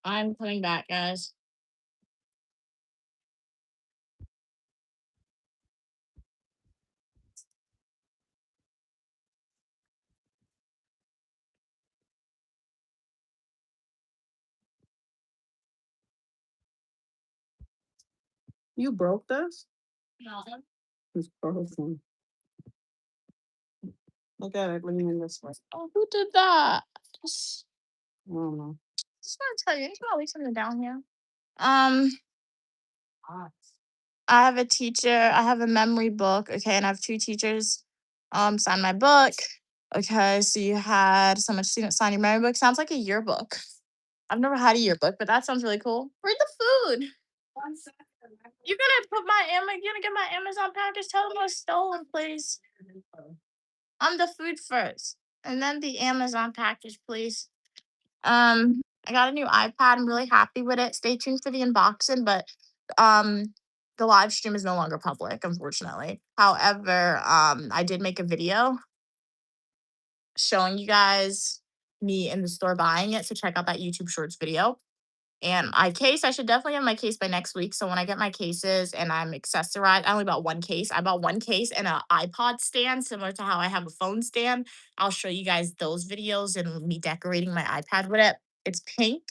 I'm coming back, guys. You broke this? No. It's broken. Look at it, leaning this way. Oh, who did that? Just, I don't know. just want to tell you, you can leave something down here. I have a teacher. I have a memory book. Okay, and I have two teachers. Sign my book. Okay, so you had so much students sign your memory book. Sounds like a yearbook. I've never had a yearbook, but that sounds really cool. Read the food. You're gonna put my you're gonna get my Amazon package. Tell them it was stolen, please. On the food first, and then the Amazon package, please. I got a new iPad. I'm really happy with it. Stay tuned for the unboxing, but the live stream is no longer public, unfortunately. However, I did make a video showing you guys me in the store buying it. So check out that YouTube Shorts video. And my case, I should definitely have my case by next week. So when I get my cases and I'm accessorized, I only bought one case. I bought one case and an iPod stand, similar to how I have a phone stand. I'll show you guys those videos and me decorating my iPad with it. It's pink.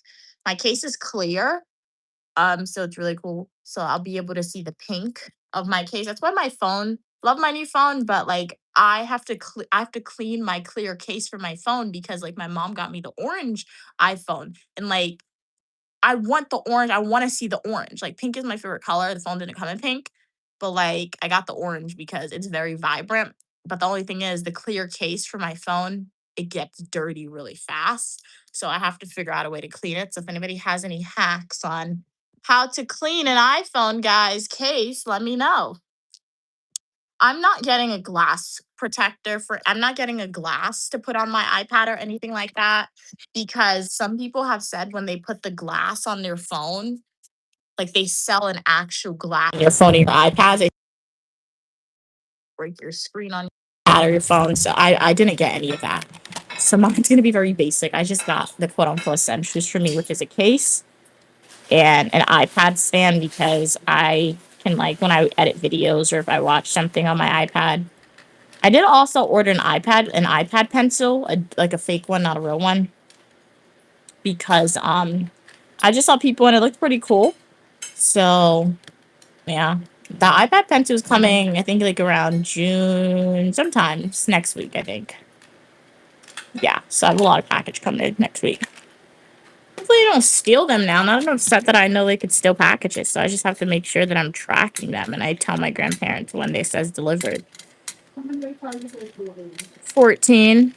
My case is clear. So it's really cool. So I'll be able to see the pink of my case. That's why my phone, love my new phone, but like I have to clean my clear case for my phone because like my mom got me the orange iPhone and like I want the orange. I want to see the orange. Like pink is my favorite color. The phone didn't come in pink, but like I got the orange because it's very vibrant. But the only thing is the clear case for my phone, it gets dirty really fast. So I have to figure out a way to clean it. So if anybody has any hacks on how to clean an iPhone, guys, case, let me know. I'm not getting a glass protector for I'm not getting a glass to put on my iPad or anything like that because some people have said when they put the glass on their phone, like they sell an actual glass on your phone or your iPad, they break your screen on your iPad or your phone. So I didn't get any of that. So mine's gonna be very basic. I just got the quote unquote essentials for me, which is a case and an iPad stand because I can like when I edit videos or if I watch something on my iPad. I did also order an iPad pencil, like a fake one, not a real one, because I just saw people and it looked pretty cool. So yeah, the iPad pencil is coming. I think like around June, sometimes next week. I think. Yeah, so I have a lot of package coming in next week. Hopefully, they don't steal them now. Not enough set that I know they could steal packages, so I just have to make sure that I'm tracking them, and I tell my grandparents when they says delivered. 14.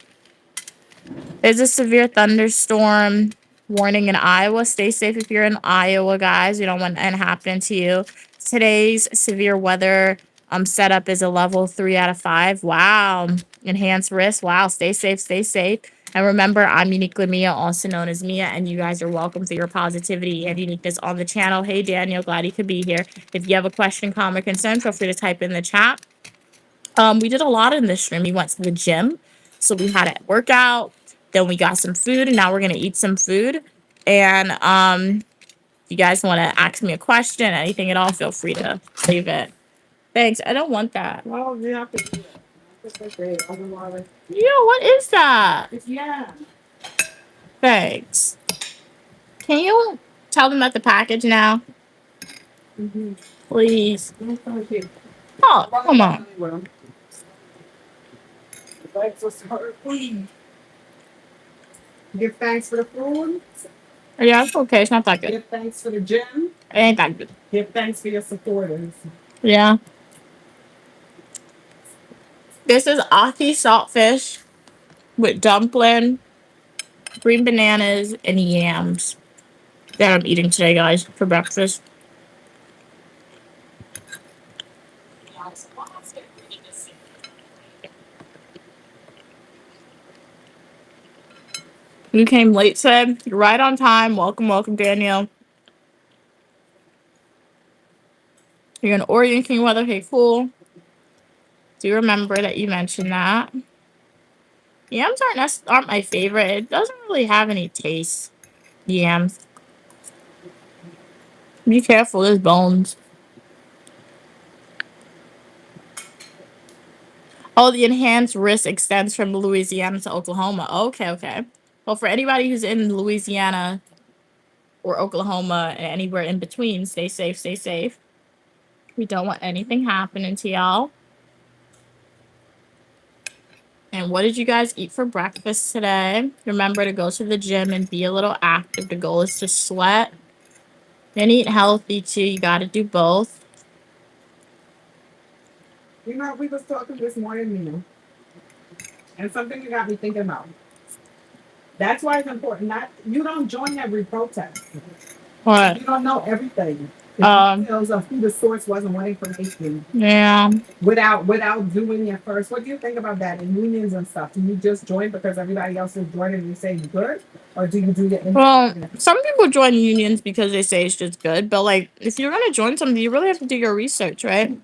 There's a severe thunderstorm warning in Iowa. Stay safe if you're in Iowa, guys. We don't want anything happening to you. Today's severe weather setup is a level 3 out of 5. Wow. Enhanced risk. Wow. Stay safe. Stay safe. And remember, I'm Uniquely Mia, also known as Mia, and you guys are welcome to your positivity and uniqueness on the channel. Hey, Daniel, glad you could be here. If you have a question, comment, or concern, feel free to type in the chat. We did a lot in this stream. We went to the gym, so we had a workout. Then we got some food, and now we're gonna eat some food. And if you guys want to ask me a question, anything at all, feel free to leave it. Thanks. I don't want that. Well, you have to do it. That's okay. Otherwise, Yo, what is that? yeah. Thanks. Can you tell them about the package now, please? Oh, come on. Give thanks for the food. Yeah, it's okay. It's not that good. Give thanks for the gym. It ain't that good. Give thanks for your supporters. Yeah. This is Aki saltfish with dumpling, green bananas, and yams that I'm eating today, guys, for breakfast. You came late today. You're right on time. Welcome, welcome, Danielle. You're in Oregon King weather. Hey, cool. Do you remember that you mentioned that? Yams aren't my favorite. It doesn't really have any taste. Yams. Be careful, there's bones. Oh, the enhanced risk extends from Louisiana to Oklahoma. Okay, okay. Well, for anybody who's in Louisiana or Oklahoma and anywhere in between, stay safe, stay safe. We don't want anything happening to y'all. And what did you guys eat for breakfast today? Remember to go to the gym and be a little active. The goal is to sweat and eat healthy too. You got to do both. You know, we was talking this morning, Nina, and something you got me thinking about. That's why it's important. Not you don't join every protest. What? You don't know everything. The details of who the source was and what information. Yeah. Without doing it first. What do you think about that in unions and stuff? Do you just join because everybody else is joining and you say good? Or do you do it? Well, some people join unions because they say it's just good, but like if you're gonna join something, you really have to do your research, right?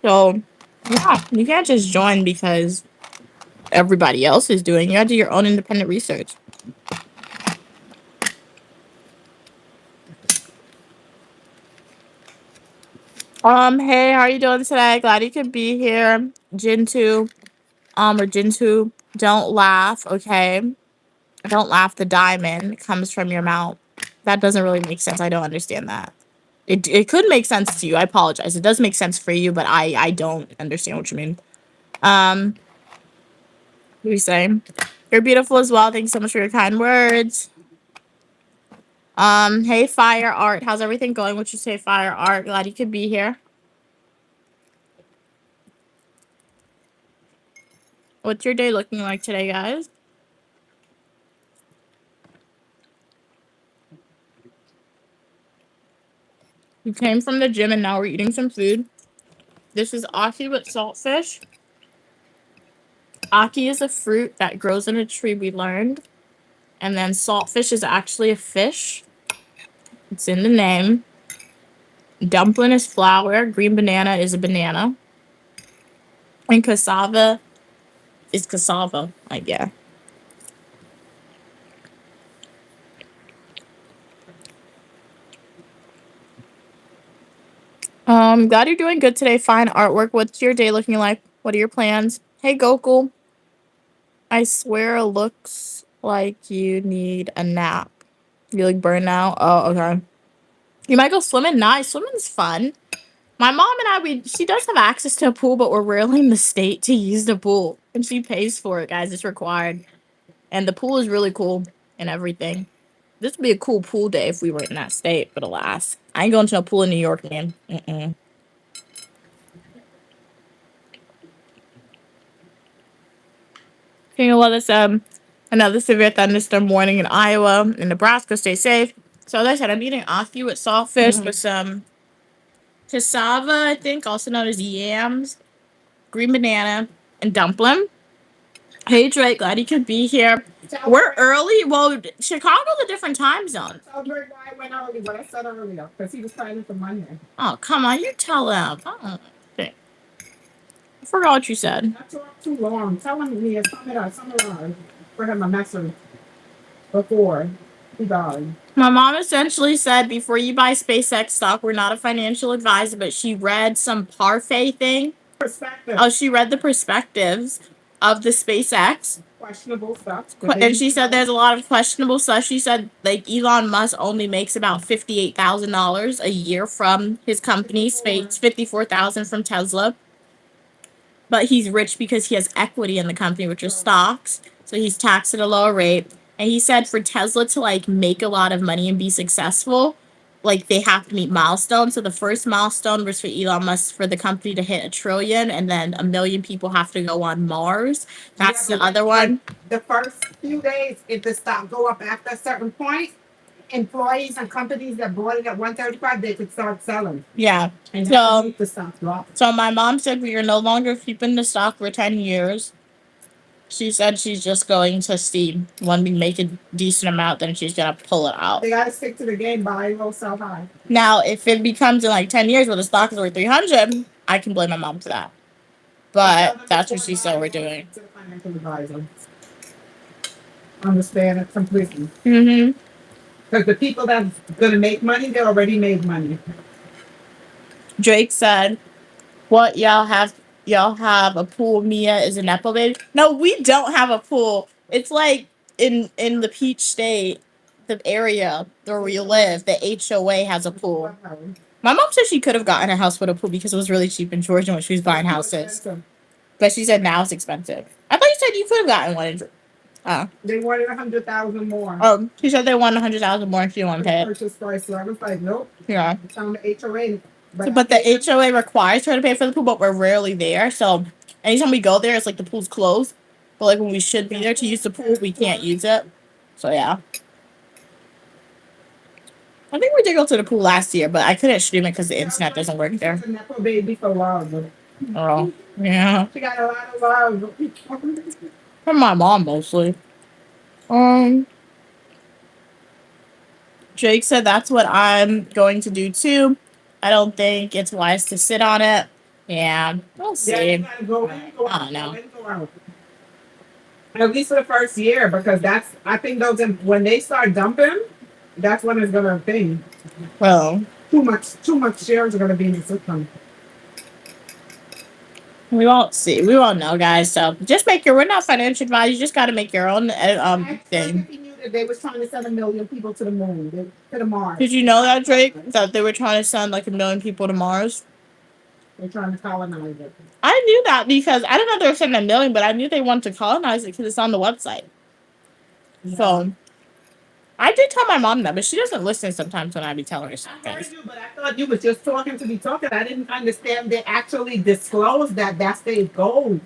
So yeah, you can't just join because everybody else is doing it. You gotta do your own independent research. Hey, how are you doing today? Glad you could be here. Jintu, or Jintu, don't laugh, okay? Don't laugh. The diamond comes from your mouth. That doesn't really make sense. I don't understand that. It could make sense to you. I apologize. It does make sense for you, but I don't understand what you mean. What do we say? You're beautiful as well. Thanks so much for your kind words. Hey Fire Art, how's everything going? What you say, Fire Art? Glad you could be here. What's your day looking like today, guys? We came from the gym and now we're eating some food. This is Aki with saltfish. Aki is a fruit that grows in a tree, we learned. And then saltfish is actually a fish. It's in the name. Dumpling is flour. Green banana is a banana. And cassava is cassava, I guess. Glad you're doing good today. Fine artwork. What's your day looking like? What are your plans? Hey, Gokul. I swear it looks like you need a nap. You look burned now? Oh, okay. You might go swimming. Nice. Swimming's fun. My mom and I, she does have access to a pool, but we're rarely in the state to use the pool. And she pays for it, guys. It's required. And the pool is really cool and everything. This would be a cool pool day if we were in that state, but alas. I ain't going to a pool in New York, man. Mm-mm. Okay, well, it's another severe thunderstorm warning in Iowa and Nebraska. Stay safe. So as I said, I'm eating Aki with saltfish with some cassava, I think, also known as yams, green banana, and dumpling. Hey Drake, glad you could be here. We're early. Well, Chicago's a different time zone. Tell Drake why I went early, what I said earlier, because he was planning for Monday. Oh, come on, you tell him. Oh, okay. I forgot what you said. Not too long. Tell him he has summarize for him a message before he died. My mom essentially said, before you buy SpaceX stock, we're not a financial advisor, but she read some parfait thing. Perspective. Oh, she read the perspectives of the SpaceX. Questionable stuff. And she said there's a lot of questionable stuff. She said, like, Elon Musk only makes about $58,000 a year from his company, Space, $54,000 from Tesla. But he's rich because he has equity in the company, which is stocks. So he's taxed at a lower rate. And he said for Tesla to like make a lot of money and be successful, like they have to meet milestones. So the first milestone was for Elon Musk for the company to hit 1 trillion, and then 1 million people have to go on Mars. That's the other one. The first few days, if the stock go up after a certain point, employees and companies that bought it at 135, they could start selling. Yeah. And So the stock drop. So my mom said we are no longer keeping the stock for 10 years. She said she's just going to see when we make a decent amount, then she's going to pull it out. They got to stick to the game, buy low, sell high. Now, if it becomes in like 10 years where the stock is worth 300, I can blame my mom for that. But that's what she said we're doing. To the financial advisor. Understand it completely. Mm-hmm. Because the people that's going to make money, they already made money. Drake said, what y'all have a pool? Mia is a Nepo baby. No, we don't have a pool. It's like in the Peach State, the area where we live, the HOA has a pool. My mom said she could have gotten a house with a pool because it was really cheap in Georgia when she was buying houses. But she said now it's expensive. I thought you said you could have gotten one. They wanted 100,000 more. Oh, she said they wanted 100,000 more and she didn't want to pay it. Purchase price. So I was like, nope. Yeah. It's on the HOA. But the HOA requires her to pay for the pool, but we're rarely there. So anytime we go there, it's like the pool's closed. But like when we should be there to use the pool, we can't use it. So yeah. I think we did go to the pool last year, but I couldn't stream it because the internet doesn't work there. She's a Nepo baby for love. Oh, yeah. She got a lot of love. From my mom mostly. Jake said that's what I'm going to do too. I don't think it's wise to sit on it. Yeah, we'll see. Yeah, you gotta go in, go out, I don't know. go in, go out. At least for the first year, because I think those when they start dumping, that's when it's gonna thing. Well, Too much shares are gonna be in the system. we won't see. We won't know, guys. So just we're not financial advisors. You just got to make your own thing. that they was trying to send 1 million people to the moon, to the Mars. Did you know that, Drake? That they were trying to send like 1 million people to Mars? They're trying to colonize it. I knew that because I didn't know they were sending 1 million, but I knew they wanted to colonize it because it's on the website. So I did tell my mom that, but she doesn't listen sometimes when I be telling her I heard something. you, but I thought you was just talking to be talking. I didn't understand they actually disclosed that that's their goal.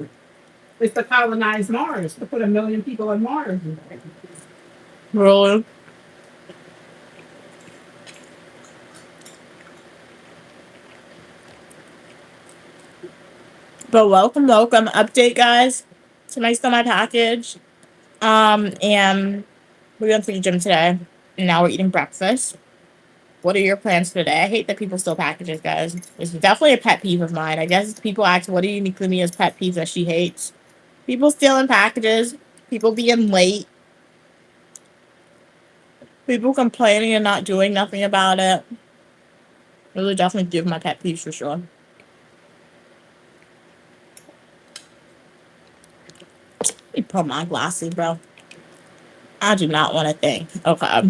Is to colonize Mars, to put 1 million people on Mars. Really? But welcome. Update, guys. Tonight's on my package. And we went to the gym today. And now we're eating breakfast. What are your plans for today? I hate that people steal packages, guys. It's definitely a pet peeve of mine. I guess people ask what are uniquely Mia's pet peeves that she hates. People stealing packages, people being late, people complaining and not doing nothing about it. Those are definitely give my pet peeves for sure. Let me put my glasses, bro. I do not want to think. Okay.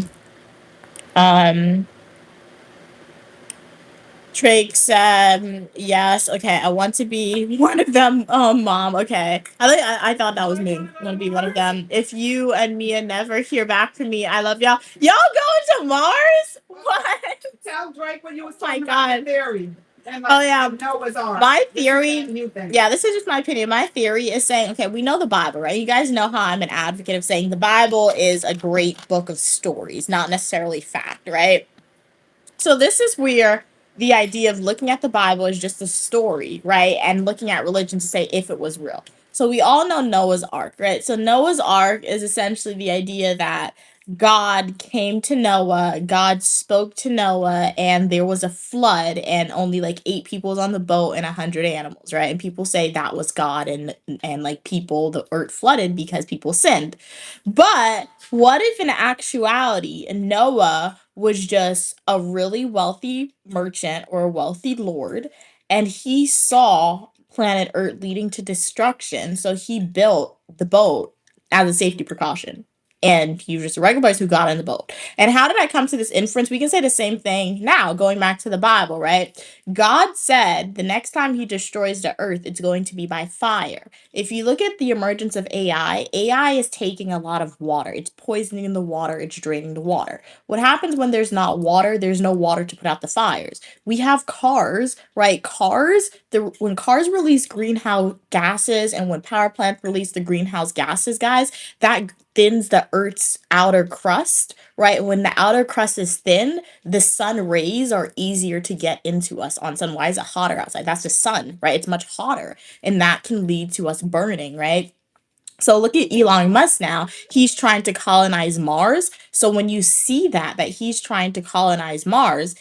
Drake said, yes, okay, I want to be one of them. Oh, mom, okay. I thought that was me. I want to be one of them. If you and Mia never hear back from me, I love y'all. Y'all going to Mars? What? Tell Drake what you was Oh my talking about God. your theory. And Oh, yeah. Noah's Ark. My This is theory, a new thing. yeah, this is just my opinion. My theory is saying, okay, we know the Bible, right? You guys know how I'm an advocate of saying the Bible is a great book of stories, not necessarily fact, right? So this is where the idea of looking at the Bible is just a story, right? And looking at religion to say if it was real. So we all know Noah's Ark, right? So Noah's Ark is essentially the idea that God came to Noah, God spoke to Noah, and there was a flood, and only like 8 people was on the boat and 100 animals, right? And people say that was God, and like people, the earth flooded because people sinned. But what if in actuality Noah was just a really wealthy merchant or a wealthy lord, and he saw planet Earth leading to destruction, so he built the boat as a safety precaution? And he was just a regular person who got in the boat. And how did I come to this inference? We can say the same thing now, going back to the Bible, right? God said the next time he destroys the earth, it's going to be by fire. If you look at the emergence of AI is taking a lot of water. It's poisoning the water, it's draining the water. What happens when there's not water? There's no water to put out the fires. We have cars, right? When cars release greenhouse gases and when power plants release the greenhouse gases, guys, that thins the Earth's outer crust, right? When the outer crust is thin, the sun rays are easier to get into us on sun. Why is it hotter outside? That's the sun, right? It's much hotter, and that can lead to us burning, right? So look at Elon Musk now. He's trying to colonize Mars. So when you see that he's trying to colonize Mars,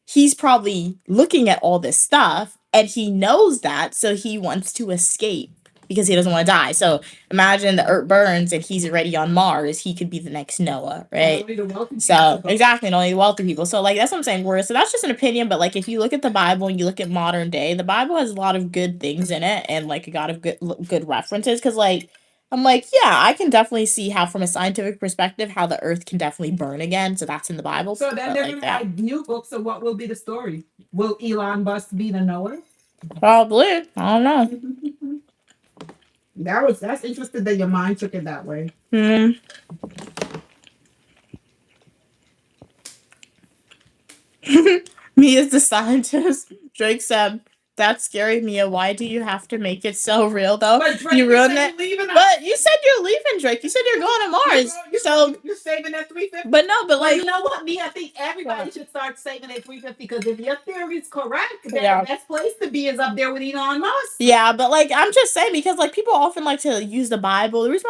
he's probably looking at all this stuff and he knows that, so he wants to escape because he doesn't want to die. So imagine the earth burns and he's already on Mars. He could be the next Noah, right? Only the wealthy So people. exactly, and only the wealthy people. So like that's what I'm saying. So that's just an opinion, but like if you look at the Bible and you look at modern day, the Bible has a lot of good things in it and like a lot of good references. Because like I'm like, yeah, I can definitely see how from a scientific perspective how the Earth can definitely burn again. So that's in the Bible. So then but they're like gonna that. write new books. So what will be the story? Will Elon Musk be the Noah? Probably. I don't know. That's interesting that your mind took it that way. Mia's the scientist. Drake said, "That's scary, Mia. Why do you have to make it so real, though? But Drake, You ruined said it. you're leaving us. But you said you're leaving, Drake. You said you're going to Mars. So, you're saving that 350. but no, but Well, like, you know what, me? I think everybody should start saving that 350 because if your theory is correct, then Yeah. the best place to be is up there with Elon Musk. yeah, but like, I'm just saying because like people often like to use the Bible. The reason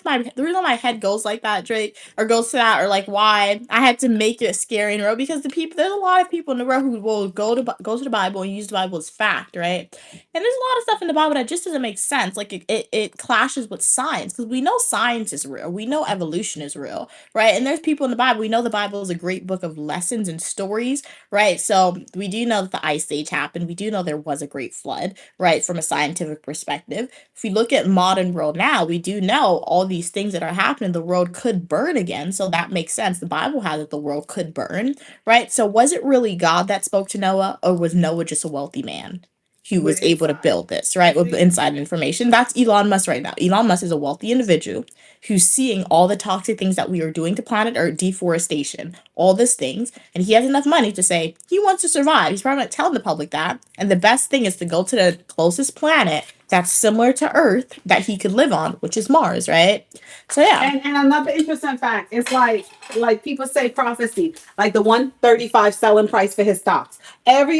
my head goes like that, Drake, or goes to that, or like why I had to make it scary in a row because there's a lot of people in the row who will go to the Bible and use the Bible is fact, right? And there's a lot of stuff in the Bible that just doesn't make sense. Like it clashes with science because we know science is real. We know evolution is real, right? And there's people in the Bible. We know the Bible is a great book of lessons and stories, right? So we do know that the ice age happened. We do know there was a great flood, right? From a scientific perspective. If we look at modern world now, we do know all these things that are happening. The world could burn again. So that makes sense. The Bible has that the world could burn, right? So was it really God that spoke to Noah, or was Noah just a wealthy man who was With able to inside. build this, right? With inside information? That's Elon Musk right now. Elon Musk is a wealthy individual who's seeing all the toxic things that we are doing to planet Earth, deforestation, all these things, and he has enough money to say he wants to survive. He's probably not telling the public that. And the best thing is to go to the closest planet that's similar to Earth that he could live on, which is Mars, right? So yeah. And another interesting fact, it's like people say prophecy, like the 135 selling price for his stocks.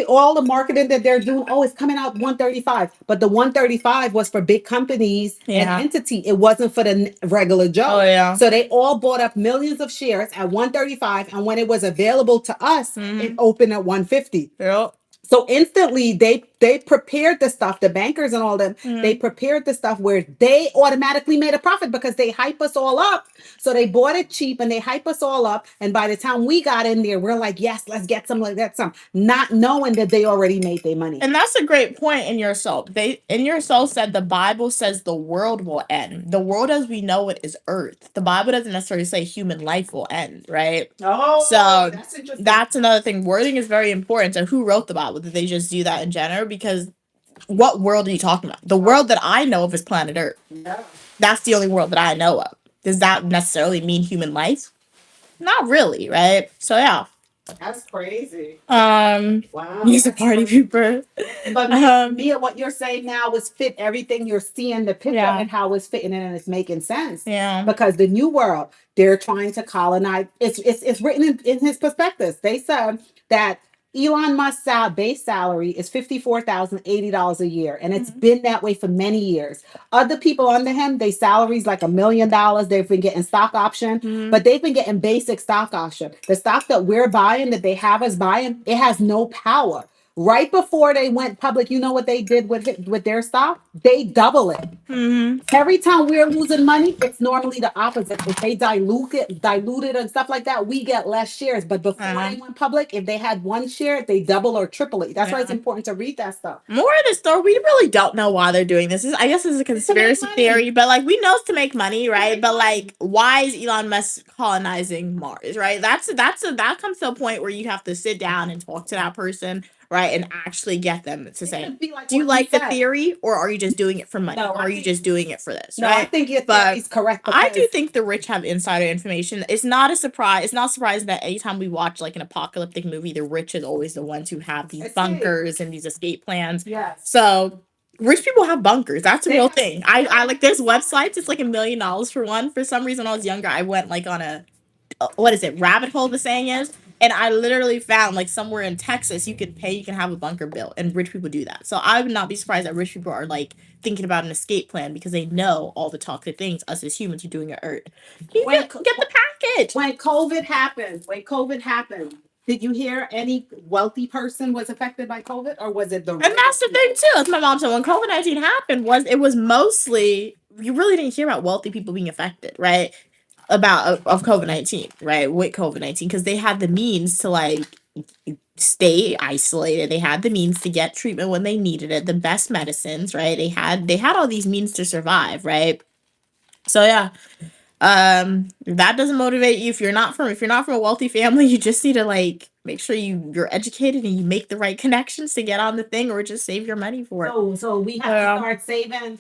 All the marketing that they're doing, oh, it's coming out 135. But the 135 was for big companies Yeah. and entity. It wasn't for the regular Joe. Oh yeah. So they all bought up millions of shares at 135. And when it was available to us, it opened at 150. Yep. So instantly they prepared the stuff, the bankers and all them, they prepared the stuff where they automatically made a profit because they hype us all up. So they bought it cheap and they hype us all up. And by the time we got in there, we're like, yes, let's get some, let's get some, not knowing that they already made their money. And that's a great point in your soul. They in your soul said the Bible says the world will end. The world as we know it is Earth. The Bible doesn't necessarily say human life will end, right? Oh, So that's interesting. that's another thing. Wording is very important. So who wrote the Bible? Did they just do that in general? Because what world are you talking about? The world that I know of is planet Earth. Yeah. That's the only world that I know of. Does that necessarily mean human life? Not really, right? So yeah. That's crazy. Wow. He's a party pooper. But Mia, what you're saying now is fit everything you're seeing, the picture Yeah. and how it's fitting in and it's making sense. Yeah. Because the new world, they're trying to colonize. It's written in his prospectus. They said that Elon Musk's base salary is $54,080 a year, and it's been that way for many years. Other people under him, they salaries like $1 million. They've been getting stock option, but they've been getting basic stock option. The stock that we're buying, that they have us buying, it has no power. Right before they went public, you know what they did with their stock? They double it. Every time we're losing money, it's normally the opposite. If they dilute it and stuff like that, we get less shares. But before they went public, if they had one share, they double or triple it. That's why it's important to read that stuff. More of the story, we really don't know why they're doing this. I guess it's a conspiracy theory, but like we know it's to make money, right? But like, why is Elon Musk colonizing Mars, right? That comes to a point where you have to sit down and talk to that person, right, and actually get them to say, do you like the theory, or are you just doing it for money, No, or I are you think- just doing it for this, No, right? I think your But theory is correct. I do because- think the rich have insider information. It's not a surprise. It's not surprising that anytime we watch like an apocalyptic movie, the rich is always the ones who have these Escape. bunkers and these escape plans. Yes. So rich people have bunkers. That's a They real have- thing. I like there's websites. It's like $1 million for one. For some reason, when I was younger, I went like on a what is it, rabbit hole? The saying is. And I literally found like somewhere in Texas, you can have a bunker built, and rich people do that. So I would not be surprised that rich people are like thinking about an escape plan because they know all the toxic things us as humans are doing at Earth. You When- get the package. When COVID happened, did you hear any wealthy person was affected by COVID, or was it the? And that's the thing too. As my mom said, when COVID-19 happened, it was mostly you really didn't hear about wealthy people being affected, right? Of COVID-19, right? With COVID-19, because they had the means to like stay isolated. They had the means to get treatment when they needed it, the best medicines, right? They had all these means to survive, right? So yeah. If that doesn't motivate you, if you're not from a wealthy family, you just need to like make sure you're educated and you make the right connections to get on the thing, or just save your money for it. So we have to start saving.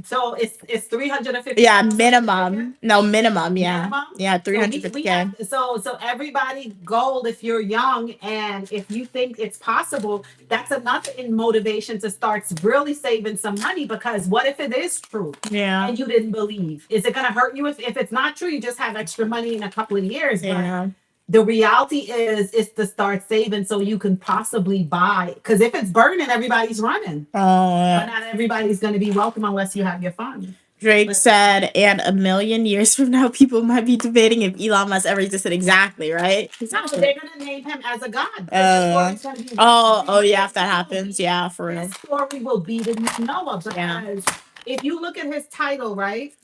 So it's 350. Yeah, minimum. No, minimum. Yeah, Minimum? yeah, So we 350K. so everybody goal, if you're young and if you think it's possible, that's another motivation to start really saving some money, because what if it is true Yeah, and you didn't believe? Is it going to hurt you if it's not true? You just have extra money in a couple of years. But yeah. the reality is to start saving so you can possibly buy, because if it's burning, everybody's running. Oh, yeah. But not everybody's going to be welcome unless you have your funds. Drake said, and a million years from now, people might be debating if Elon Musk ever existed. Exactly, right? No, Exactly. they're gonna name him as a god. The story's gonna be Oh, yeah, if that happens. Yeah, for real. His story will be the new Noah Yeah. because if you look at his title, right?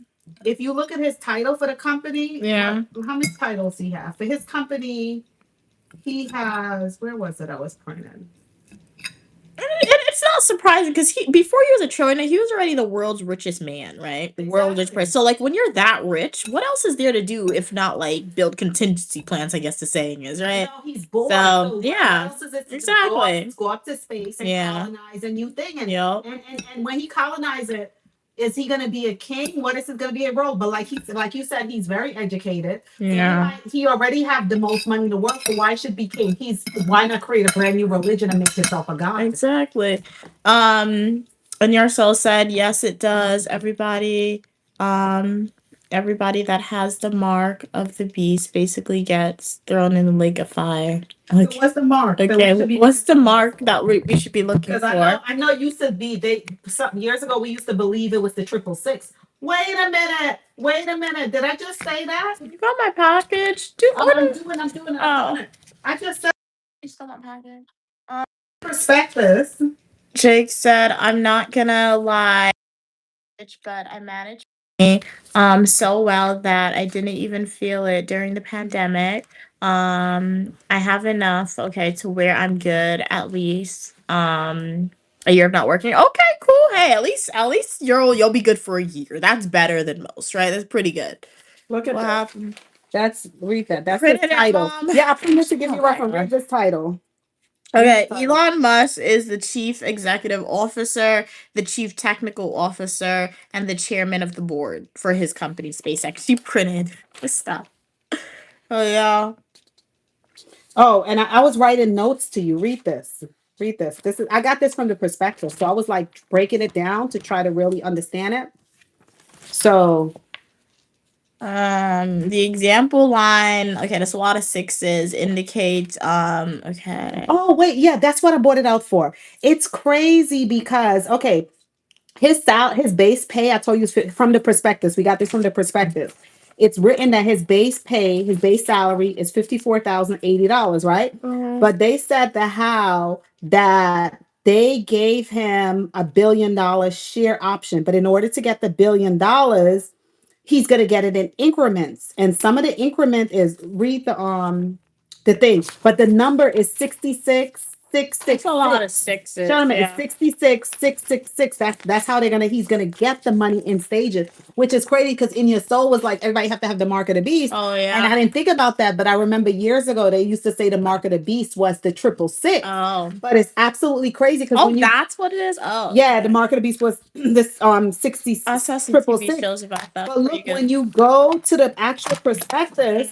If you look at his title for the company, Yeah. how many titles he have? For his company, he has, where was it? I was printing. It's not surprising because before he was a trillionaire, he was already the world's richest man, right? The world's richest Exactly. person. So like when you're that rich, what else is there to do if not like build contingency plans? I guess the saying is, right. No, he's bored. So, So yeah, what else is it to exactly. go up to space and Yeah. colonize a new thing? And, Yep. and when he colonizes it, is he gonna be a king? What is it gonna be a role? But like you said, he's very educated. So Yeah. he already have the most money in the world. So why should be king? Why not create a brand new religion and make yourself a god? Exactly. And Yarcel said, yes, it does. Everybody that has the mark of the beast basically gets thrown in the lake of fire. So what's the mark? Okay, what's the mark that we should be looking Because for? I know used to be some years ago we used to believe it was the 666. Wait a minute. Did I just say that? You got my package? Dude, I'm doing it. I just said You still got package? prospectus. Jake said, I'm not gonna lie, but I managed so well that I didn't even feel it during the pandemic. I have enough, okay, to where I'm good at least. A year of not working. Okay, cool. Hey, at least you'll be good for a year. That's better than most, right? That's pretty good. Look at What that. happened? Read that. That's Print the it, title. Mom. Yeah, I printed to give you Okay. reference. Read this title. Okay, Elon Musk is the chief executive officer, the chief technical officer, and the chairman of the board for his company, SpaceX. She printed this stuff. Oh, yeah. Oh, and I was writing notes to you. Read this. This is I got this from the perspective. So I was like breaking it down to try to really understand it. So The example line, okay, there's a lot of sixes, indicates, okay. oh wait, yeah, that's what I bought it out for. It's crazy because okay, his base pay, I told you from the prospectus. We got this from the prospectus. It's written that his base salary is $54,080, right? But they said that they gave him $1 billion share option, but in order to get the $1 billion, he's gonna get it in increments. And some of the increment is read the thing, but the number is 66,666. That's a lot of sixes. Gentlemen, Yeah. it's 66,666. That's how he's gonna get the money in stages, which is crazy because in your soul was like everybody have to have the mark of the beast. Oh, yeah. And I didn't think about that, but I remember years ago they used to say the mark of the beast was the 666. Oh. But it's absolutely crazy because when you that's what it is? Oh. yeah, the mark of the beast was this 60 I saw some triple TV six. shows about that. But look, when you go to the actual prospectus,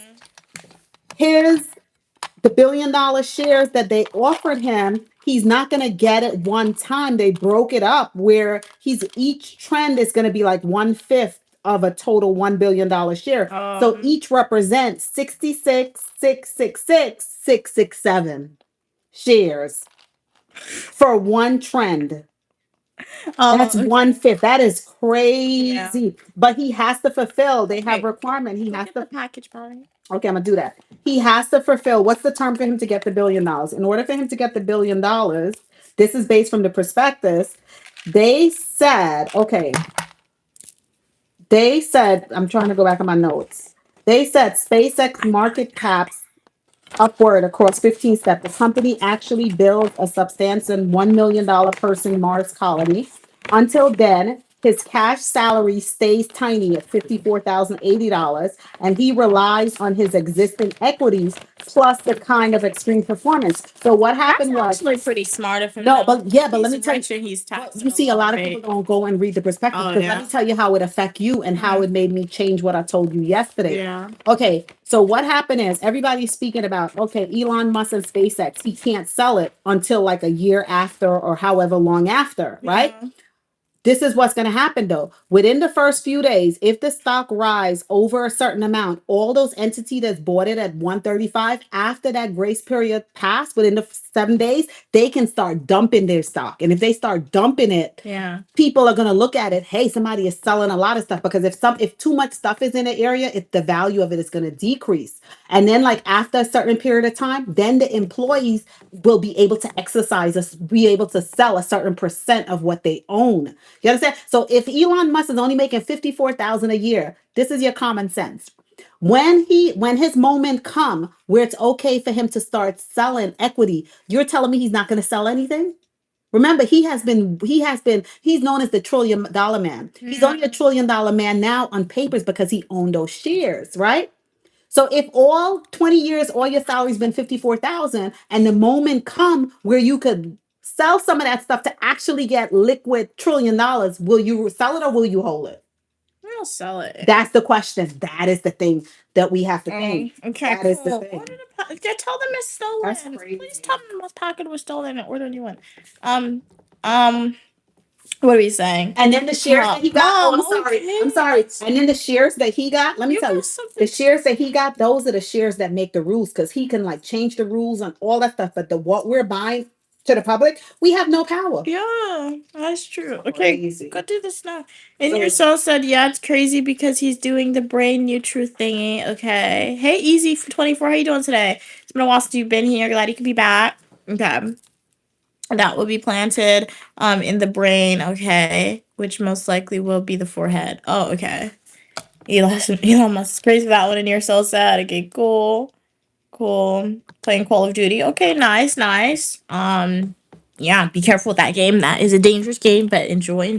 the $1 billion shares that they offered him, he's not going to get it one time. They broke it up where each trend is going to be like 1/5 of a total $1 billion share. So each represents 66,666,667 shares for one trend. That's 1/5. That is crazy. Yeah. But he has to fulfill. They have requirement. He has to package, Polly. Okay, I'm gonna do that. He has to fulfill. What's the term for him to get the $1 billion? In order for him to get the $1 billion, this is based from the prospectus. They said, I'm trying to go back on my notes. They said SpaceX market caps upward across 15 steps. The company actually builds a substantial $1 million person Mars colony. Until then, his cash salary stays tiny at $54,080, and he relies on his existing equities plus the kind of extreme performance. So what happened was actually pretty smart of him. no, but let me tell you. He's You see, a lot of people don't go and read the perspective because let me tell you how it affect you and how it made me change what I told you yesterday. Yeah. Okay, so what happened is everybody's speaking about Elon Musk and SpaceX. He can't sell it until like a year after or however long after, right? Yeah. This is what's going to happen though. Within the first few days, if the stock rise over a certain amount, all those entities that's bought it at 135, after that grace period passed within the 7 days, they can start dumping their stock. And if they start dumping it, Yeah. people are going to look at it, hey, somebody is selling a lot of stuff, because if too much stuff is in the area, the value of it is going to decrease. And then like after a certain period of time, then the employees will be able to be able to sell a certain percent of what they own. You understand? So if Elon Musk is only making 54,000 a year, this is your common sense. When his moment come where it's okay for him to start selling equity, you're telling me he's not going to sell anything? Remember, he's known as the $1 trillion man. He's only $1 trillion man now on papers because he owned those shares, right? So if all 20 years, all your salary's been 54,000, and the moment come where you could sell some of that stuff to actually get liquid $1 trillion, will you sell it or will you hold it? We'll sell it. That's the question. That is the thing that we have to think. Okay, That is the cool. thing. Order yeah, tell them it's stolen. That's Please crazy. tell them my packet was stolen and order a new one. What are we saying? And then the shares that he got. Oh, I'm sorry. okay. I'm sorry. And then the shares that he got. Let me You tell you, got something. the shares that he got. Those are the shares that make the rules, because he can like change the rules on all that stuff. But what we're buying to the public, we have no power. Yeah, that's true. Okay, Crazy. go do this now. And So- your soul said, yeah, it's crazy because he's doing the brain neutral thingy. Okay. Hey, Easy for 24, how you doing today? It's been a while since you've been here. Glad you could be back. Okay. That will be planted in the brain, okay, which most likely will be the forehead. Oh, okay. Elon Musk is crazy for that one, and you're so sad. Okay, cool. Playing Call of Duty. Okay, nice. Yeah, be careful with that game. That is a dangerous game, but enjoy.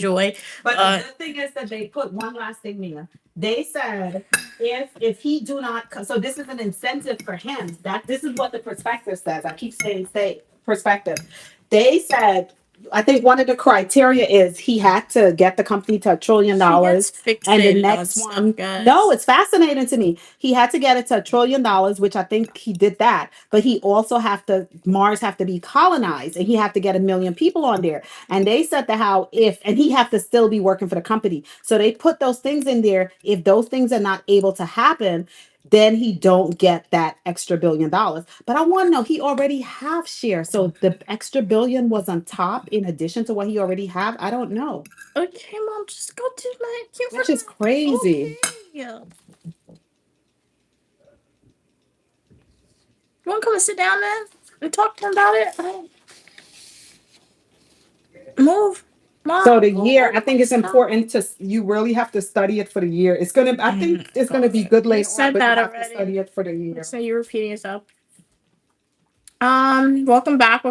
But the good thing is that they put one last thing, Mia. They said if he do not, so this is an incentive for him. That this is what the perspective says. I keep saying perspective. They said, I think one of the criteria is he had to get the company to $1 trillion. And the next one, no, it's fascinating to me. He had to get it to $1 trillion, which I think he did that. But he also Mars have to be colonized, and he have to get 1 million people on there. And they said that and he have to still be working for the company. So they put those things in there. If those things are not able to happen, then he don't get that extra $1 billion. But I want to know, he already have shares. So the extra billion was on top in addition to what he already have. I don't know. Okay, Mom, just go do my cute. Which is crazy. Okay. You want to come and sit down then and talk to him about it? Move. Mom, So the year, I think it's important you really have to study it for the year. I think it's gonna be good later on, but you have to study it for the year. So you're repeating yourself. Welcome back,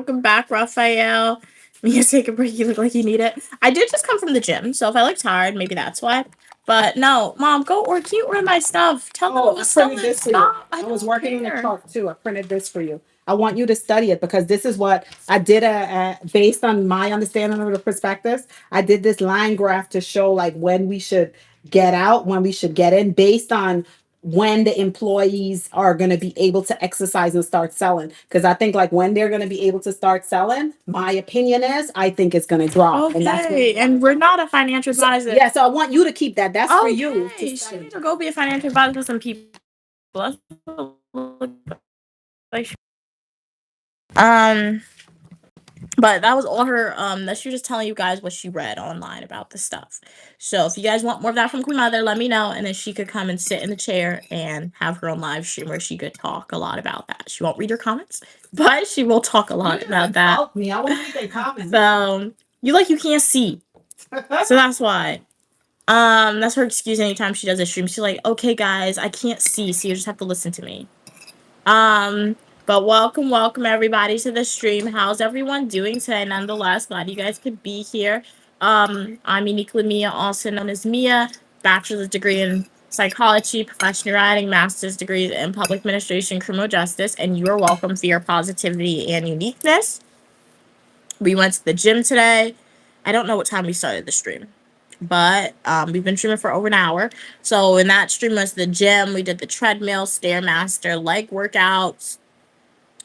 Raphael. Mia, take a break. You look like you need it. I did just come from the gym, so if I look tired, maybe that's why. But no, Mom, can you order my stuff? Tell them I printed this for you. I was working in the chart too. I printed this for you. I want you to study it because this is what I did based on my understanding of the perspectives. I did this line graph to show like when we should get out, when we should get in, based on when the employees are going to be able to exercise and start selling. Because I think like when they're going to be able to start selling, my opinion is I think it's going to drop. Okay, and we're not a financial advisor. Yeah, so I want you to keep that. That's for you. She need to go be a financial advisor for some people. But that was all her. That she was just telling you guys what she read online about the stuff. So if you guys want more of that from Queen Mother, let me know, and then she could come and sit in the chair and have her own live stream where she could talk a lot about that. She won't read your comments, but she will talk a lot about that. Help me! I want to read their comments. So you can't see, so that's why. That's her excuse anytime she does a stream. She's like, okay, guys, I can't see, so you just have to listen to me. But welcome everybody to the stream. How's everyone doing today? Nonetheless, glad you guys could be here. I'm uniquely Mia, also known as Mia, bachelor's degree in psychology, professional writing, master's degrees in public administration, criminal justice, and you are welcome for your positivity and uniqueness. We went to the gym today. I don't know what time we started the stream, but we've been streaming for over an hour. So in that stream was the gym. We did the treadmill, Stairmaster, leg workouts.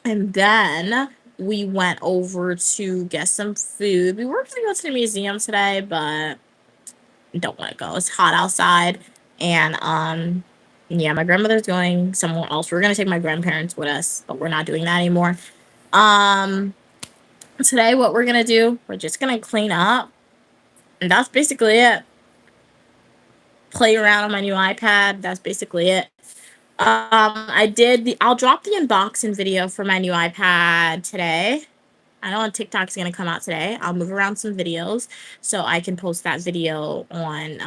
And then we went over to get some food. We were going to go to the museum today, but don't want to go. It's hot outside. And yeah, my grandmother's going somewhere else. We're going to take my grandparents with us, but we're not doing that anymore. Today what we're going to do, we're just going to clean up. And that's basically it. Play around on my new iPad. That's basically it. I'll drop the unboxing video for my new iPad today. I know TikTok's gonna come out today. I'll move around some videos so I can post that video on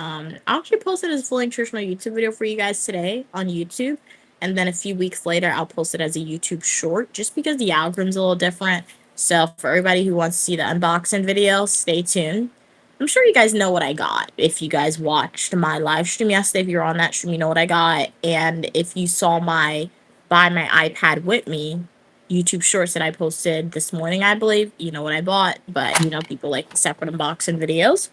I'll actually post it as a full nutritional YouTube video for you guys today on YouTube. And then a few weeks later I'll post it as a YouTube short just because the algorithm's a little different. So for everybody who wants to see the unboxing video, stay tuned. I'm sure you guys know what I got. If you guys watched my live stream yesterday, if you're on that stream, you know what I got. And if you saw my buy my iPad with me YouTube shorts that I posted this morning, I believe, you know what I bought. But, you know, people like separate unboxing videos.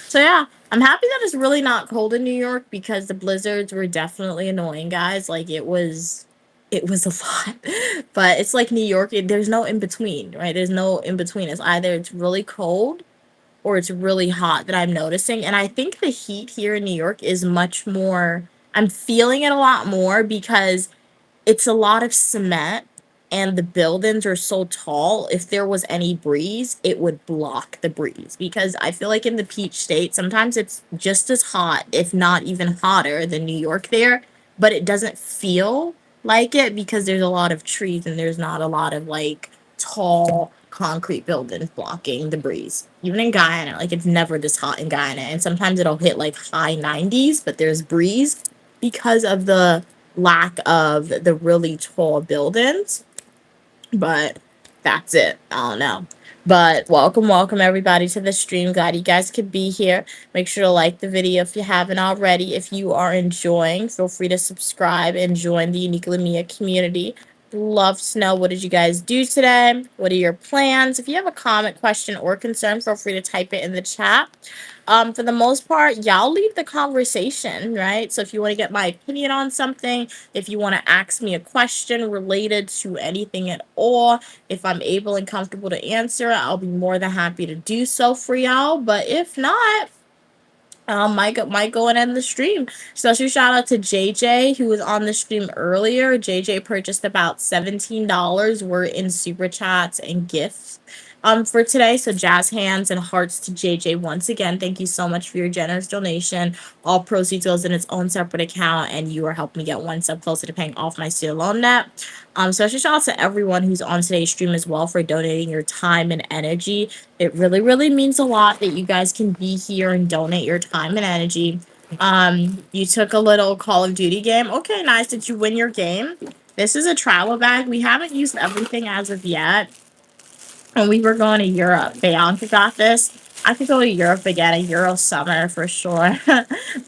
So, yeah, I'm happy that it's really not cold in New York because the blizzards were definitely annoying, guys. Like, it was a lot. But it's like New York, there's no in between, right? There's no in between. It's either it's really cold or it's really hot that I'm noticing. And I think the heat here in New York is much more, I'm feeling it a lot more because it's a lot of cement and the buildings are so tall. If there was any breeze, it would block the breeze because I feel like in the Peach State, sometimes it's just as hot, if not even hotter than New York there, but it doesn't feel like it because there's a lot of trees and there's not a lot of like tall concrete buildings blocking the breeze. Even in Guyana, like it's never this hot in Guyana. And sometimes it'll hit like high 90s, but there's breeze because of the lack of the really tall buildings. But that's it. I don't know. But welcome everybody to the stream. Glad you guys could be here. Make sure to like the video if you haven't already. If you are enjoying, feel free to subscribe and join the Uniquely Mia community. Love to know, what did you guys do today? What are your plans? If you have a comment, question, or concern, feel free to type it in the chat. For the most part, y'all lead the conversation, right? So if you want to get my opinion on something, if you want to ask me a question related to anything at all, if I'm able and comfortable to answer, I'll be more than happy to do so for y'all. But if not, might go and end the stream. Special shout out to JJ who was on the stream earlier. JJ purchased about $17 were in super chats and gifts for today. So jazz hands and hearts to JJ once again. Thank you so much for your generous donation. All proceeds goes in its own separate account, and you are helping me get one step closer to paying off my student loan debt. Special shout out to everyone who's on today's stream as well for donating your time and energy. It really, really means a lot that you guys can be here and donate your time and energy. You took a little Call of Duty game. Okay, nice. Did you win your game? This is a travel bag. We haven't used everything as of yet. And we were going to Europe. Bianca got this. I could go to Europe again, a Euro summer for sure.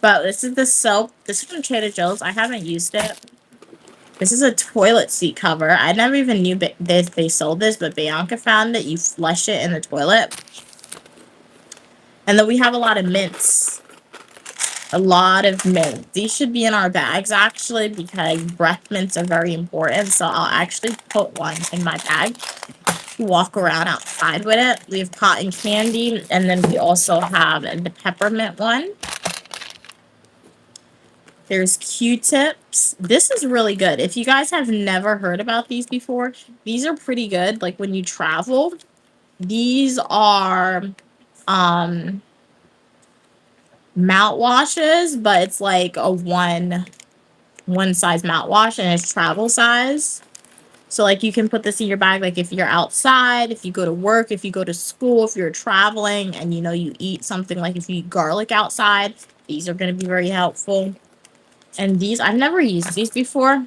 But this is the soap. This is from Trader Joe's. I haven't used it. This is a toilet seat cover. I never even knew they sold this, but Bianca found it. You flush it in the toilet. And then we have a lot of mints. A lot of mints. These should be in our bags, actually, because breath mints are very important. So I'll actually put one in my bag. Walk around outside with it. We have cotton candy. And then we also have the peppermint one. There's Q-tips. This is really good. If you guys have never heard about these before, these are pretty good. Like when you travel, these are mouthwashes, but it's like a one size mouthwash and it's travel size. So like you can put this in your bag, like if you're outside, if you go to work, if you go to school, if you're traveling and you know you eat something, like if you eat garlic outside, these are going to be very helpful. And these, I've never used these before,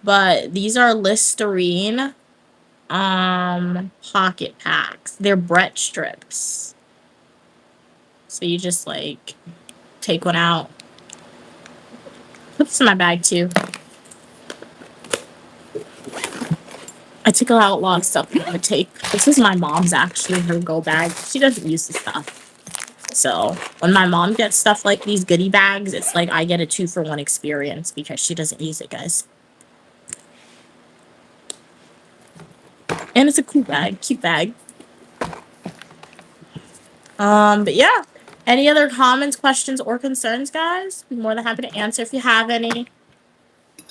but these are Listerine pocket packs. They're Brett strips. So you just like take one out. Put this in my bag too. I took out a lot of stuff I would take. This is my mom's, actually, her go bag. She doesn't use the stuff. So when my mom gets stuff like these goodie bags, it's like I get a 2-for-1 experience because she doesn't use it, guys. And it's a cool bag, cute bag. But yeah. Any other comments, questions, or concerns, guys? Be more than happy to answer if you have any.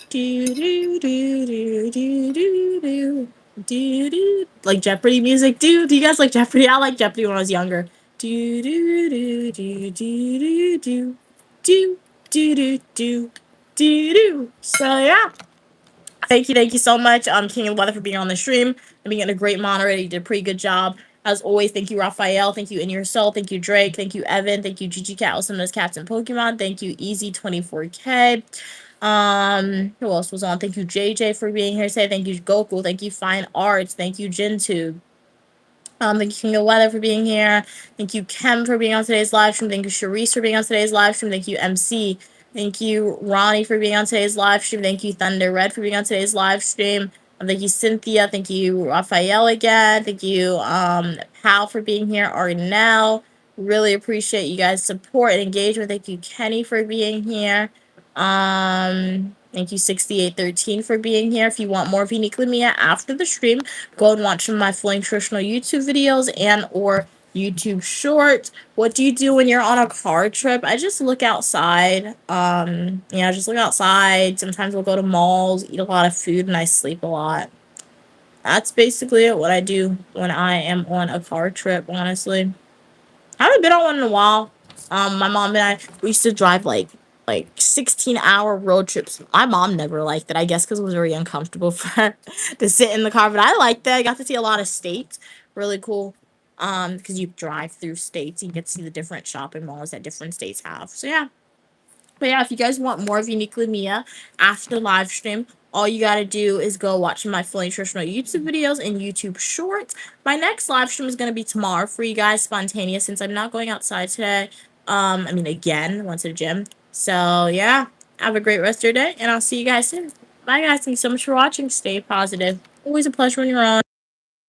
Do do do do do do do do do. Like Jeopardy music. Do you guys like Jeopardy? I like Jeopardy when I was younger. Do do do do do do do do do do do do do. So yeah. Thank you so much, King of the Weather, for being on the stream and being a great moderator. You did a pretty good job. As always, thank you, Raphael. Thank you, In Your Soul. Thank you, Drake. Thank you, Evan. Thank you, Gigi Cat, also known as Cats and Pokemon. Thank you, Easy24K. Who else was on? Thank you, JJ, for being here today. Thank you, Goku. Thank you, Fine Arts. Thank you, Jintu. Thank you, King of Weather, for being here. Thank you, Kem, for being on today's live stream. Thank you, Sharice, for being on today's live stream. Thank you, MC. Thank you, Ronnie, for being on today's live stream. Thank you, Thunder Red, for being on today's live stream. Thank you, Cynthia. Thank you, Raphael, again. Thank you, Pal, for being here. Arnell. Really appreciate you guys' support and engagement. Thank you, Kenny, for being here. Thank you, 6813, for being here. If you want more of Uniquely Mia after the stream, go and watch some of my fully nutritional YouTube videos and or YouTube shorts. What do you do when you're on a car trip? I just look outside. Just look outside. Sometimes we'll go to malls, eat a lot of food, and I sleep a lot. That's basically it, what I do when I am on a car trip, honestly. I haven't been on one in a while. My mom and I, we used to drive like 16-hour road trips. My mom never liked it, I guess, because it was very uncomfortable for her to sit in the car. But I liked it. I got to see a lot of states. Really cool. Because you drive through states, you get to see the different shopping malls that different states have. So yeah. But yeah, if you guys want more of Uniquely Mia after the live stream, all you gotta do is go watch my fully nutritional YouTube videos and YouTube shorts. My next live stream is gonna be tomorrow for you guys, spontaneous, since I'm not going outside today. Again, went to the gym. So yeah, have a great rest of your day, and I'll see you guys soon. Bye, guys. Thanks so much for watching. Stay positive. Always a pleasure when you're on.